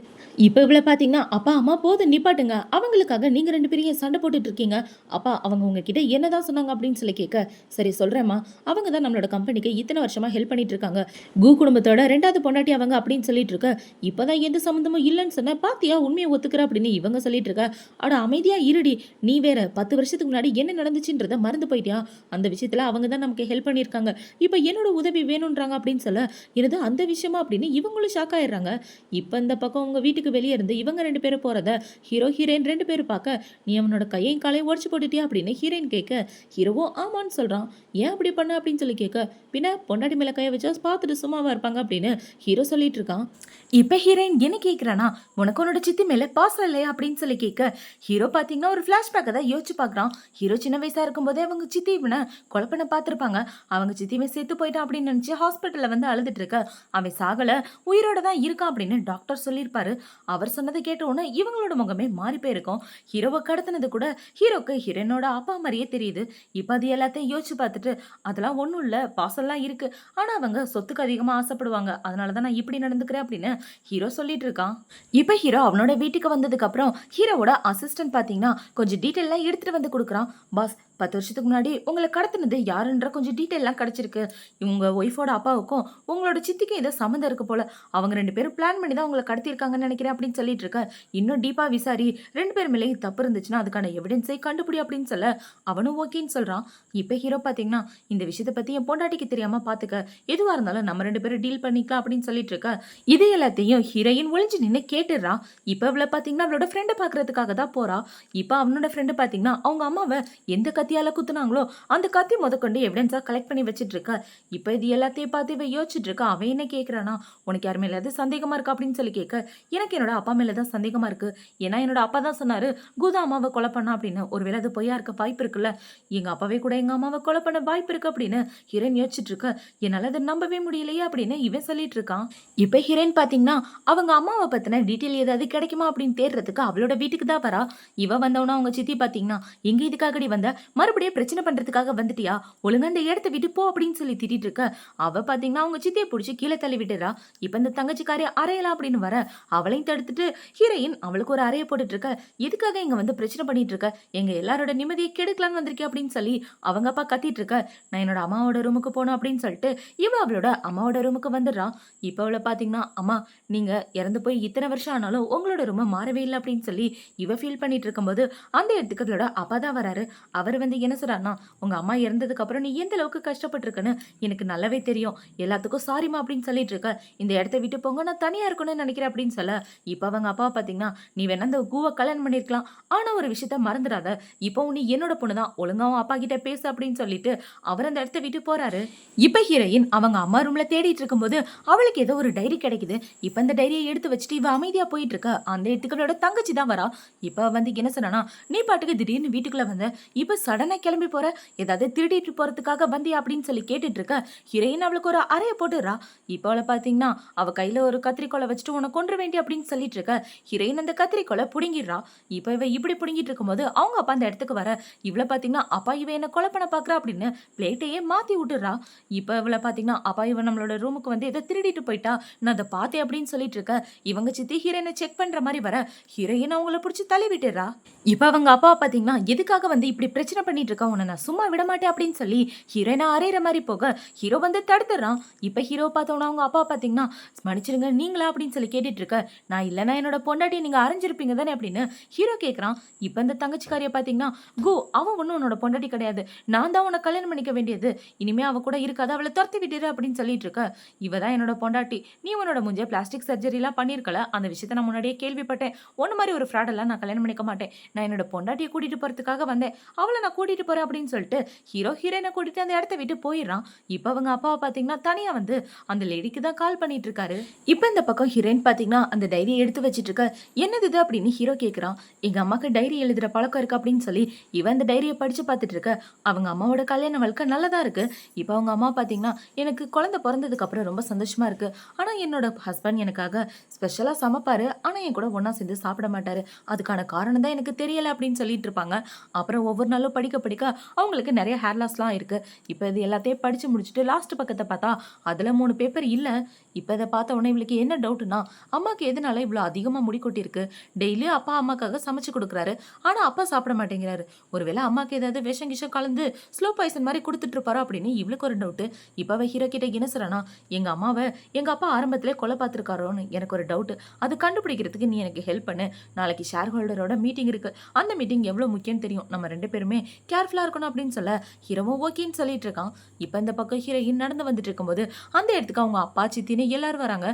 இப்ப இவ்வளவு பாத்தீங்கன்னா, அப்பா அம்மா போதும் நிப்பாட்டுங்க, அவங்களுக்காக நீங்க 2 பேரும் ஏன் சண்டை போட்டுட்டு இருக்கீங்க, அப்பா அவங்க உங்ககிட்ட என்னதான் சொன்னாங்க அப்படின்னு சொல்லி கேட்க, சரி சொல்றேம்மா, அவங்க தான் நம்மளோட கம்பெனிக்கு இத்தனை வருஷமா ஹெல்ப் பண்ணிட்டு இருக்காங்க, குடும்பத்தோட 2வது பொண்டாட்டி அவங்க அப்படின்னு சொல்லிட்டு இருக்க. இப்பதான் எந்த சம்மந்தமும் இல்லைன்னு சொன்ன, பாத்தியா உண்மையை ஒத்துக்கிற அப்படின்னு இவங்க சொல்லிட்டு இருக்க. அட அமைதியா இருடி, நீ வேற 10 வருஷத்துக்கு முன்னாடி என்ன நடந்துச்சுன்றத மறந்து போயிட்டியா, அந்த விஷயத்துல அவங்க தான் நமக்கு ஹெல்ப் பண்ணியிருக்காங்க, இப்ப என்னோட உதவி வேணும்ன்றாங்க அப்படின்னு சொல்ல, எனது அந்த விஷயமா அப்படின்னு இவங்களும் ஷாக் ஆயிடுறாங்க. இப்ப இந்த பக்கம் உங்க வீட்டுக்கு வெளியே இருந்து இவங்க 2 பேரும் போறத ஹீரோ ஹீரோயின் 2 பேரும் பார்க்க, நீ அவனோட கையையும் காலையும் உடச்சு போட்டுட்டியா அப்படின்னு ஹீரோயின் கேட்க, ஹீரோவும் ஆமான்னு சொல்றான். ஏன் அப்படி பண்ண அப்படின்னு சொல்லி கேட்க, பின்ன பொண்டாட்டி மேல கையை வச்சா பார்த்துட்டு சும்மாவா இருப்பாங்க அப்படின்னு ஹீரோ சொல்லிட்டு இருக்கான். இப்ப ஹீரோயின் என்ன கேட்கிறானா, உனக்கு உன்னோட சித்தி மேல பாசம் இல்லையா அப்படின்னு சொல்லி கேட்க, ஹீரோ பாத்தீங்கன்னா ஒரு பிளாஷ்பேக்கை தான் யோசிச்சு பார்க்கறான். ஹீரோ சின்ன வயசா இருக்கும்போதே அவங்க சித்தி இவனை கொலை பண்ண பார்த்திருப்பாங்க. அவங்க சித்தியுமே செத்து போயிட்டான் அப்படின்னு நினைச்சு ஹாஸ்பிட்டல்ல வந்து அழுதுட்டு இருக்க. அவன் சாகல, உயிரோட தான் இருக்கான் அப்படின்னு டாக்டர் சொல்லியிருப்பாரு. அவர் சொன்னதை கேட்ட உடனே இவங்களோட முகமே மாறி போயிருக்கும். ஹீரோவை கடத்தினது கூட ஹீரோக்கு ஹீரோனோட அப்பா மாதிரியே தெரியுது. இப்ப அது எல்லாத்தையும் யோசிச்சு பார்த்துட்டு, அதெல்லாம் ஒண்ணும் இல்ல, பாசம்லாம் இருக்கு, ஆனா அவங்க சொத்துக்கு அதிகமா ஆசைப்படுவாங்க, அதனாலதான் நான் இப்படி நடந்துக்கிறேன் அப்படின்னு ஹீரோ சொல்லிட்டு இருக்கான். இப்ப ஹீரோ அவனோட வீட்டுக்கு வந்ததுக்கு அப்புறம் ஹீரோவோட அசிஸ்டன்ட் பாத்தீங்கன்னா கொஞ்சம் டீட்டெயிலாம் எடுத்துட்டு வந்து கொடுக்குறான். பாஸ், 10 வருஷத்துக்கு முன்னாடி உங்களை கடத்தினது யாருன்ற கொஞ்சம் டீட்டெயிலாம் கிடைச்சிருக்கு. இவங்க ஒய்ஃபோட அப்பாவுக்கும் உங்களோட சித்திக்கும் ஏதோ சம்மந்தம் இருக்கு போல, அவங்க 2 பேரும் பிளான் பண்ணி தான் உங்களை கடத்திருக்காங்கன்னு நினைக்கிறேன் அப்படின்னு சொல்லிட்டு இருக்க. இன்னும் டீப்பா விசாரி, 2 பேர் மேலேயும் தப்பு இருந்துச்சுன்னா அதுக்கான எவிடன்ஸை கண்டுபிடி அப்படின்னு சொல்ல, அவனும் ஓகேன்னு சொல்றான். இப்ப ஹீரோ பாத்தீங்கன்னா, இந்த விஷயத்தை பத்தி என் பொண்டாட்டிக்கு தெரியாம பாத்துக்க, எதுவா இருந்தாலும் நம்ம 2 பேரும் டீல் பண்ணிக்கலாம் அப்படின்னு சொல்லிட்டு இருக்க. இது எல்லாத்தையும் ஹீரோயின் ஒளிஞ்சு நின்று கேட்டுடுறான். இப்ப இவளை பாத்தீங்கன்னா அவளோட ஃப்ரெண்டை பாக்குறதுக்காக தான் போறா. இப்ப அவனோட ஃப்ரெண்டு பாத்தீங்கன்னா அவங்க அம்மாவை எந்த கத்தியால குத்துனாங்களோ அந்த கத்தி முதற்கொண்டு எவிடன்ஸா கலெக்ட் பண்ணி வச்சிட்டு இருக்க. இப்ப இது எல்லாத்தையும் பார்த்து இவ யோசிச்சுட்டு இருக்கா. அவன் என்ன கேட்கறானா, உனக்கு யார் மேலாவது சந்தேகமா இருக்கா அப்படின்னு சொல்லி கேட்க, எனக்கு என்னோட அப்பா மேலதான் சந்தேகமா இருக்கு. ஏன்னா என்னோட அப்பா தான் சொன்னாரு குதா அம்மாவை கொலை பண்ணா அப்படின்னு. ஒருவேளை அது பொய்யா இருக்க வாய்ப்பு இருக்குல்ல, எங்க அப்பாவே கூட எங்க அம்மாவை கொலை பண்ண வாய்ப்பு இருக்கு அப்படின்னு ஹீரோயின் யோசிச்சுட்டு இருக்க. என்னால அதை நம்பவே முடியலையே அப்படின்னு இவன் சொல்லிட்டு இருக்கான். இப்ப ஹீரோயின் பாத்தீங்கன்னா அவங்க அம்மாவை பத்தின டீட்டெயில் ஏதாவது கிடைக்குமா அப்படின்னு தேடுறதுக்கு அவளோட வீட்டுக்கு தான் வரா. இவ வந்தவனா அவங்க சித்தி பாத்தீங்கன்னா, எங்க இதுக்காகடி வந்த, மறுபடியும் பிரச்சனை பண்றதுக்காக வந்துட்டியா, ஒழுங்கா இந்த இடத்த விட்டு போ அப்படின்னு சொல்லி திட்டிட்டு இருக்க. அவ பாத்தீங்கன்னா அவங்க சித்தியை பிடிச்சி கீழே தள்ளி விட்டுறா. இப்ப இந்த தங்கச்சிக்காரி அறையலாம் அப்படின்னு வர அவளையும் தடுத்துட்டு ஹீரோயின் அவளுக்கு ஒரு அறையை போட்டுட்டு இருக்க. எதுக்காக இங்க வந்து பிரச்சனை பண்ணிட்டு இருக்க, எங்க எல்லாரோட நிம்மதியை கெடுக்கலான்னு வந்திருக்கேன் அப்படின்னு சொல்லி அவங்க அப்பா கத்திட்டு இருக்க. நான் என்னோட அம்மாவோட ரூமுக்கு போனோம் அப்படின்னு சொல்லிட்டு இவ அவளோட அம்மாவோட ரூமுக்கு வந்துடுறான். இப்ப அவளை பாத்தீங்கன்னா, அம்மா நீங்க இறந்து போய் இத்தனை வருஷம் ஆனாலும் உங்களோட ரூம் மாறவே இல்லை அப்படின்னு சொல்லி இவ ஃபீல் பண்ணிட்டு இருக்கும்போது அந்த இடத்துக்கு அவளோட அப்பா தான் வராரு. அவர் வந்து என்ன சொல்றாருன்னா, உங்க அம்மா இறந்ததுக்கு அப்புறம் நீ எந்த அளவுக்கு கஷ்டப்பட்டிருக்குன்னு எனக்கு நல்லாவே தெரியும், எல்லாத்துக்கும் சாரிமா அப்படின்னு சொல்லிட்டு இருக்க. இந்த இடத்த விட்டு போங்க, நான் தனியா இருக்கணும்னு நினைக்கிறேன் அப்படின்னு சொல்ல, இப்ப அவங்க அப்பா பாத்தீங்கன்னா, நீ வேணா அந்த கூவை கல்யாணம் பண்ணிருக்கலாம், ஆனா ஒரு விஷயத்த மறந்துடாத, இப்போ நீ என்னோட பொண்ணுதான், ஒழுங்காவும் அப்பா கிட்ட பேசு அப்படின்னு சொல்லிட்டு அவர் அந்த இடத்த விட்டு போறாரு. இப்ப ஹீரோயின் அவங்க அம்மா ரூம்ல தேடிட்டு இருக்கும்போது அவளுக்கு ஏதோ ஒரு டைரி கிடைக்குது. இப்ப அந்த டைரியை எடுத்து வச்சுட்டு இவ அமைதியா போயிட்டு இருக்க. அந்த இடத்துக்கு அவளோட தங்கச்சி தான் வரா. இப்ப வந்து என்ன சொன்னா, நீ பாட்டுக்கு திடீர்னு வீட்டுக்குள்ள வந்த, இப்ப சடனா கிளம்பி போற, ஏதாவது திருடிட்டு போறதுக்காக வந்தியா அப்படின்னு சொல்லி கேட்டுட்டு இருக்க. ஹீரோயின் அவளுக்கு ஒரு அறைய போட்டுறா. இப்ப அவளை பாத்தீங்கன்னா அவ கையில ஒரு கத்திரிக்கோலை வச்சுட்டு உன்னை கொன்று வேண்டி அப்படின்னு சொல்லிட்டு இருக்க. ஹீரோயின் அந்த கத்திரிக்கோலை புடுங்கிடுறா. இப்ப இவ இப்படி புடுங்கிட்டு இருக்கும்போது அவங்க அப்பா அந்த இடத்துக்கு வர, இவளை பாத்தீங்கன்னா அப்பா இவ என்ன கொலை பண்ண பாக்குறா அப்படின்னு பிளேட்டையே மாத்தி விட்டுறா. இப்ப இவளை பாத்தீங்கன்னா அப்பா இவன் நம்மளோட ரூமுக்கு வந்து ஏதோ திருடிட்டு போயிட்டா, நான் அதை பார்த்தேன் அப்படின்னு சொல்லிட்டு இருக்க. இவங்க சித்தி ஹீரோயினை செக் பண்ற மாதிரி வர ஹீரோயின் அவங்கள பிடிச்சி தள்ளி விட்டுறா. இப்ப அவங்க அப்பா பாத்தீங்கன்னா எதுக்காக வந்து இப்படி பிரச்சனை பண்ணிட்டு இருக்கா, உன்னை நான் சும்மா விட மாட்டேன் அப்படின்னு சொல்லி ஹீரோயினை அறையிற மாதிரி போக ஹீரோ வந்து தடுத்துறான். இப்ப ஹீரோ பார்த்தோன்னா அவங்க அப்பா பாத்தீங்கன்னா, மன்னிச்சிருங்க நீங்களா அப்படின்னு சொல்லி கேட்டுட்டு இருக்க. நான் இல்லைன்னா என்னோட பொண்டாட்டி நீங்க அரைஞ்சிருப்பீங்க தானே அப்படின்னு ஹீரோ கேட்கறான். இப்ப இந்த தங்கச்சிக்காரிய பாத்தீங்கன்னா, கோ அவன் ஒன்னும் உன்னோட பொண்டாட்டி கிடையாது, நான் தான் உன்னை கல்யாணம் பண்ணிக்க வேண்டியது, இனிமே அவ கூட இருக்காது, அவளை துரத்தி விட்டுரு அப்படின்னு சொல்லிட்டு இருக்க. இவ தான் என்னோட பொண்டாட்டி, நீ உன்னோட முஞ்ச பிளாஸ்டிக் சர்ஜரி எல்லாம் பண்ணிருக்கல, அந்த விஷயத்த நான் முன்னாடியே கேள்விப்பட்டேன், ஒன்னு மாதிரி ஒரு ஃப்ராட் எல்லாம் நான் கல்யாணம் பண்ணிக்க மாட்டேன், நான் என்னோட பொண்டாட்டியை கூட்டிட்டு போறதுக்காக வந்தேன், அவளை நான் கூட்டிட்டு போறேன் அப்படின்னு சொல்லிட்டு ஹீரோ ஹீரோயினை கூட்டிட்டு அந்த இடத்த விட்டு போயிடுறான். இப்ப அவங்க அப்பாவை பாத்தீங்கன்னா தனியா வந்து அந்த லேடிக்கு தான் கால் பண்ணிட்டு இருக்காரு. இப்ப இந்த பக்கம் ஹீரோயின் பாத்தீங்கன்னா அந்த டைரியை எடுத்து வச்சிட்டு இருக்க. என்னது இது அப்படின்னு ஹீரோ கேக்குறான். எங்க அம்மாக்கு டைரி எழுதுற பழக்கம் இருக்கு அப்படின்னு சொல்லி இவன் அந்த டைரியை படிச்சு பார்த்துட்டு இருக்க. அவங்க அம்மாவோட கல்யாண வாழ்க்கை நல்லதா இருக்கு. இப்ப அவங்க அம்மா பாத்தீங்கன்னா, எனக்கு குழந்தை பிறந்ததுக்கு அப்புறம் ரொம்ப சந்தோஷமா இருக்கு, ஆனா என்னோட ஹஸ்பண்ட் எனக்காக ஸ்பெஷலா சமைப்பாரு, ஆனா என் கூட ஒன்னா சேர்ந்து சாப்பிட மாட்டாரு, அதுக்கான காரணம் தான் எனக்கு தெரியல அப்படின்னு சொல்லிட்டு இருப்பாங்க. அப்புறம் ஒவ்வொரு நாளும் படிக்க படிக்க அவங்களுக்கு நிறைய ஹேர் லாஸ்லாம் இருக்கு. இப்ப இது எல்லாத்தையும் படிச்சு முடிச்சுட்டு லாஸ்ட் பக்கத்தை பார்த்தா அதுல 3 பேப்பர் இல்ல. இப்ப இதை பார்த்த உடனே இவளுக்கு என்ன டவுட்னா, அம்மாக்கு எதனால இவ்வளவு அதிகமா முடி கொட்டி இருக்கு, டெய்லி அப்பா அம்மாக்காக சமைச்சு கொடுக்குறாரு, ஆனா அப்பா சாப்பிட மாட்டேங்கிறாரு, ஒருவேளை அம்மாக்கு ஏதாவது விஷம் கிஷம் கலந்து ஸ்லோ பாய்சன் மாதிரி கொடுத்துட்டு இருப்பாரோ அப்படின்னு இவளுக்கு ஒரு டவுட். இப்ப அவ ஹீரோ கிட்ட என்ன சொல்றானா, எங்க அம்மாவை எங்க அப்பா ஆரம்பத்திலே கொலை பார்த்திருக்காரோன்னு எனக்கு ஒரு டவுட், அது கண்டுபிடிக்கிறதுக்கு நீ எனக்கு ஹெல்ப் பண்ணு, நாளைக்கு ஷேர் ஹோல்டரோட மீட்டிங் இருக்கு, அந்த மீட்டிங் எவ்வளவு முக்கியம் தெரியும், நம்ம 2 பேருமே கேர்ஃபுல்லா இருக்கணும் அப்படின்னு சொல்ல ஹீரோவும் ஓகேன்னு சொல்லிட்டு இருக்கான். இப்ப இந்த பக்கம் ஹீரோயின் நடந்து வந்துட்டு இருக்கும்போது அந்த இடத்துக்கு அவங்க அப்பா சித்தின்னு எல்லாரும் வராங்க.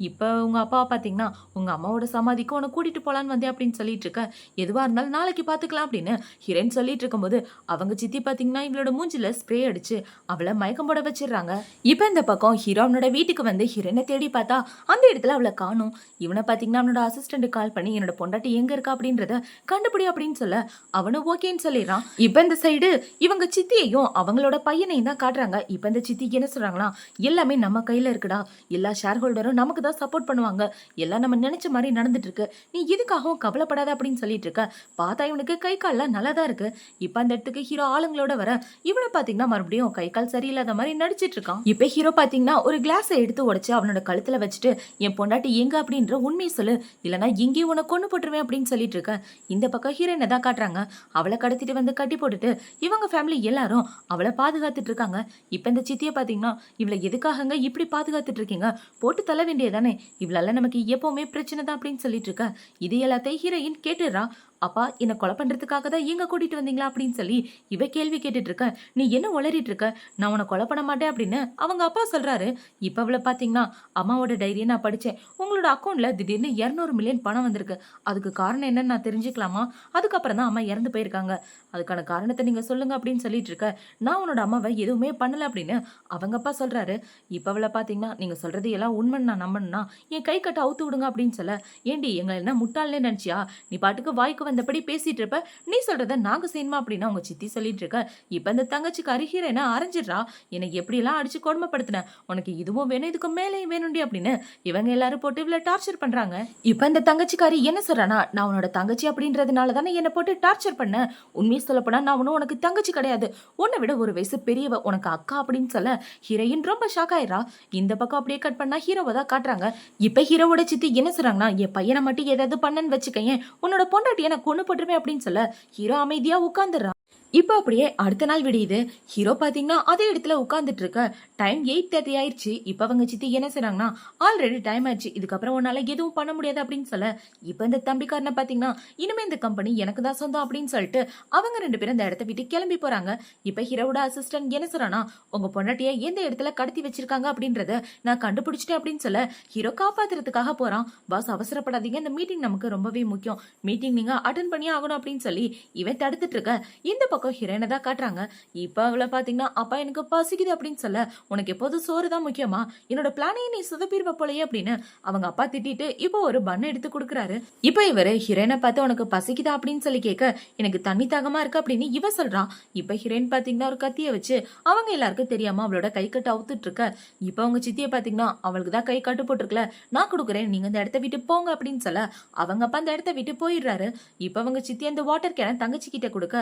இப்ப உங்க அப்பா பாத்தீங்கன்னா, உங்க அம்மாவோட சமாதிக்கு உன்னை கூட்டிட்டு போலான்னு வந்தேன் அப்படின்னு சொல்லிட்டு இருக்க. எதுவா இருந்தாலும் நாளைக்கு பாத்துக்கலாம் அப்படின்னு ஹீரோயின் சொல்லிட்டு இருக்கும்போது அவங்க சித்தி பாத்தீங்கன்னா இவளோட மூஞ்சில ஸ்ப்ரே அடிச்சு அவளை மயக்கம் போட வச்சிடுறாங்க. இப்ப இந்த பக்கம் ஹீரோனோட வீட்டுக்கு வந்து ஹீரோனை தேடி பார்த்தா அந்த இடத்துல அவளை காணும். இவனை பாத்தீங்கன்னா அவனோட அசிஸ்டன்ட் கால் பண்ணி என்னோட பொண்டாட்டி எங்க இருக்கா அப்படின்றத கண்டுபிடி அப்படின்னு சொல்ல அவனும் ஓகேன்னு சொல்லிடுறான். இப்ப இந்த சைடு இவங்க சித்தியையும் அவங்களோட பையனையும் தான் காட்டுறாங்க. இப்ப இந்த சித்திக்கு என்ன சொல்றாங்களா, எல்லாமே நம்ம கையில இருக்குடா, எல்லா ஷேர் ஹோல்டரும் நமக்கு தான் சப்போர்ட் பண்ணுவாங்க, எல்லாம் நம்ம நினைச்ச மாதிரி நடந்துட்டு இருக்கு, நீ எதுக்காகவும் கவலைப்படாத அப்படின்னு சொல்லிட்டு இருக்க. பார்த்தா இவனுக்கு கை கால்லாம் நல்லாதான் இருக்கு. இப்ப அந்த இடத்துக்கு ஹீரோ ஆளுங்களோட வர இவனை பாத்தீங்கன்னா மறுபடியும் கை கால் சரியில்லாத மாதிரி நடிச்சிட்டு இருக்கான். இப்ப ஹீரோ பாத்தீங்கன்னா ஒரு கிளாஸை எடுத்து உடைச்சு அவனோட கழுத்துல வச்சுட்டு, என் பொண்டாட்டி எங்க அப்படின்ற உண்மையை சொல்லு, இல்லைன்னா எங்கேயும் உன்னை கொண்டு போட்டுருவேன் அப்படின்னு சொல்லிட்டு இருக்க. இந்த பக்கம் ஹீரோயினை தான் காட்டுறாங்க. அவளை கடத்திட்டு வந்து கட்டி போட்டுட்டு இவங்க ஃபேமிலி எல்லாரும் அவளை பாதுகாத்துட்டு இருக்காங்க. இப்ப இந்த சித்தியை பாத்தீங்கன்னா, இவளை எதுக்காகங்க இப்படி பாதுகாத்துட்டு இருக்கீங்க, போட்டு தள்ள வேண்டியதானே, இவளால நமக்கு எப்பவுமே பிரச்சனை தான் அப்படின்னு சொல்லிட்டு இருக்க. இது எல்லாத்தையும் ஹீரோயின் கேட்டுறா. அப்பா என்ன கொலை பண்றதுக்காக தான் எங்க கூட்டிட்டு வந்தீங்களா அப்படின்னு சொல்லி இவ கேள்வி கேட்டுட்டு இருக்க. நீ என்ன உளறிட்டு இருக்க, நான் உன்னை கொலை பண்ண மாட்டேன் அப்படின்னு அவங்க அப்பா சொல்றாரு. இப்ப அவளை பாத்தீங்கன்னா அம்மாவோட டைரியை நான் படிச்சேன், உங்களோட அக்கௌண்ட்ல திடீர்னு 200 மில்லியன் பணம் வந்திருக்கு, அதுக்கு காரணம் என்னன்னு நான் தெரிஞ்சுக்கலாமா, அதுக்கப்புறம் தான் அம்மா இறந்து போயிருக்காங்க, அதுக்கான காரணத்தை நீங்க சொல்லுங்க அப்படின்னு சொல்லிட்டு இருக்க. நான் உன்னோட அம்மாவை எதுவுமே பண்ணல அப்படின்னு அவங்க அப்பா சொல்றாரு. இப்ப அவளை பாத்தீங்கன்னா நீங்க சொல்றது எல்லாம் உண்மைன்னு நான் நம்பணும்னா என் கை கட்ட அவுத்து விடுங்க அப்படின்னு சொல்ல. ஏண்டி எங்களை என்ன முட்டாள்னே நினைச்சியா, நீ பாட்டுக்கு வாய்க்கு வந்தபடி பேசிட்டு இருப்ப, நீ சொல்றத நாங்க செய்யணுமா அப்படின்னு அவங்க சித்தி சொல்லிட்டு இருக்க. இப்ப இந்த தங்கச்சிக்கு அருகிற அரைஞ்சிடுறா, எனக்கு எப்படி எல்லாம் அடிச்சு கொடுமைப்படுத்தின, உனக்கு இதுவும் வேணும் இதுக்கு மேலேயும் வேணும்டி அப்படின்னு இவங்க எல்லாரும் போட்டு இவ்வளவு டார்ச்சர் பண்றாங்க. இப்ப இந்த தங்கச்சிக்காரி என்ன சொல்றானா, நான் உன்னோட தங்கச்சி அப்படின்றதுனால தானே என்ன போட்டு டார்ச்சர் பண்ண, உண்மையை சொல்லப்போனா நான் ஒன்னும் உனக்கு தங்கச்சி கிடையாது, உன்னை விட ஒரு வயசு பெரியவ, உனக்கு அக்கா அப்படின்னு சொல்ல ஹீரோயின் ரொம்ப ஷாக் ஆயிரா. இந்த பக்கம் அப்படியே கட் பண்ணா ஹீரோவை தான் காட்டுறாங்க. இப்ப ஹீரோவோட சித்தி என்ன சொல்றாங்கன்னா, என் பையனை மட்டும் ஏதாவது பண்ணன்னு வச்சுக்கேன், உன்னோட பொண்டாட்டியை நான் கொண்டு போட்டுருவேன் அப்படின்னு சொல்ல ஹீரோ அமைதியா உட்கார்ந்துடுறான். இப்போ அப்படியே அடுத்த நாள் விடியுது. ஹீரோ பாத்தீங்கன்னா அதே இடத்துல உட்கார்ந்துட்டு இருக்க. டைம் 8:30 ஆயிடுச்சு. இப்ப அவங்க சித்தி என்ன செய்றாங்கன்னா, ஆல்ரெடி டைம் ஆயிடுச்சு, இதுக்கப்புறம் உன்னால எதுவும் பண்ண முடியாது அப்படின்னு சொல்ல. இப்ப இந்த தம்பிக்காரனை பாத்தீங்கன்னா இனிமே இந்த கம்பெனி எனக்கு தான் சொந்தம் அப்படின்னு சொல்லிட்டு அவங்க 2 பேரும் இந்த இடத்த விட்டு கிளம்பி போறாங்க. இப்ப ஹீரோவோட அசிஸ்டன்ட் என்ன சொல்றானா, உங்க பொண்டாட்டிய எந்த இடத்துல கடத்தி வச்சிருக்காங்க அப்படின்றத நான் கண்டுபிடிச்சிட்டேன் அப்படின்னு சொல்ல ஹீரோ காப்பாத்துறதுக்காக போறான். பாஸ் அவசரப்படாதீங்க, இந்த மீட்டிங் நமக்கு ரொம்பவே முக்கியம், மீட்டிங் நீங்க அட்டென்ட் பண்ணி ஆகணும் அப்படின்னு சொல்லி இவன் தடுத்துட்டு இருக்க. இந்த பக்கம் ஹீரோயினை தான் காட்டுறாங்க. இப்ப அவளை பாத்தீங்கன்னா, அப்பா எனக்கு பசிக்குது அப்படின்னு சொல்ல, உனக்கு எப்போதும் சோறு தான் முக்கியமா, என்னோட பிளானையும் நீ சுதப்பிடுவ போலயே அப்படின்னு அவங்க அப்பா திட்டிட்டு இப்போ ஒரு பண்ணை எடுத்து கொடுக்குறாரு. இப்ப இவரு ஹீரோயினை பார்த்து உனக்கு பசிக்குதா அப்படின்னு சொல்லி கேட்க, எனக்கு தண்ணி தாகமா இருக்கு அப்படின்னு இவ சொல்றான். இப்ப ஹீரோயின் பாத்தீங்கன்னா ஒரு கத்திய வச்சு அவங்க எல்லாருக்கும் தெரியாம அவளோட கை கட்டு அவுத்துட்டு இருக்க. இப்ப அவங்க சித்திய பாத்தீங்கன்னா, அவளுக்கு தான் கை கட்டு போட்டுருக்கல, நான் கொடுக்குறேன், நீங்க இந்த இடத்த விட்டு போங்க அப்படின்னு சொல்ல அவங்க அப்பா அந்த இடத்த விட்டு போயிடுறாரு. இப்ப அவங்க சித்தி அந்த வாட்டர் கேன தங்கச்சி கிட்ட கொடுக்க,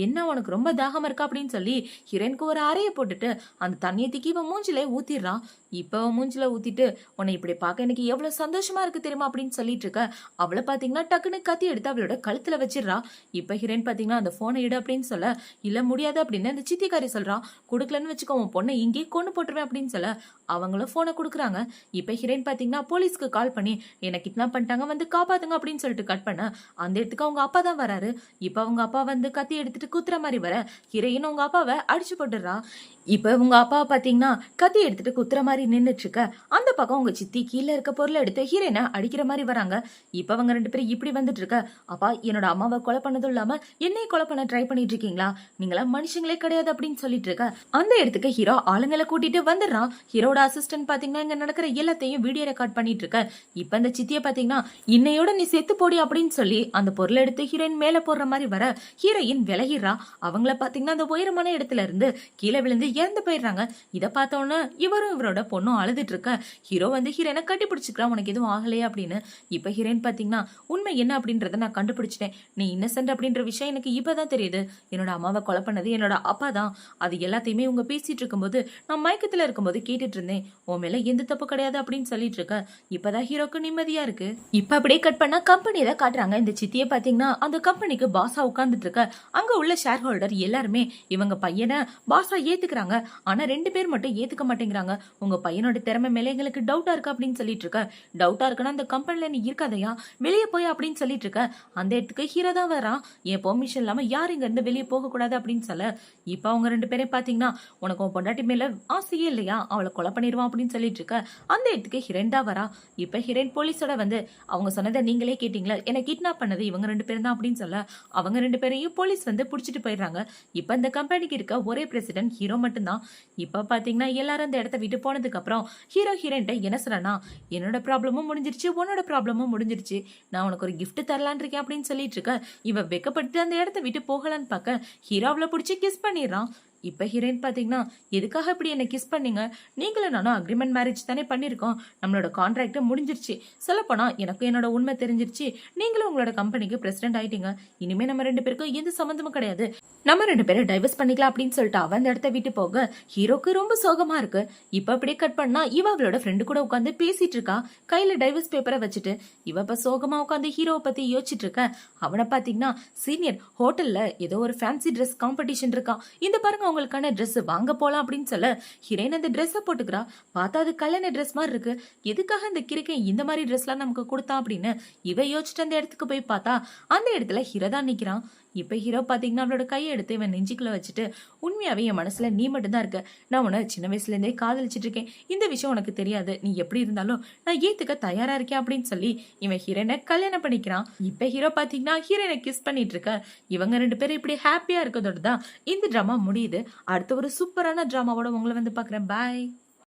என்ன உனக்கு ரொம்ப தாகமா இருக்கா அப்படின்னு சொல்லி ஹீரோயினுக்கு ஒரு அறைய போட்டுட்டு அந்த தண்ணியை தூக்கி இவன் மூஞ்சில ஊத்திடுறான். இப்ப மூஞ்சில ஊத்திட்டு, உன்னை இப்படி பார்க்க எனக்கு எவ்வளவு சந்தோஷமா இருக்கு தெரியுமா அப்படின்னு சொல்லிட்டு இருக்க. அவளை பாத்தீங்கன்னா டக்குன்னு கத்தி எடுத்து அவளோட கழுத்துல வச்சிடறா. இப்ப ஹீரோயின் பாத்தீங்கன்னா அந்த போனை எடு அப்படின்னு சொல்ல, இல்ல முடியாது அப்படின்னு அந்த சித்திக்காரி சொல்றான். குடுக்கலன்னு வச்சுக்கோ உன் பொண்ணை இங்கே கொண்டு போட்டுருவேன் அப்படின்னு சொல்ல அவங்களும் போனை கொடுக்குறாங்க. இப்ப ஹீரோயின் பாத்தீங்கன்னா போலீஸ்க்கு கால் பண்ணி என்ன கிட்னாப் பண்ணிட்டாங்க, வந்து காப்பாத்துங்க அப்படின்னு சொல்லிட்டு கட் பண்ண அந்த இடத்துக்கு அவங்க அப்பா தான் வராரு. இப்ப அவங்க அப்பா வந்து கத்தி எடுத்துட்டு குத்துற மாதிரி வர ஹீரோயின் அவங்க அப்பாவை அடிச்சு போட்டுறா. இப்ப உங்க அப்பா பாத்தீங்கன்னா கத்தி எடுத்துட்டு குத்துற மாதிரி நின்னுட்டு இருக்க. அந்த பக்கம் உங்க சித்தி கீழே இருக்க பொருளை எடுத்து ஹீரோயினை அடிக்கிற மாதிரி வராங்க. இப்ப அவங்க 2 பேரும் இப்படி வந்துட்டு இருக்க. அப்பா, என்னோட அம்மாவை கொலை பண்ணதும் இல்லாம என்னையும் கொலை பண்ண ட்ரை பண்ணிட்டு இருக்கீங்களா, நீங்களா மனுஷங்களே கிடையாது அப்படின்னு சொல்லிட்டு இருக்க. அந்த இடத்துக்கு ஹீரோ ஆளுங்களை கூட்டிட்டு வந்துடுறான். ஹீரோட அசிஸ்டன்ட் பாத்தீங்கன்னா இங்க நடக்கிற எல்லாத்தையும் வீடியோ ரெக்கார்ட் பண்ணிட்டு இருக்க. இப்ப அந்த சித்திய பாத்தீங்கன்னா, இன்னையோட நீ செத்து போடி அப்படின்னு சொல்லி அந்த பொருளை எடுத்து ஹீரோயின் மேல போடுற மாதிரி வர ஹீரோயின் விலகிடுறா. அவங்கள பாத்தீங்கன்னா அந்த உயரமான இடத்துல இருந்து கீழே விழுந்து இறந்து போயிடுறாங்க. இதை பார்த்தோன்னு இவரும் இவரோட பொண்ணும் அழுதுட்டு இருக்க. ஹீரோ வந்து ஹீரோயினை கட்டி பிடிச்சிக்கிறான், உனக்கு எதுவும் ஆகலையே அப்படின்னு. இப்ப ஹீரோயின் பாத்தீங்கன்னா, உண்மை என்ன அப்படின்றத நான் கண்டுபிடிச்சிட்டேன், நீ இன்னசென்ட் அப்படின்ற விஷயம் எனக்கு இப்பதான் தெரியுது, என்னோட அம்மாவை கொலை பண்ணது என்னோட அப்பா தான், அது எல்லாத்தையுமே உங்க பேசிட்டு இருக்கும்போது நான் மயக்கத்துல இருக்கும்போது கேட்டுட்டு இருந்தேன், உன் மேல எந்த தப்பு கிடையாது அப்படின்னு சொல்லிட்டு இருக்க. இப்பதான் ஹீரோக்கு நிம்மதியா இருக்கு. இப்ப அப்படியே கட் பண்ணா கம்பெனியை தான் காட்டுறாங்க. இந்த சித்திய பாத்தீங்கன்னா அந்த கம்பெனிக்கு பாஸா உட்கார்ந்துட்டு இருக்க. அங்க உள்ள ஷேர் ஹோல்டர் எல்லாருமே இவங்க பையனை பாஸா ஏத்துக்கிறாங்க. ஆனா 2 பேர் மட்டும் ஏத்துக்க மாட்டேங்கிறாங்க. உங்க பையனோட திறமை மேல எங்களுக்கு டவுட்டா இருக்கு அப்படின்னு சொல்லிட்டு இருக்க. டவுட்டா இருக்குன்னா அந்த கம்பெனில நீ இருக்காதையா, வெளியே போய் அப்படின்னு சொல்லிட்டு இருக்க. அந்த இடத்துக்கு ஹீரோ தான் வரான். என் பெர்மிஷன் இல்லாம யார் இங்க இருந்து வெளியே போக கூடாது அப்படின்னு சொல்ல. இப்ப அவங்க 2 பேரும் பாத்தீங்கன்னா, உனக்கு உன் பொண்டாட்டி மேல ஆசையே இல்லையா, அவளை கொலை பண்ணிடுவான் அப்படின்னு சொல்லிட்டு இருக்க. அந்த இடத்துக்கு ஹீரோயின் தான் வரா. இப்ப ஹீரோயின் போலீஸோட வந்து, அவங்க சொன்னதை நீங்களே கேட்டீங்களா, என்ன கிட்னாப் பண்ணது இவங்க 2 பேரும் தான் அப்படின்னு சொல்ல அவங்க 2 பேரையும் போலீஸ் வந்து புடிச்சிட்டு போயிடுறாங்க. இப்ப இந்த கம்பெனிக்கு இருக்க ஒரே பிரசிடென்ட் ஹீரோ மட்டும்தான். இப்ப பாத்தீங்கன்னா எல்லாரும் அந்த இடத்த விட்டு போனதுக்கு அப்புறம் ஹீரோ ஹீரோயின்ட்ட என்ன சொல்றனா, என்னோட ப்ராப்ளமும் முடிஞ்சிருச்சு, உன்னோட ப்ராப்ளமும் முடிஞ்சிருச்சு, நான் உனக்கு ஒரு கிஃப்ட் தரலான் இருக்கேன் அப்படின்னு சொல்லிட்டு இருக்க. இவ வெக்கப்பட்டு அந்த இடத்த விட்டு போகலான்னு பார்க்க ஹீரோ அவளை பிடிச்சி கிஸ் பண்ணிடுறான். இப்ப ஹீரோயின் பாத்தீங்கன்னா, எதுக்காக இப்படி என்ன கிஸ் பண்ணீங்க, நீங்களும் நானும் அக்ரிமெண்ட் மேரேஜ் தானே பண்ணிருக்கோம், நம்மளோட கான்ட்ராக்ட் முடிஞ்சிருச்சு, சொல்லப்போனா எனக்கு என்னோட உண்மை தெரிஞ்சிருச்சு, நீங்களும் உங்களோட கம்பெனிக்கு பிரசிடென்ட் ஆயிட்டீங்க, இனிமே நம்ம 2 பேருக்கும் எந்த சம்பந்தமும் கிடையாது, நம்ம 2 பேரும் டைவர்ஸ் பண்ணிக்கலாம் அப்படின்னு சொல்லிட்டு அவன் அந்த இடத்த விட்டு போக ஹீரோக்கு ரொம்ப சோகமா இருக்கு. இப்ப அப்படியே கட் பண்ணா இவ அவளோட ஃப்ரெண்டு கூட உட்காந்து பேசிட்டு இருக்கா, கையில டைவர்ஸ் பேப்பரை வச்சுட்டு. இவ இப்ப சோகமா உட்காந்து ஹீரோவை பத்தி யோசிச்சுட்டு இருக்க. அவனை பாத்தீங்கன்னா, சீனியர் ஹோட்டல்ல ஏதோ ஒரு ஃபேன்சி ட்ரெஸ் காம்படிஷன் இருக்கா, இந்த பாருங்க நம்ம உங்களுக்கான ட்ரெஸ் வாங்க போலாம் அப்படின்னு சொல்ல ஹீரோயின் அந்த ட்ரெஸ்ஸை போட்டுக்கிறா. பார்த்தா அது கல்யாண ட்ரெஸ் மாதிரி இருக்கு. எதுக்காக இந்த கிறுக்கன் இந்த மாதிரி ட்ரெஸ்லாம் நமக்கு கொடுத்தான் அப்படின்னு இவ யோசிச்சுட்டு அந்த இடத்துக்கு போய் பார்த்தா அந்த இடத்துல ஹீரோ தான் நிக்கிறான். இப்ப ஹீரோ பாத்தீங்கன்னா அவளோட கையை எடுத்து இவன் நெஞ்சுக்குள்ள வச்சுட்டு, உண்மையாவே என் மனசுல நீ மட்டும்தான் இருக்க. நான் உன்னை சின்ன வயசுல இருந்தே காதலிச்சிட்டு இருக்கேன். இந்த விஷயம் உனக்கு தெரியாது. நீ எப்படி இருந்தாலும் நான் ஏத்துக்க தயாரா இருக்கேன் அப்படின்னு சொல்லி இவன் ஹீரோனை கல்யாணம் பண்ணிக்கிறான். இப்ப ஹீரோ பாத்தீங்கன்னா ஹீரோனை கிஸ் பண்ணிட்டு இருக்க. இவங்க 2 பேரும் இப்படி ஹாப்பியா இருக்கதோட தான் இந்த டிராமா முடியுது. அடுத்த ஒரு சூப்பரான டிராமாவோட உங்களை வந்து பாக்குறேன். பாய்.